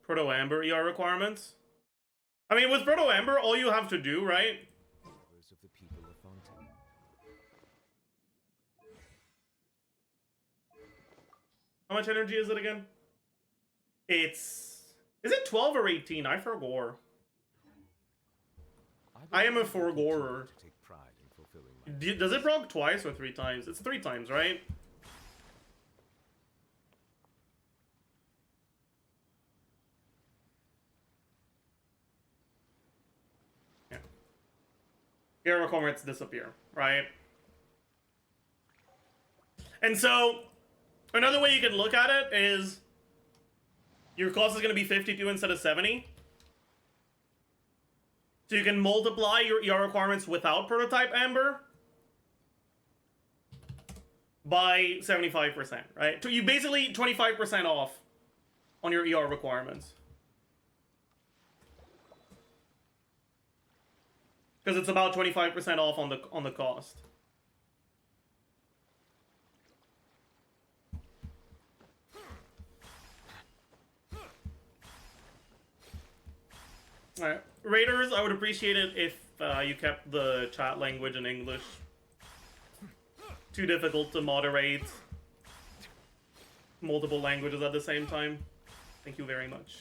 Proto-Amber ER requirements? I mean, with Proto-Amber, all you have to do, right? Of the people of Fontaine. How much energy is it again? Is it 12 or 18? I forgot. I am a forgorer. Does it proc twice or 3 times? It's 3 times, right? Yeah. Hero comrades disappear, right? And so, another way you can look at it is your cost is going to be 52 instead of 70. So you can multiply your ER requirements without prototype Amber by 75%, right? So you basically 25% off on your ER requirements. Because it's about 25% off on the cost. Alright, Raiders, I would appreciate it if you kept the chat language in English. Too difficult to moderate multiple languages at the same time. Thank you very much.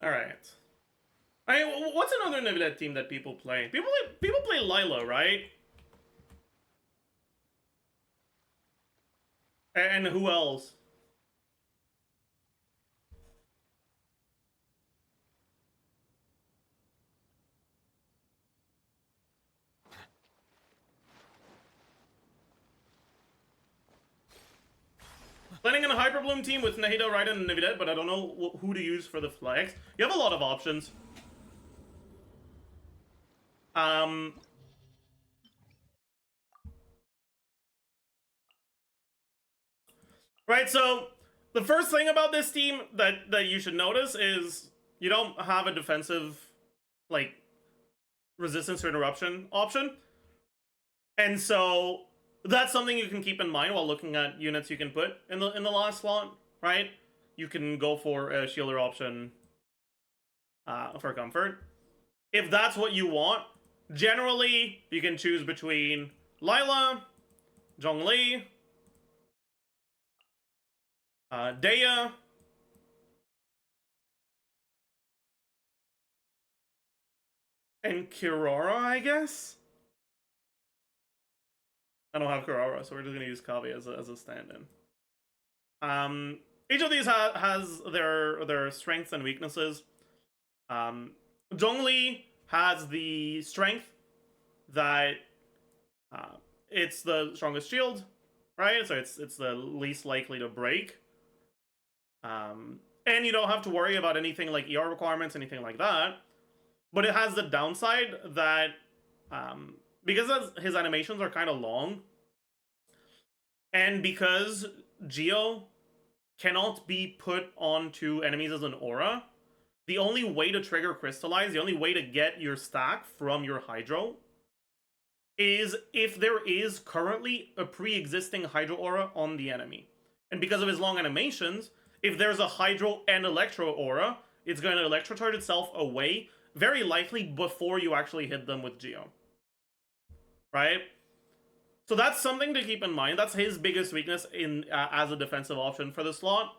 All right. What's another Nevilette team that people play? People play Lila, right? And who else? Planning on a Hyperbloom team with Nahida, Raiden, and Nevilette, but I don't know who to use for the flex. You have a lot of options. Right, so the first thing about this team that you should notice is you don't have a defensive, like, resistance or interruption option. And so that's something you can keep in mind while looking at units you can put in the last slot, right? You can go for a shielder option for comfort. If that's what you want, generally you can choose between Lila, Zhongli, Daya, and Kirara, I guess? I don't have Kirara, so we're just gonna use Kavi as a stand-in. Each of these has their strengths and weaknesses. Zhongli has the strength that it's the strongest shield, right? So it's the least likely to break. And you don't have to worry about anything like ER requirements, anything like that. But it has the downside that because his animations are kind of long, and because Geo cannot be put onto enemies as an aura, the only way to trigger Crystallize, the only way to get your stack from your Hydro, is if there is currently a pre-existing Hydro aura on the enemy. And because of his long animations, if there's a Hydro and Electro aura, it's going to Electrocharge itself away, very likely before you actually hit them with Geo. Right? So that's something to keep in mind. That's his biggest weakness in as a defensive option for the slot.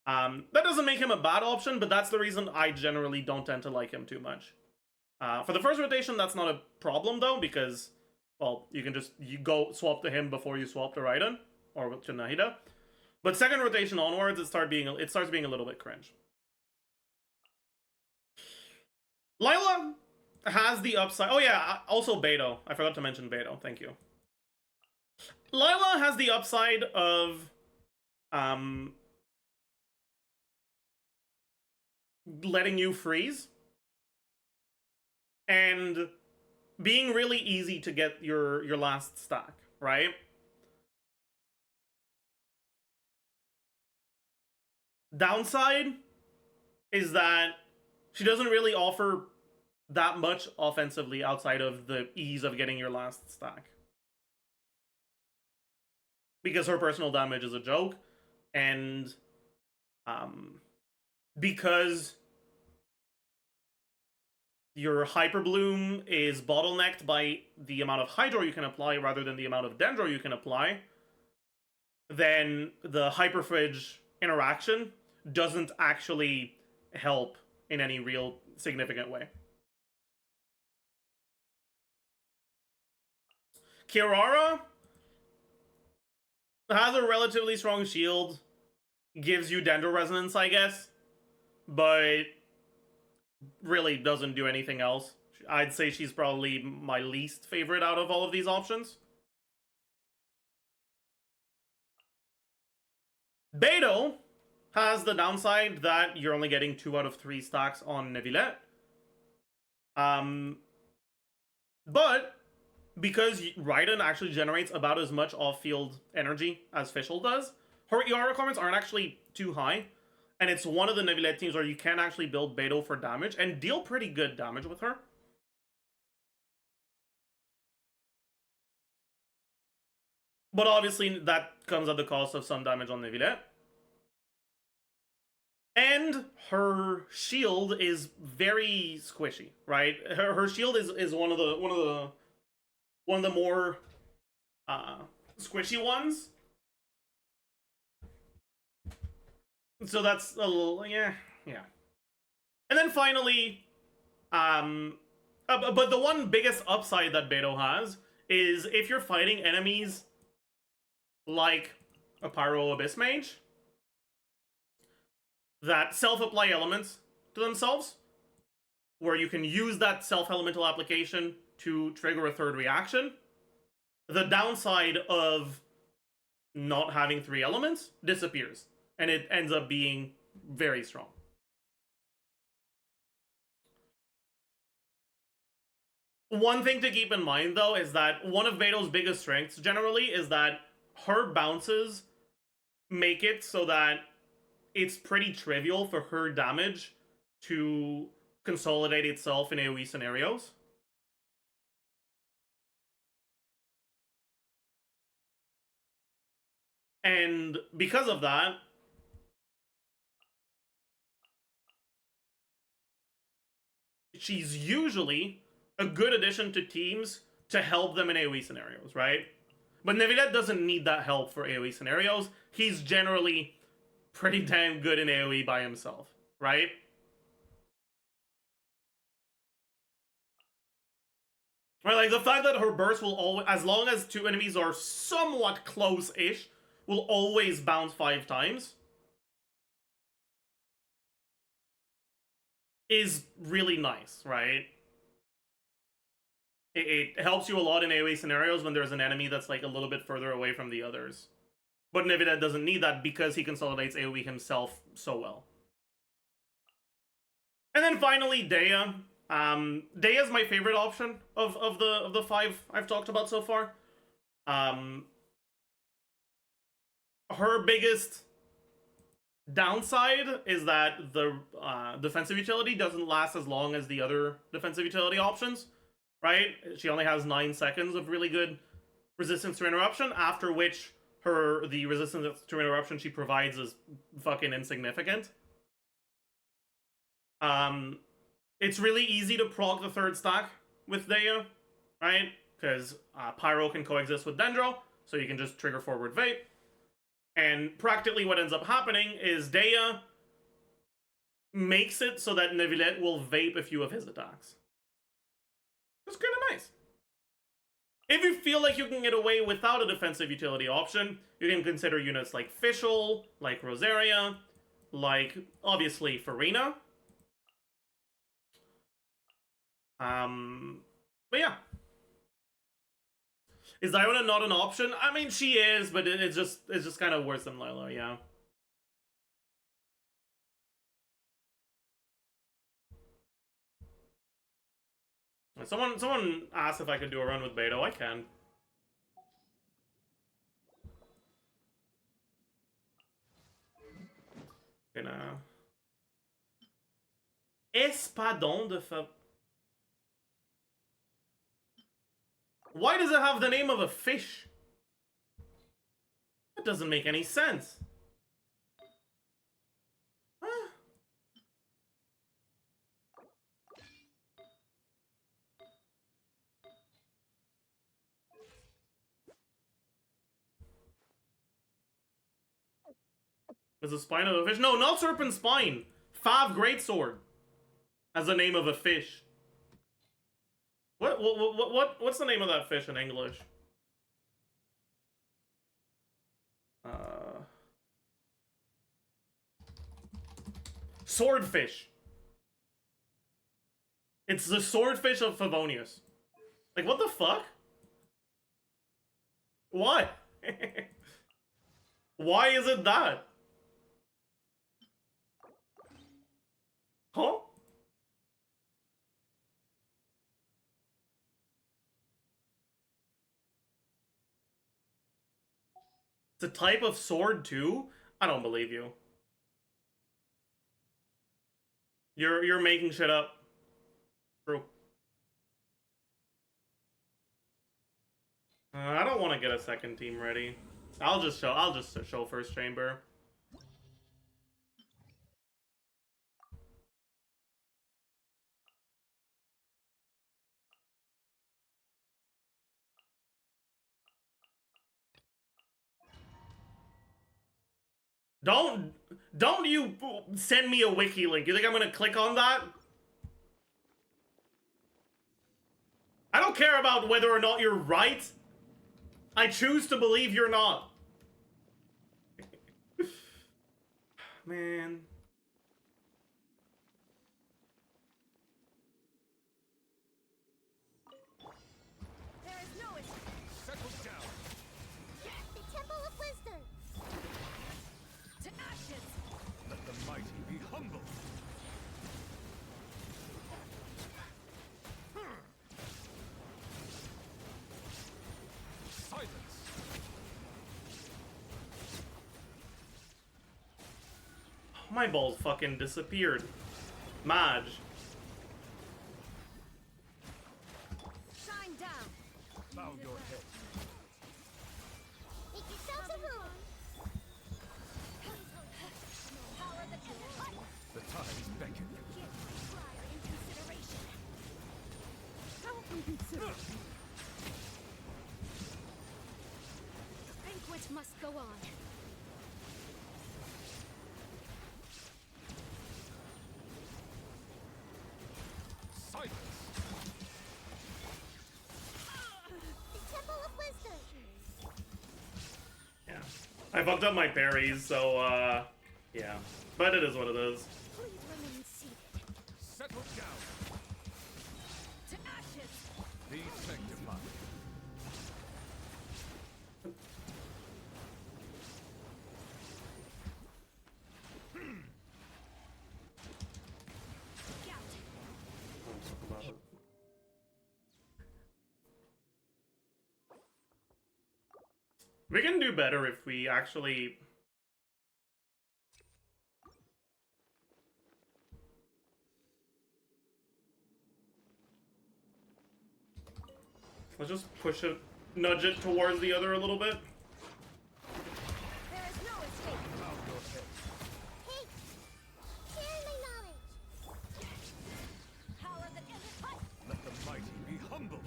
That doesn't make him a bad option, but that's the reason I generally don't tend to like him too much. For the first rotation, that's not a problem though, because, well, you go swap to him before you swap to Raiden or to Nahida. But second rotation onwards, it starts being a little bit cringe. Lila has the upside. Oh yeah, also Beto. I forgot to mention Beto. Thank you. Lila has the upside of letting you freeze and being really easy to get your last stack, right? Downside is that she doesn't really offer that much offensively outside of the ease of getting your last stack. Because her personal damage is a joke, and because your Hyper Bloom is bottlenecked by the amount of Hydro you can apply rather than the amount of Dendro you can apply, then the Hyper Fridge interaction doesn't actually help in any real significant way. Kirara has a relatively strong shield, gives you Dendro Resonance, I guess, but really doesn't do anything else. I'd say she's probably my least favorite out of all of these options. Beidou has the downside that you're only getting 2 out of 3 stacks on Neuvillette. But because Raiden actually generates about as much off-field energy as Fischl does, her ER requirements aren't actually too high. And it's one of the Neuvillette teams where you can actually build Beidou for damage and deal pretty good damage with her. But obviously that comes at the cost of some damage on Neuvillette. And her shield is very squishy, right? Her shield is one of the more squishy ones. So that's a little, yeah. And then finally, but the one biggest upside that Beidou has is if you're fighting enemies like a Pyro Abyss Mage that self-apply elements to themselves, where you can use that self-elemental application to trigger a third reaction, the downside of not having 3 elements disappears, and it ends up being very strong. One thing to keep in mind, though, is that one of Beidou's biggest strengths, generally, is that her bounces make it so that it's pretty trivial for her damage to consolidate itself in AoE scenarios. And because of that, she's usually a good addition to teams to help them in AoE scenarios, right? But Neuvillette doesn't need that help for AoE scenarios. He's generally pretty damn good in AoE by himself, right? Right, like the fact that her burst will always, as long as 2 enemies are somewhat close-ish, will always bounce 5 times is really nice, right? It helps you a lot in AoE scenarios when there's an enemy that's like a little bit further away from the others. But Neuvillette doesn't need that because he consolidates AoE himself so well. And then finally, Dehya. Dehya is my favorite option of the 5 I've talked about so far. Her biggest downside is that the defensive utility doesn't last as long as the other defensive utility options, right? She only has 9 seconds of really good resistance to interruption, after which the resistance to interruption she provides is fucking insignificant. It's really easy to proc the 3rd stack with Dehya, right? Because Pyro can coexist with Dendro, so you can just trigger forward vape. And practically what ends up happening is Dehya makes it so that Neuvillette will vape a few of his attacks. It's kind of nice. If you feel like you can get away without a defensive utility option, you can consider units like Fischl, like Rosaria, like, obviously, Farina. But yeah. Is Diona not an option? I mean, she is, but it's just kind of worse than Lila, yeah. Someone asked if I could do a run with Beidou. I can. Gonna... Espadon de Fa... Why does it have the name of a fish? That doesn't make any sense. Huh? Is the spine of a fish? No, not serpent spine. Fav greatsword as the name of a fish. What's the name of that fish in English? Swordfish. It's the swordfish of Favonius. Like, what the fuck? Why? Why is it that? Huh? It's a type of sword too? I don't believe you. You're making shit up. True. I don't want to get a second team ready. I'll just show first chamber. Don't you send me a wiki link. You think I'm gonna click on that? I don't care about whether or not you're right. I choose to believe you're not. Man. There is no escape. Settle down. The Temple of Wisdom. To ashes. Let the mighty be humble. Silence. My balls fucking disappeared. Maj. Shine down. Bow your head. Make yourselves a room. Power the temple. The tides beckon. Give prior in consideration. How can consider? The banquet must go on. Silence. The Temple of Wisdom. Yeah. I fucked up my parries, so yeah. But it is what it is. Please remain seated. Settle down. To ashes. Be sanctified. We can do better if we actually... Let's just push it, nudge it towards the other a little bit. There is no escape. Bow your head. Hey, share my knowledge. Power the temple. Let the mighty be humble.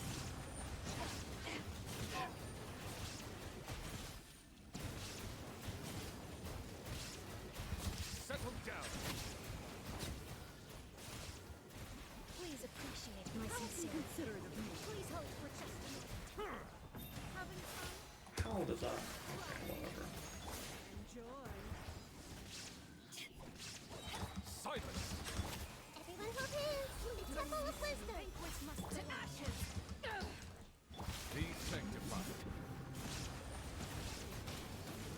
Settle down. Please appreciate my sincerity. Please hold for just a moment. Having fun? How old is that? Okay, whatever. Enjoy. Silence. Everyone hold hands. The Temple of Wisdom. Banquets must to ashes. Be sanctified.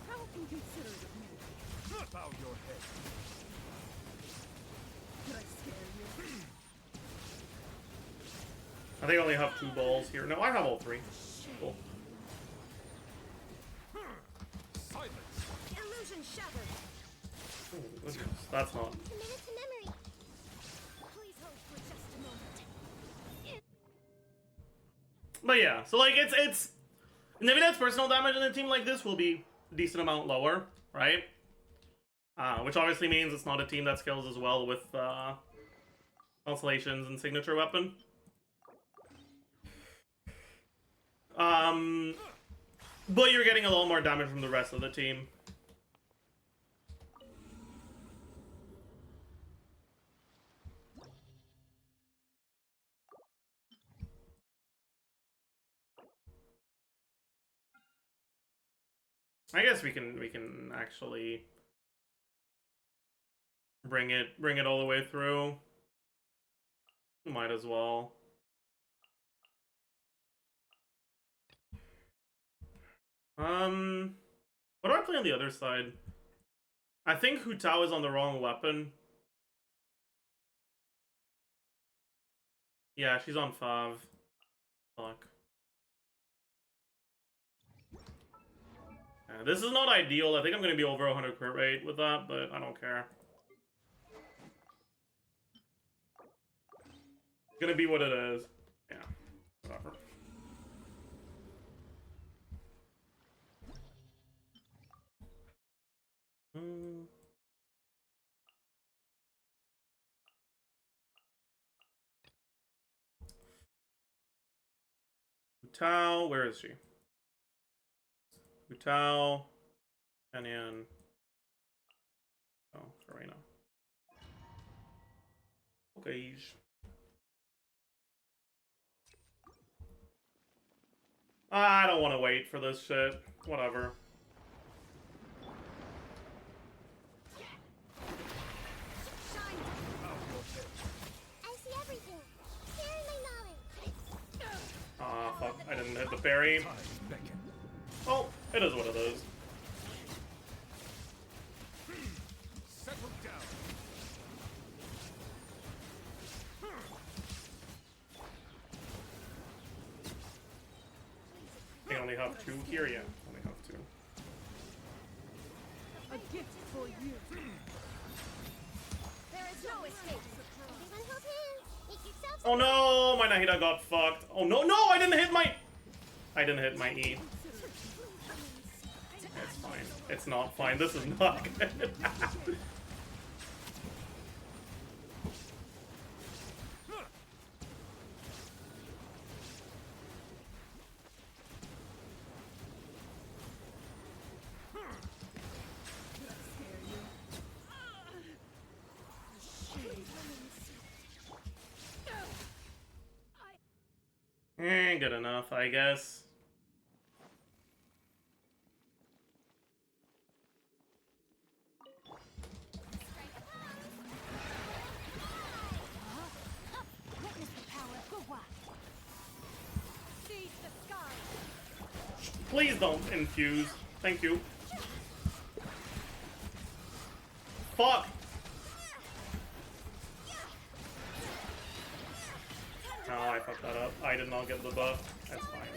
How inconsiderate of me. Bow your head. Did I scare you? I think I only have 2 balls here. No, I have all 3. Cool. Silence. Illusion shattered. Ooh, that's not... Committed to memory. Please hold for just a moment. But yeah, so like it's maybe that's personal damage in a team like this will be a decent amount lower, right? Which obviously means it's not a team that scales as well with constellations and signature weapon. But you're getting a little more damage from the rest of the team. I guess we can actually bring it all the way through. Might as well. What do I play on the other side? I think Hu Tao is on the wrong weapon. Yeah, she's on 5. Fuck. Yeah, this is not ideal. I think I'm gonna be over 100 crit rate with that, but I don't care. It's gonna be what it is. Yeah, whatever. Tao, where is she? Tao, Kenyan. Oh, Serena. Okay. I don't want to wait for this shit. Whatever. Fuck. I didn't hit the parry. Oh, it is what it is. I only have 2 here, yeah. Only have 2. A gift for you. There is no escape. Everyone hold hands. Make yourselves. Oh no, my Nahida got fucked. Oh no, no, I didn't hit my E. It's fine. It's not fine. This is not good. Good enough, I guess. Please don't infuse. Thank you. Fuck! Oh, I fucked that up. I did not get the buff. That's fine.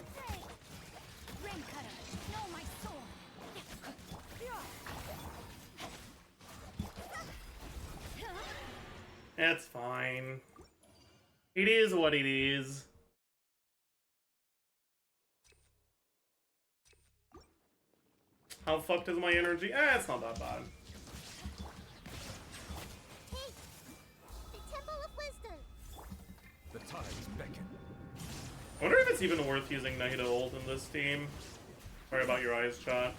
It's fine. It is what it is. How fucked is my energy? It's not that bad. The tides beckon. I wonder if it's even worth using Nahida ult in this team. Sorry about your eyes, chat.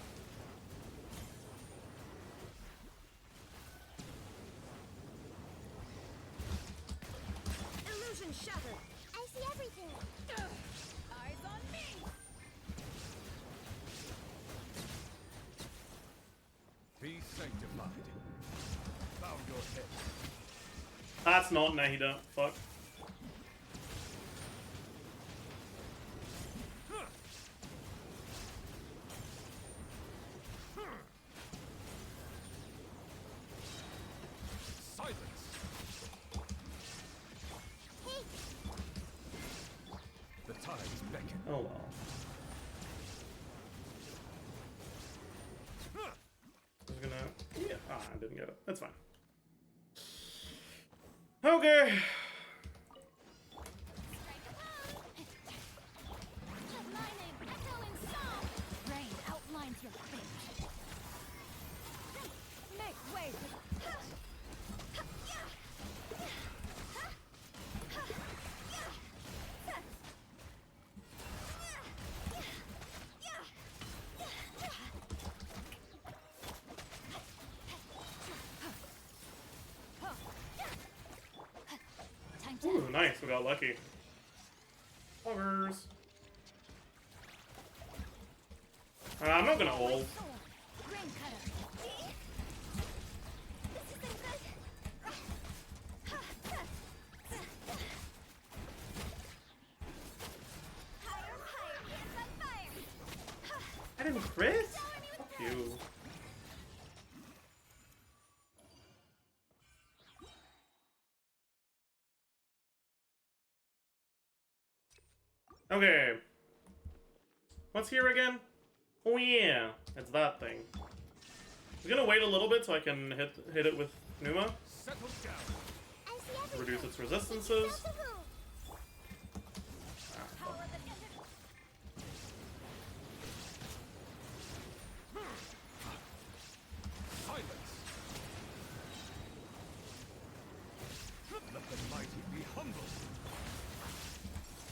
Illusion shattered. I see everything. Eyes on me. Be sanctified. Bow your head. That's not Nahida. Fuck. Oh well. I was gonna... Yeah. Ah, I didn't get it. That's fine. Okay. your fate. Make way for... Ooh, nice, we got lucky. Buggers. I'm not gonna hold. Grain cutter. I didn't crit? Fuck you. Okay. What's here again? Oh yeah, it's that thing. I'm gonna wait a little bit so I can hit it with Numa. Reduce its resistances.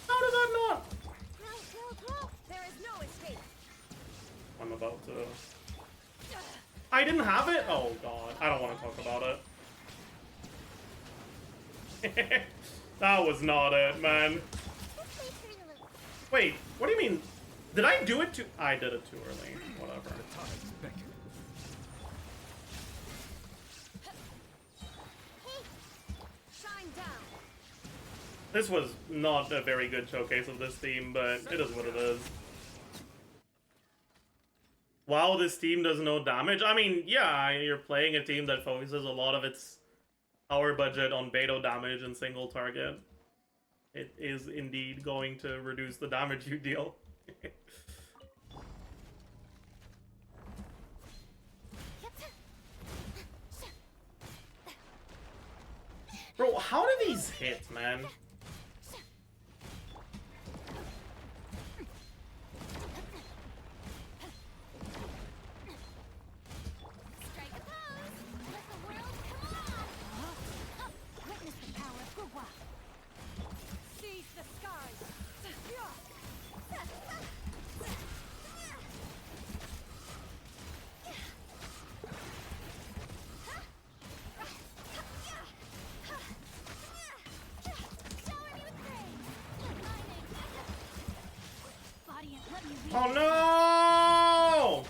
How did that not? There is no escape. I'm about to... I didn't have it? Oh god, I don't want to talk about it. That was not it, man. Wait, what do you mean? Did I do it too... I did it too early. Whatever. Shine down. This was not a very good showcase of this team, but it is what it is. Wow, this team does no damage. I mean, yeah, you're playing a team that focuses a lot of its power budget on Beto damage and single target. It is indeed going to reduce the damage you deal. Bro, how do these hit, man? Oh no!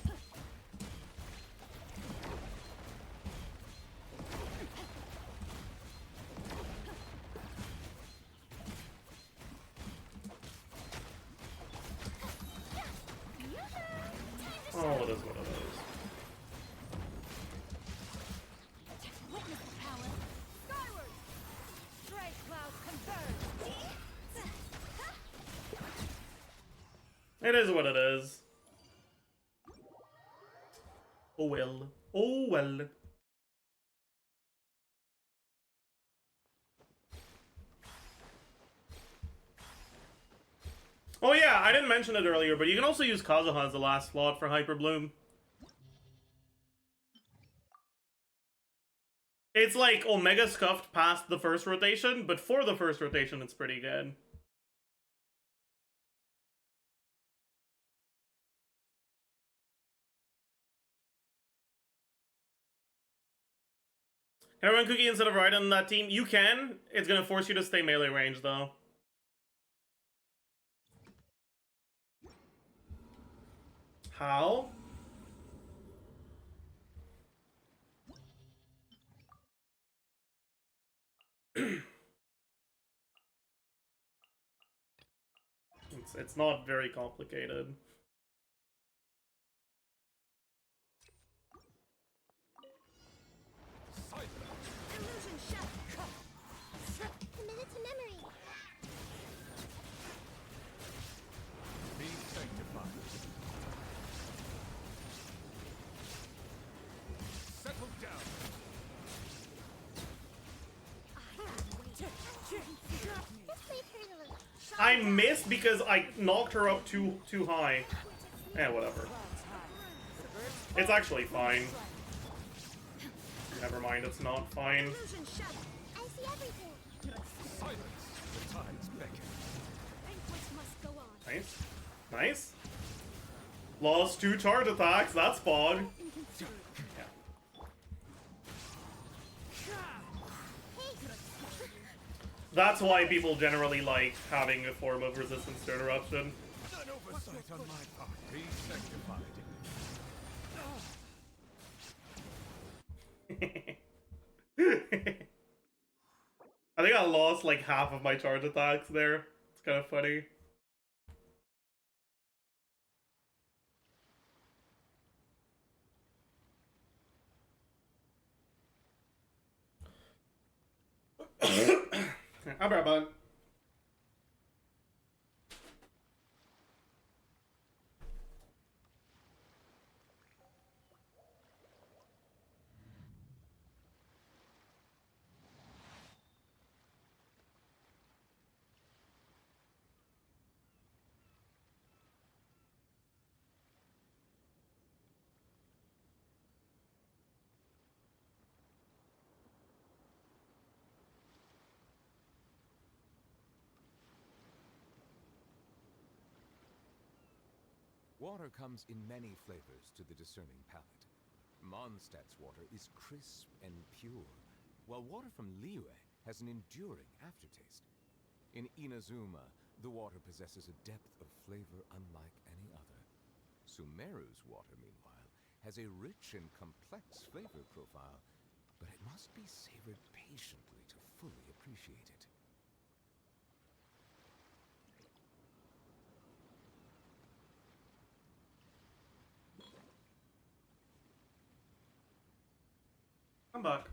Oh, it is what it is. Witness the power. Skyward. Strike cloud converge. It is what it is. Oh well. Oh well. Oh yeah, I didn't mention it earlier, but you can also use Kazuha as the last slot for Hyper Bloom. It's like Omega scuffed past the first rotation, but for the first rotation it's pretty good. Can I run Cookie instead of Raiden on that team? You can. It's gonna force you to stay melee range though. How? It's not very complicated. Illusion shut. Commit it to memory. Be sanctified. Settle down. I missed because I knocked her up too high. Eh, whatever. It's actually fine. Never mind, it's not fine. Illusion shattered. I see everything. Silence! The tides beckon. Banquets must go on. Nice. Nice. Lost 2 charge attacks, that's fog. Yeah. That's why people generally like having a form of resistance to interruption. An oversight on my part. Be sanctified. I think I lost like half of my charge attacks there. It's kind of funny. I'll be right back. Water comes in many flavors to the discerning palate. Mondstadt's water is crisp and pure, while water from Liyue has an enduring aftertaste. In Inazuma, the water possesses a depth of flavor unlike any other. Sumeru's water, meanwhile, has a rich and complex flavor profile, but it must be savored patiently to fully appreciate it. I'm back.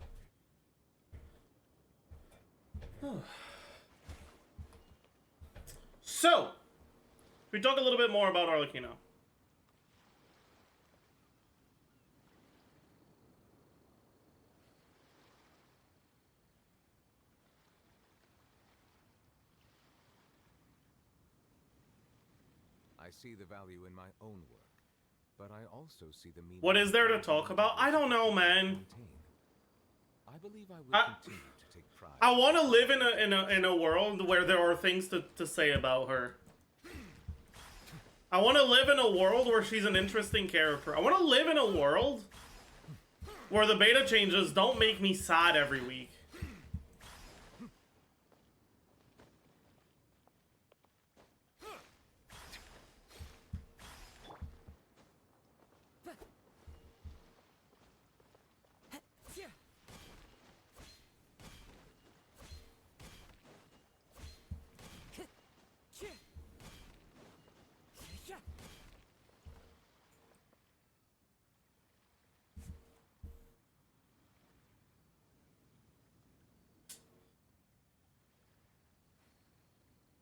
So, we talk a little bit more about Arlecchino. I see the value in my own work, but I also see the meaning. What is there to talk about? I don't know, man. I believe I will continue to take pride. I want to live in a world where there are things to say about her. I want to live in a world where she's an interesting character. I want to live in a world where the beta changes don't make me sad every week.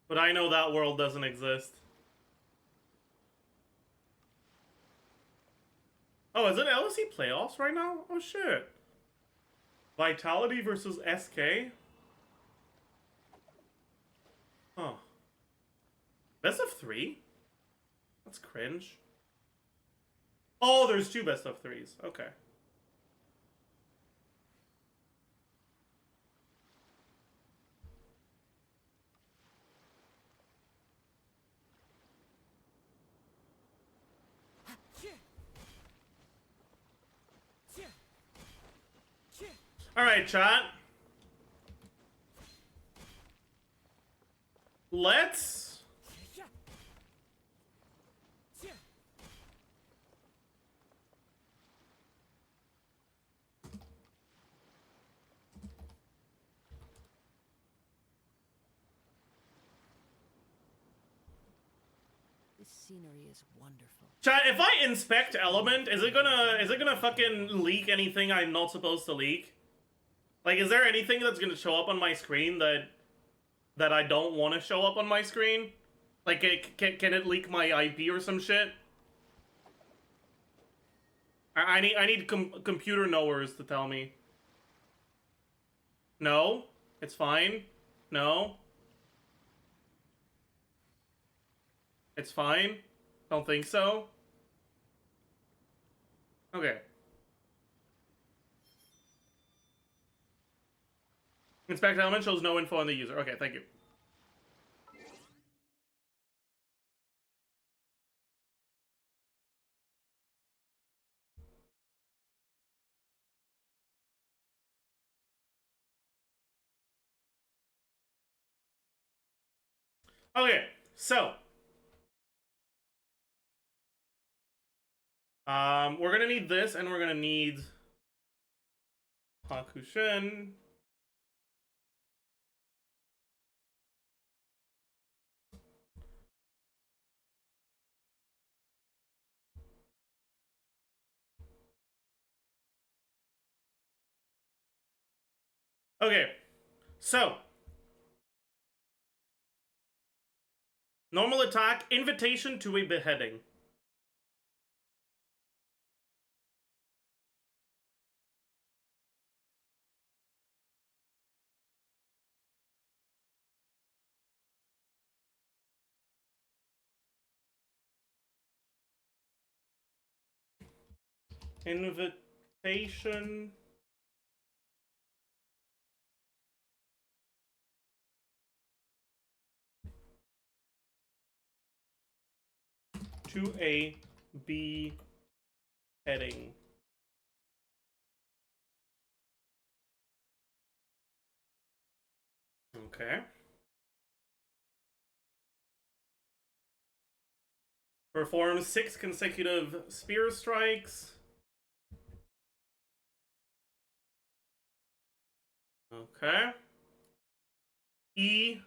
But I know that world doesn't exist. Oh, is it LSE playoffs right now? Oh shit. Vitality versus SK? Huh. Best of 3? That's cringe. Oh, there's 2 best of 3s. Okay. Alright, chat. Let's... This scenery is wonderful. Chat, if I inspect element, is it gonna fucking leak anything I'm not supposed to leak? Like, is there anything that's gonna show up on my screen that I don't want to show up on my screen? Like, can it leak my IP or some shit? I need computer knowers to tell me. No, it's fine. No, it's fine. Don't think so. Okay. Inspect element shows no info on the user. Okay, thank you. Okay, so we're gonna need this, and we're gonna need Hakushin. Okay, so normal attack, invitation to a beheading. Invitation to a beheading. Okay. Perform 6 consecutive spear strikes. Okay. E.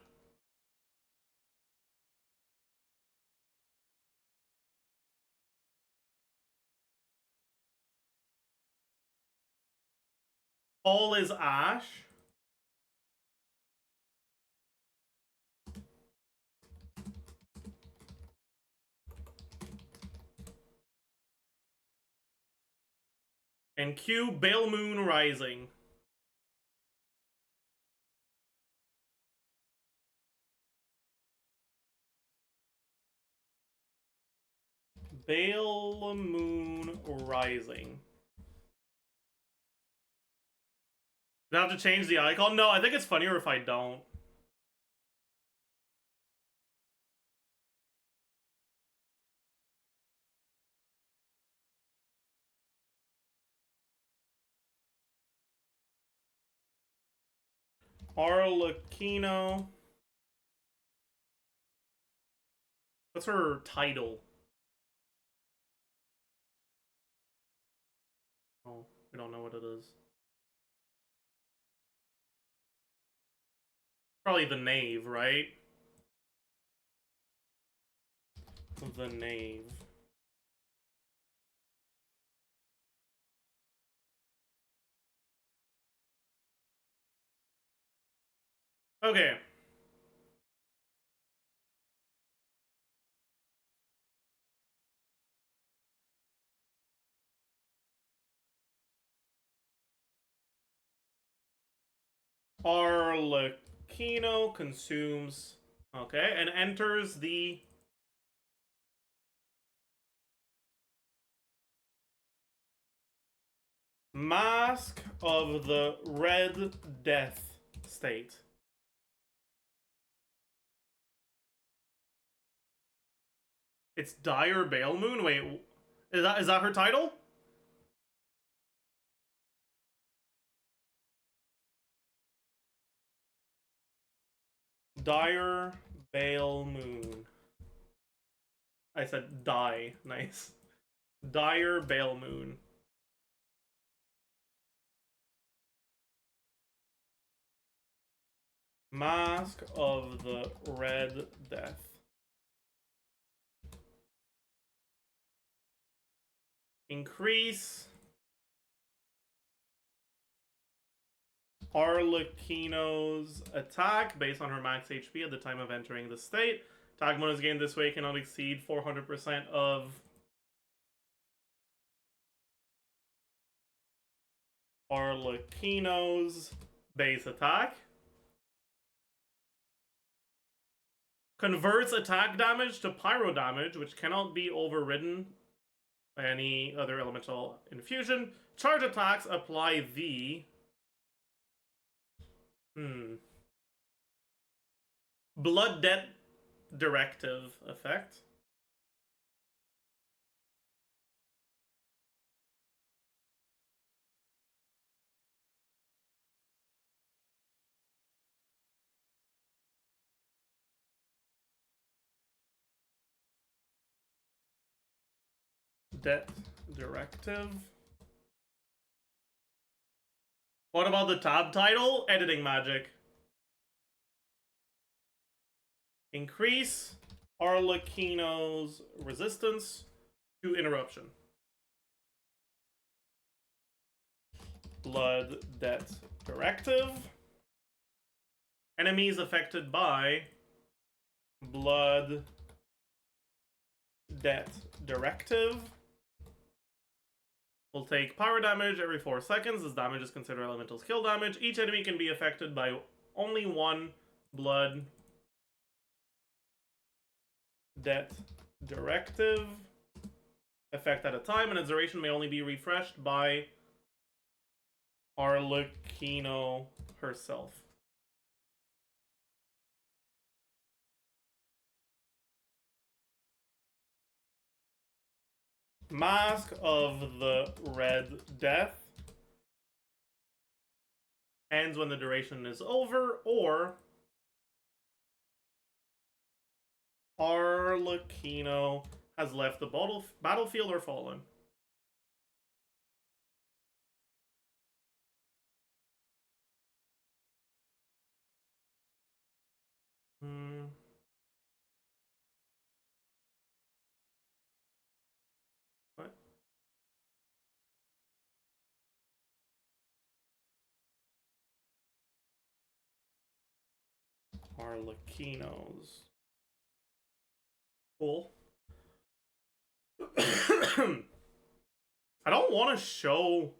All is ash. And Q, Bale Moon Rising. Bale Moon Rising. Do I have to change the icon? No, I think it's funnier if I don't. Arlecchino. What's her title? Oh, we don't know what it is. Probably the Knave, right? The Knave. Okay. Arlecchino consumes. Okay, and enters the Mask of the Red Death state. It's Dire Bale Moon? Wait, is that her title? Dire Bale Moon. I said die. Nice. Dire Bale Moon. Mask of the Red Death. Increase Arlecchino's attack based on her max HP at the time of entering the state. Attack bonus gained this way cannot exceed 400% of Arlecchino's base attack. Converts attack damage to pyro damage, which cannot be overridden by any other elemental infusion. Charge attacks apply the Blood Debt Directive effect. Debt Directive. What about the tab title? Editing magic. Increase Arlecchino's resistance to interruption. Blood Debt Directive. Enemies affected by Blood Debt Directive will take power damage every 4 seconds. This damage is considered elemental skill damage. Each enemy can be affected by only one Blood Debt Directive effect at a time, and its duration may only be refreshed by Arlecchino herself. Mask of the Red Death ends when the duration is over, or Arlecchino has left the battlefield or fallen. What? Arlecchinos. Cool. I don't want to show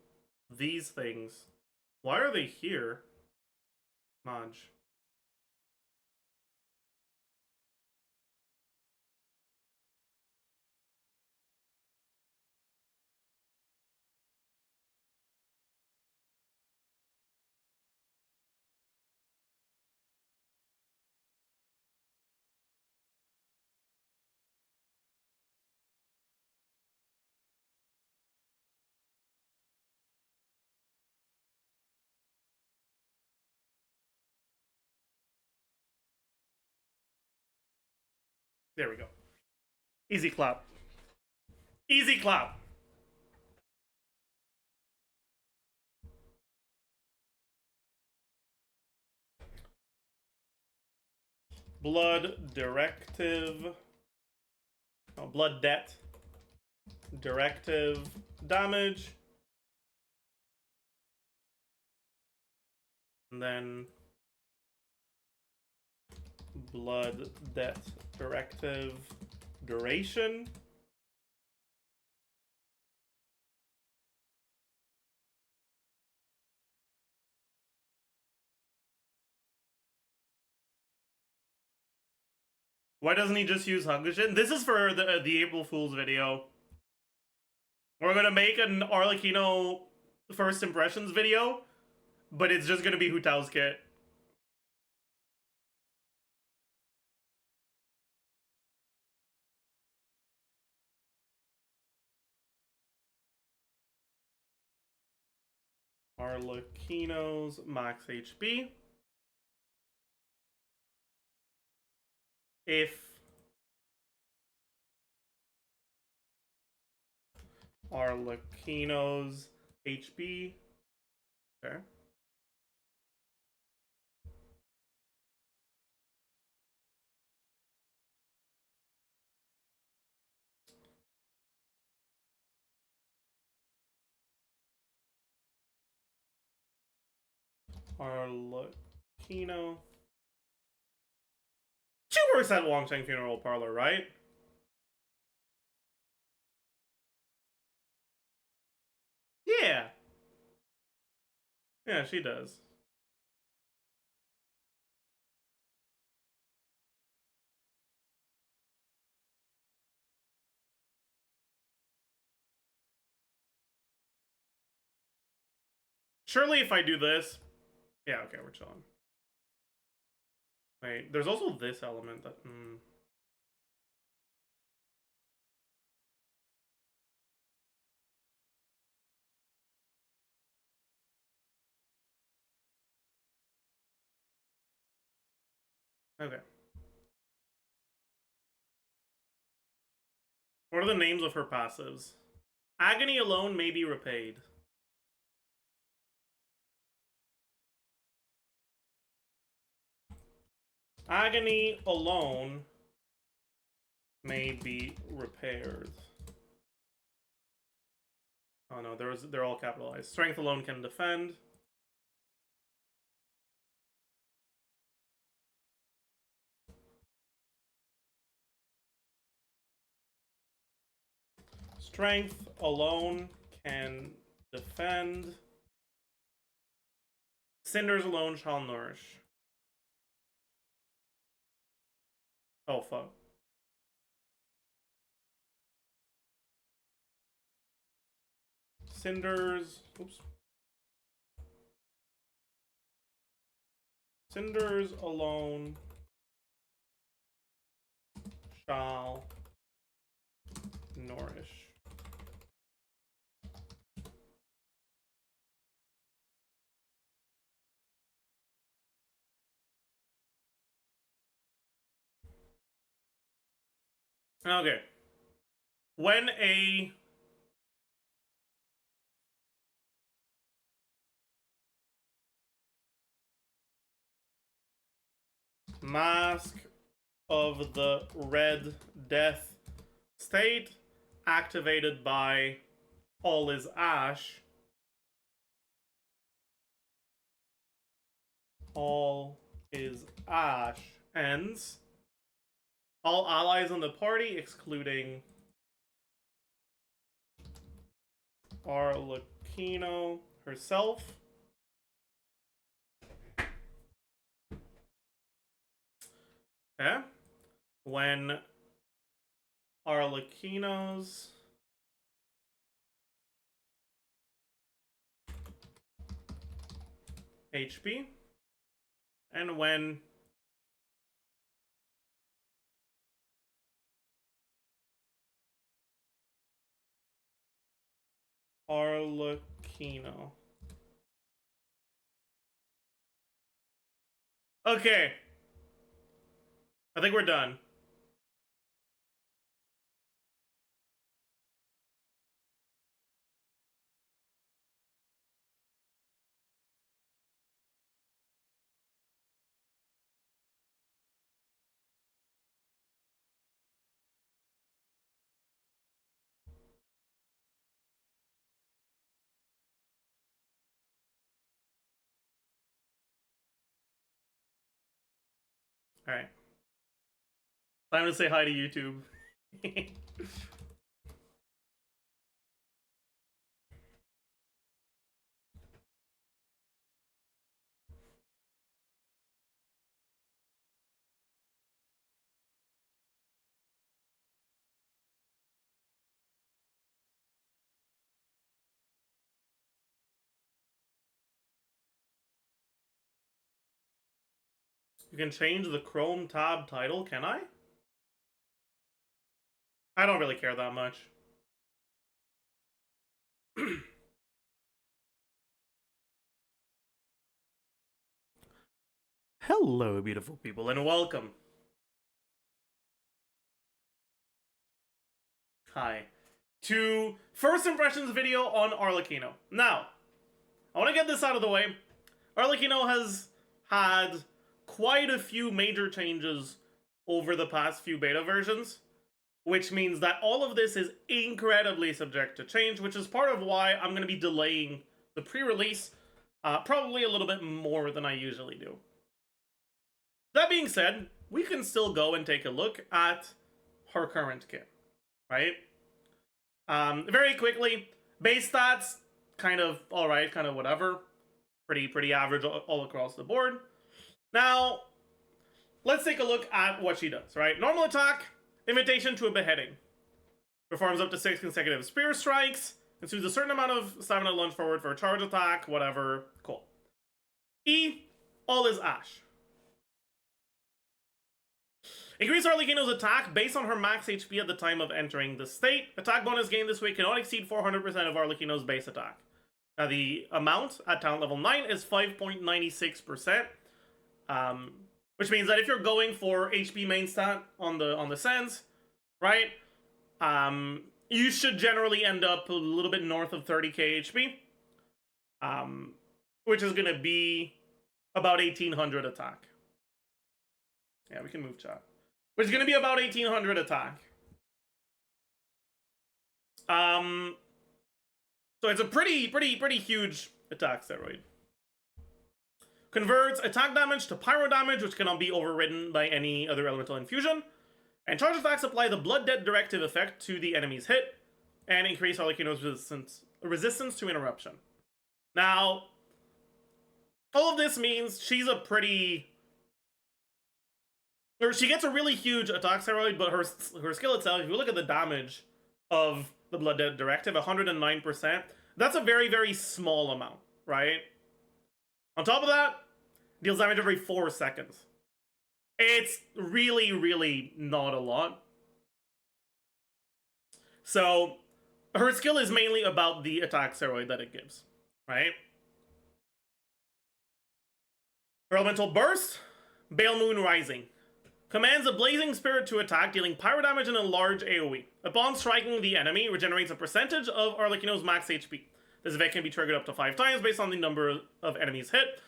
these things. Why are they here? Maj. There we go. Easy clap. Easy clap. Blood Directive. Oh, Blood Debt Directive damage. And then Blood Debt Directive duration. Why doesn't he just use Hungushin? This is for the April Fool's video. We're gonna make an Arlecchino first impressions video, but it's just gonna be Hu Tao's kit. Arlecchino's max HP. If Arlecchino's HP. Okay. Arlecchino. 2% Wangcheng Funeral Parlor, right? Yeah. Yeah, she does. Surely if I do this... Yeah, okay, we're chilling. Wait, there's also this element that... Okay. What are the names of her passives? Agony alone may be repaid. Agony alone may be repaired. Oh no, they're all capitalized. Strength alone can defend. Strength alone can defend. Cinders alone shall nourish. Oh fuck. Cinders. Oops. Cinders alone shall nourish. Okay. When a Mask of the Red Death state activated by All is Ash. All is Ash ends. All allies in the party, excluding Arlecchino herself, okay, when Arlecchino's HP, and when Arlecchino. Okay. I think we're done. Alright. Time to say hi to YouTube. You can change the Chrome tab title, can I? I don't really care that much. Hello, beautiful people, and welcome. Hi. To first impressions video on Arlecchino. Now, I want to get this out of the way. Arlecchino has had quite a few major changes over the past few beta versions, which means that all of this is incredibly subject to change, which is part of why I'm going to be delaying the pre-release probably a little bit more than I usually do. That being said, we can still go and take a look at her current kit, right? Very quickly, base stats, kind of alright, kind of whatever. Pretty average all across the board. Now, let's take a look at what she does, right? Normal attack, invitation to a beheading. Performs up to 6 consecutive spear strikes, Consumes a certain amount of stamina lunge forward for a charge attack, whatever. Cool. E, all is Ash. Increase Arlecchino's attack based on her max HP at the time of entering the state. Attack bonus gained this week cannot exceed 400% of Arlecchino's base attack. Now the amount at talent level 9 is 5.96%. Which means that if you're going for HP main stat on the Sens, right? You should generally end up a little bit north of 30k HP. Which is gonna be about 1800 attack. Yeah, we can move chat. Which is going to be about 1800 attack. So it's a pretty huge attack steroid. Converts attack damage to pyro damage, which cannot be overridden by any other elemental infusion. And charge attacks apply the Blood Debt Directive effect to the enemy's hit, and increase Arlecchino's resistance to interruption. Now, all of this means she's a pretty... Or she gets a really huge attack steroid, but her skill itself, if you look at the damage of the Blood Debt Directive, 109%, that's a very small amount, right? On top of that, deals damage every 4 seconds. It's really not a lot. So, her skill is mainly about the attack steroid that it gives, right? Her elemental burst, Bale Moon Rising. Commands a Blazing Spirit to attack, dealing pyro damage and a large AoE. Upon striking the enemy, regenerates a percentage of Arlecchino's max HP. This effect can be triggered up to 5 times based on the number of enemies hit.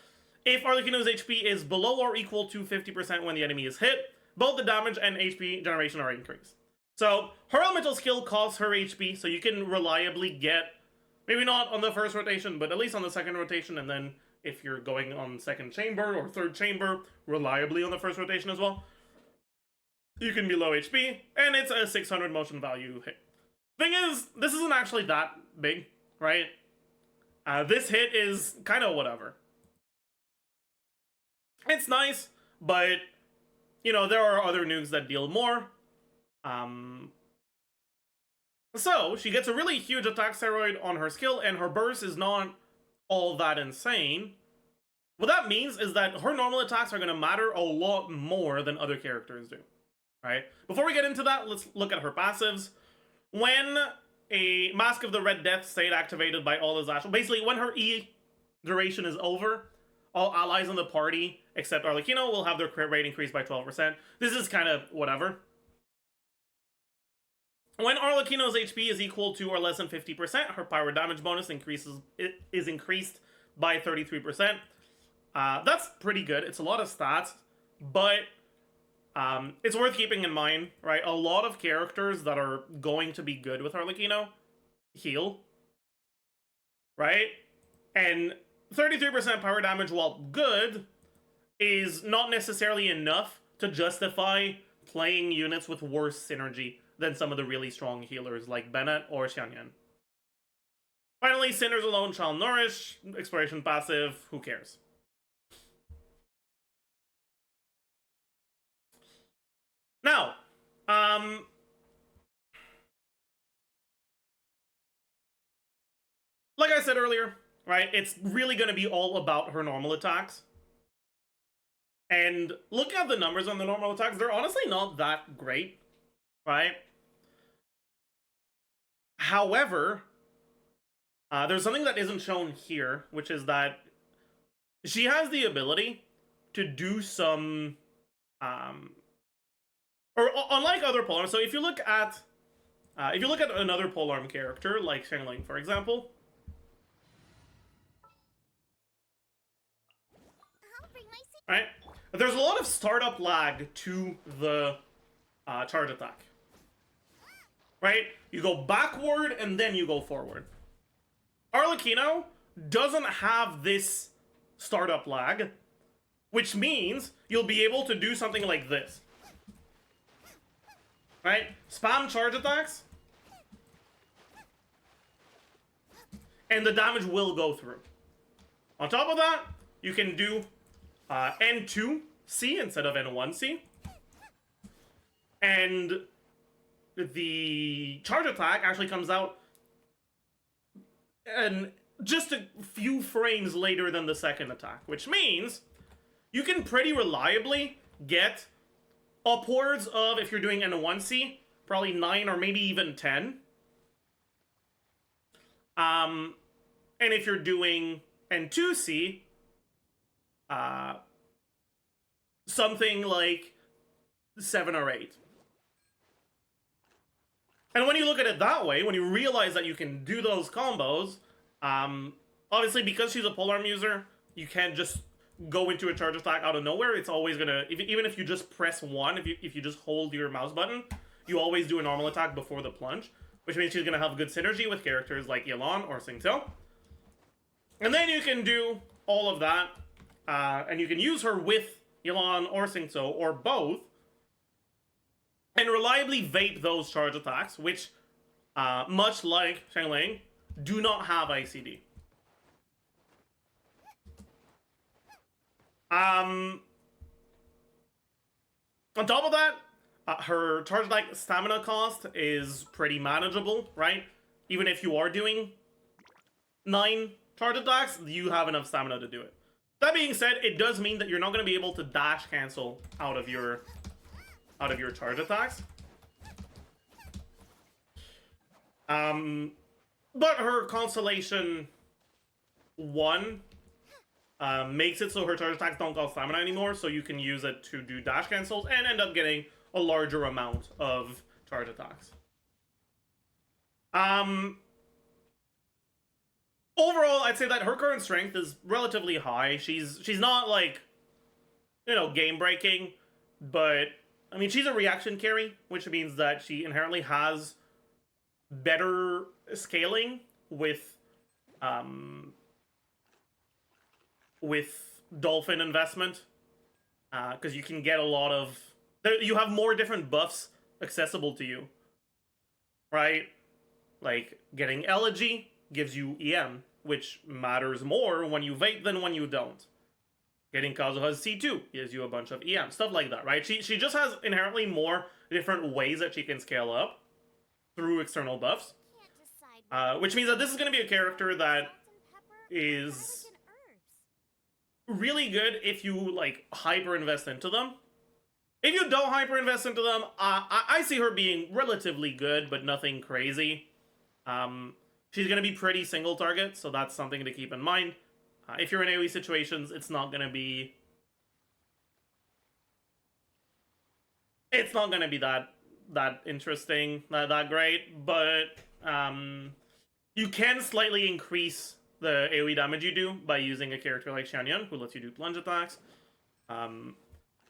If Arlecchino's HP is below or equal to 50% when the enemy is hit, both the damage and HP generation are increased. So, her elemental skill costs her HP, so you can reliably get, maybe not on the first rotation, but at least on the second rotation, and then if you're going on second chamber or third chamber, reliably on the first rotation as well. You can be low HP, and it's a 600 motion value hit. Thing is, this isn't actually that big, right? This hit is kind of whatever. It's nice, but, you know, there are other nukes that deal more. So, she gets a really huge attack steroid on her skill, and her burst is not all that insane. What that means is that her normal attacks are going to matter a lot more than other characters do. Right? Before we get into that, let's look at her passives. When a Mask of the Red Death state activated by all his Zajef, basically when her E duration is over, all allies in the party except Arlecchino will have their crit rate increased by 12%. This is kind of whatever. When Arlecchino's HP is equal to or less than 50%, her pyro damage bonus is increased by 33%. That's pretty good. It's a lot of stats, but it's worth keeping in mind, right? A lot of characters that are going to be good with Arlecchino heal, right? And 33% power damage, while good, is not necessarily enough to justify playing units with worse synergy than some of the really strong healers like Bennett or Xianyan. Finally, Sinners alone shall nourish. Exploration passive, who cares? Now, like I said earlier, right, it's really going to be all about her normal attacks. And looking at the numbers on the normal attacks, they're honestly not that great, right? However, there's something that isn't shown here, which is that she has the ability to do some, or unlike other polearms, so if you look at another polearm character like Xiangling, for example, right? There's a lot of startup lag to the charge attack, right? You go backward and then you go forward. Arlecchino doesn't have this startup lag, which means you'll be able to do something like this. Right? Spam charge attacks, and the damage will go through. On top of that, you can do N2C instead of N1C. And the charge attack actually comes out and just a few frames later than the second attack, which means you can pretty reliably get upwards of, if you're doing N1C, probably 9 or maybe even 10. And if you're doing N2C, something like 7 or 8. And when you look at it that way, when you realize that you can do those combos, obviously because she's a polearm user, you can't just go into a charge attack out of nowhere. It's always gonna, even if you just press 1, if you just hold your mouse button, you always do a normal attack before the plunge, which means she's gonna have good synergy with characters like Yelan or Singtel. And then you can do all of that, and you can use her with Yelan or Singtel or both, and reliably vape those charge attacks, which, much like Xiangling, do not have ICD. On top of that, her charge attack stamina cost is pretty manageable, right? Even if you are doing 9 charge attacks, you have enough stamina to do it. That being said, it does mean that you're not going to be able to dash cancel out of your charge attacks. But her Constellation 1 makes it so her charge attacks don't cost stamina anymore, so you can use it to do dash cancels and end up getting a larger amount of charge attacks. Overall, I'd say that her current strength is relatively high. She's not like, you know, game breaking, but I mean, she's a reaction carry, which means that she inherently has better scaling with Dolphin investment, because you can get a lot of, you have more different buffs accessible to you, right? Like getting Elegy gives you EM, which matters more when you vape than when you don't. Getting Kazuha's C2 gives you a bunch of EM, stuff like that, right? She just has inherently more different ways that she can scale up through external buffs, which means that this is going to be a character that is really good if you like hyper invest into them. If you don't hyper invest into them, I see her being relatively good, but nothing crazy. She's going to be pretty single target, so that's something to keep in mind. If you're in AoE situations, it's not going to be... It's not going to be that interesting, that great, but you can slightly increase the AoE damage you do by using a character like Xianyun, who lets you do plunge attacks.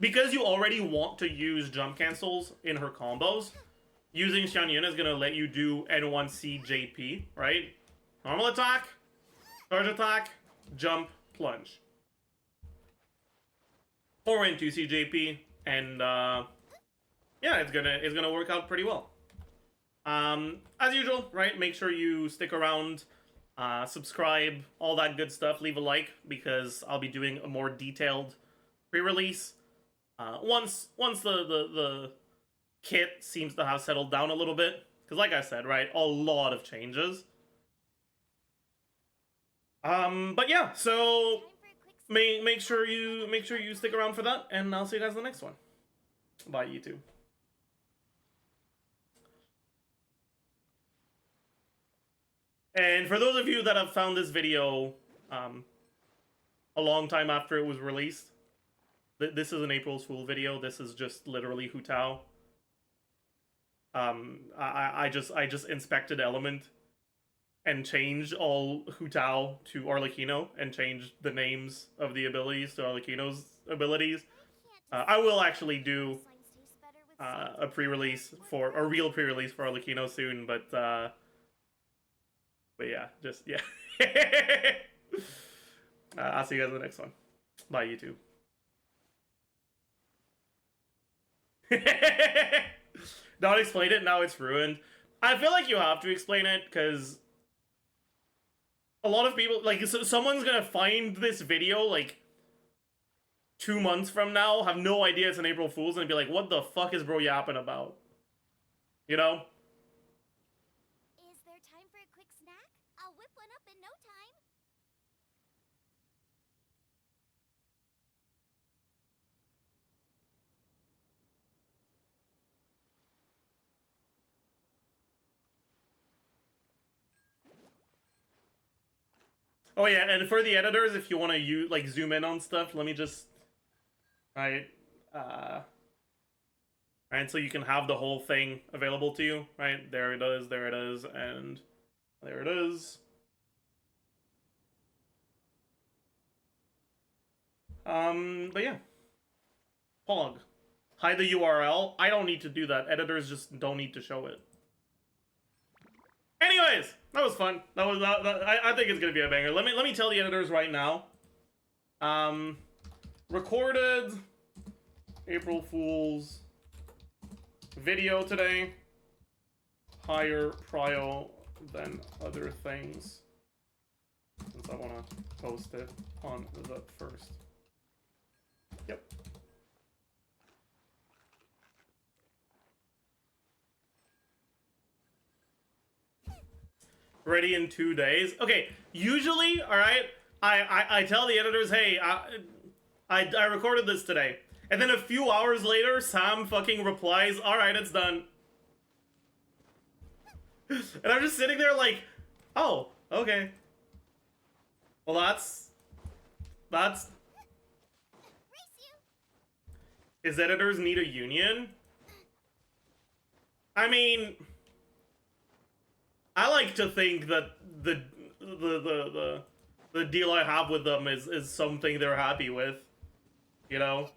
Because you already want to use jump cancels in her combos, using Xianyun is going to let you do N1C JP, right? Normal attack, charge attack, jump, plunge. Or N2C JP, and yeah, it's gonna work out pretty well. As usual, right? Make sure you stick around, subscribe, all that good stuff. Leave a like, because I'll be doing a more detailed pre-release once the kit seems to have settled down a little bit. Because like I said, right, a lot of changes. But yeah, so make sure you stick around for that, and I'll see you guys in the next one. Bye, YouTube. And for those of you that have found this video a long time after it was released, this is an April Fool video. This is just literally Hu Tao. I just inspected Element and changed all Hu Tao to Arlecchino and changed the names of the abilities to Arlecchino's abilities. I will actually do a pre-release for a real pre-release for Arlecchino soon, but yeah, just yeah. I'll see you guys in the next one. Bye, YouTube. Don't explain it, now it's ruined. I feel like you have to explain it, because a lot of people, like, someone's gonna find this video, like, 2 months from now, have no idea it's an April Fool's, and be like, what the fuck is bro yapping about? You know? Is there time for a quick snack? I'll whip one up in Oh yeah, and for the editors, if you want to like zoom in on stuff, let me just, right, right, so you can have the whole thing available to you, right? There it is, and there it is. But yeah, Pog, hide the URL. I don't need to do that. Editors just don't need to show it. Anyways, that was fun. I think it's gonna be a banger. Let me tell the editors right now. Recorded April Fool's video today. Higher prio than other things. Since I wanna post it on the first. Yep. Ready in 2 days. Okay, usually, all right, I tell the editors, hey, I recorded this today. And then a few hours later, Sam fucking replies, all right, it's done. And I'm just sitting there like, oh, okay. Well, that's... Is editors need a union? I mean... I like to think that the deal I have with them is something they're happy with, you know?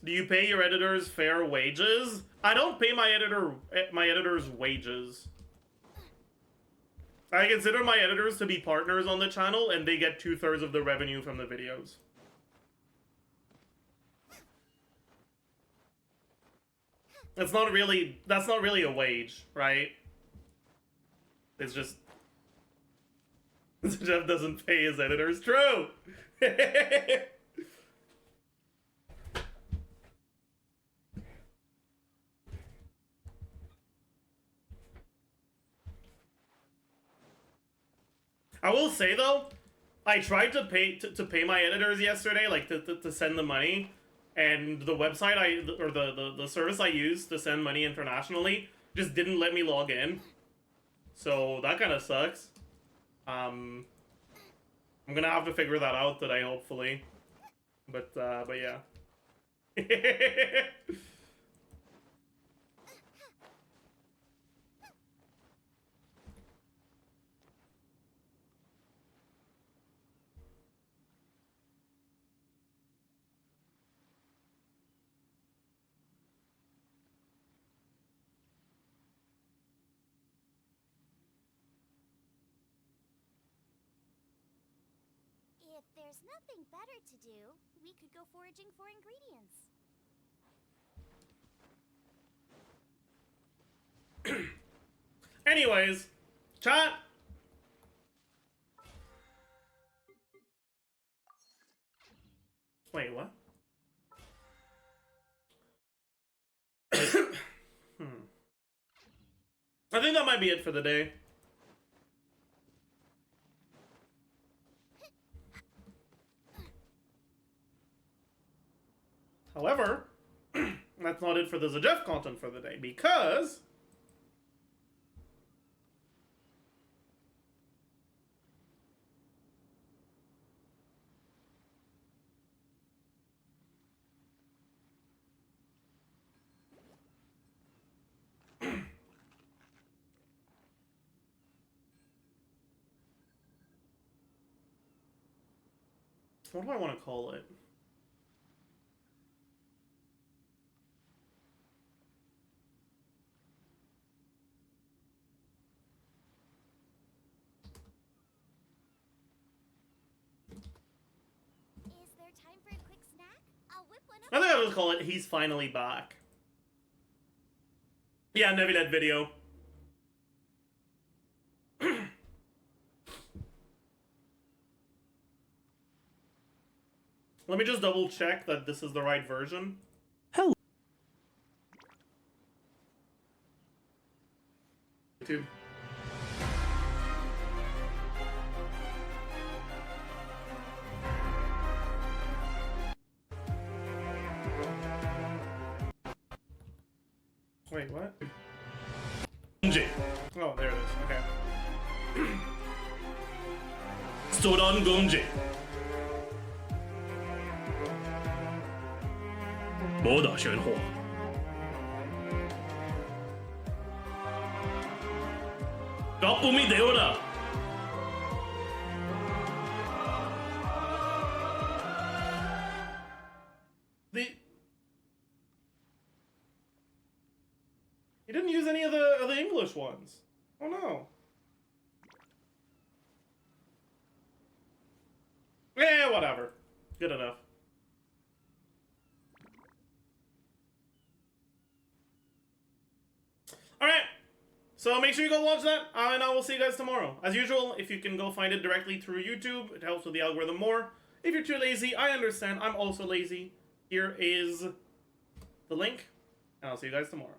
Do you pay your editors fair wages? I don't pay my editors wages. I consider my editors to be partners on the channel, and they get 2/3 of the revenue from the videos. That's not really a wage, right? It's just Jeff doesn't pay his editors. True. I will say though, I tried to pay my editors yesterday, like to send the money. And the website the service I used to send money internationally just didn't let me log in. So that kind of sucks. I'm gonna have to figure that out today, hopefully. But yeah. If there's nothing better to do, we could go foraging for ingredients. Anyways, chat. Wait, what? I think that might be it for the day. However, that's not it for the Zajef content for the day, because... what do I want to call it? Is there time for a quick snack? I'll whip one up. I think I'll just call it He's Finally Back. Yeah, Nevilet video. Let me just double check that this is the right version. Hello. YouTube. Wait, what? Gonji. Oh, there it is. Okay. Stodan Gonji. Moda Shenhua. Gapumi Deoda. He didn't use any of the English ones. Oh no. Yeah, whatever. Good enough. Alright. So make sure you go watch that, and I will see you guys tomorrow. As usual, if you can go find it directly through YouTube, it helps with the algorithm more. If you're too lazy, I understand. I'm also lazy. Here is the link, and I'll see you guys tomorrow.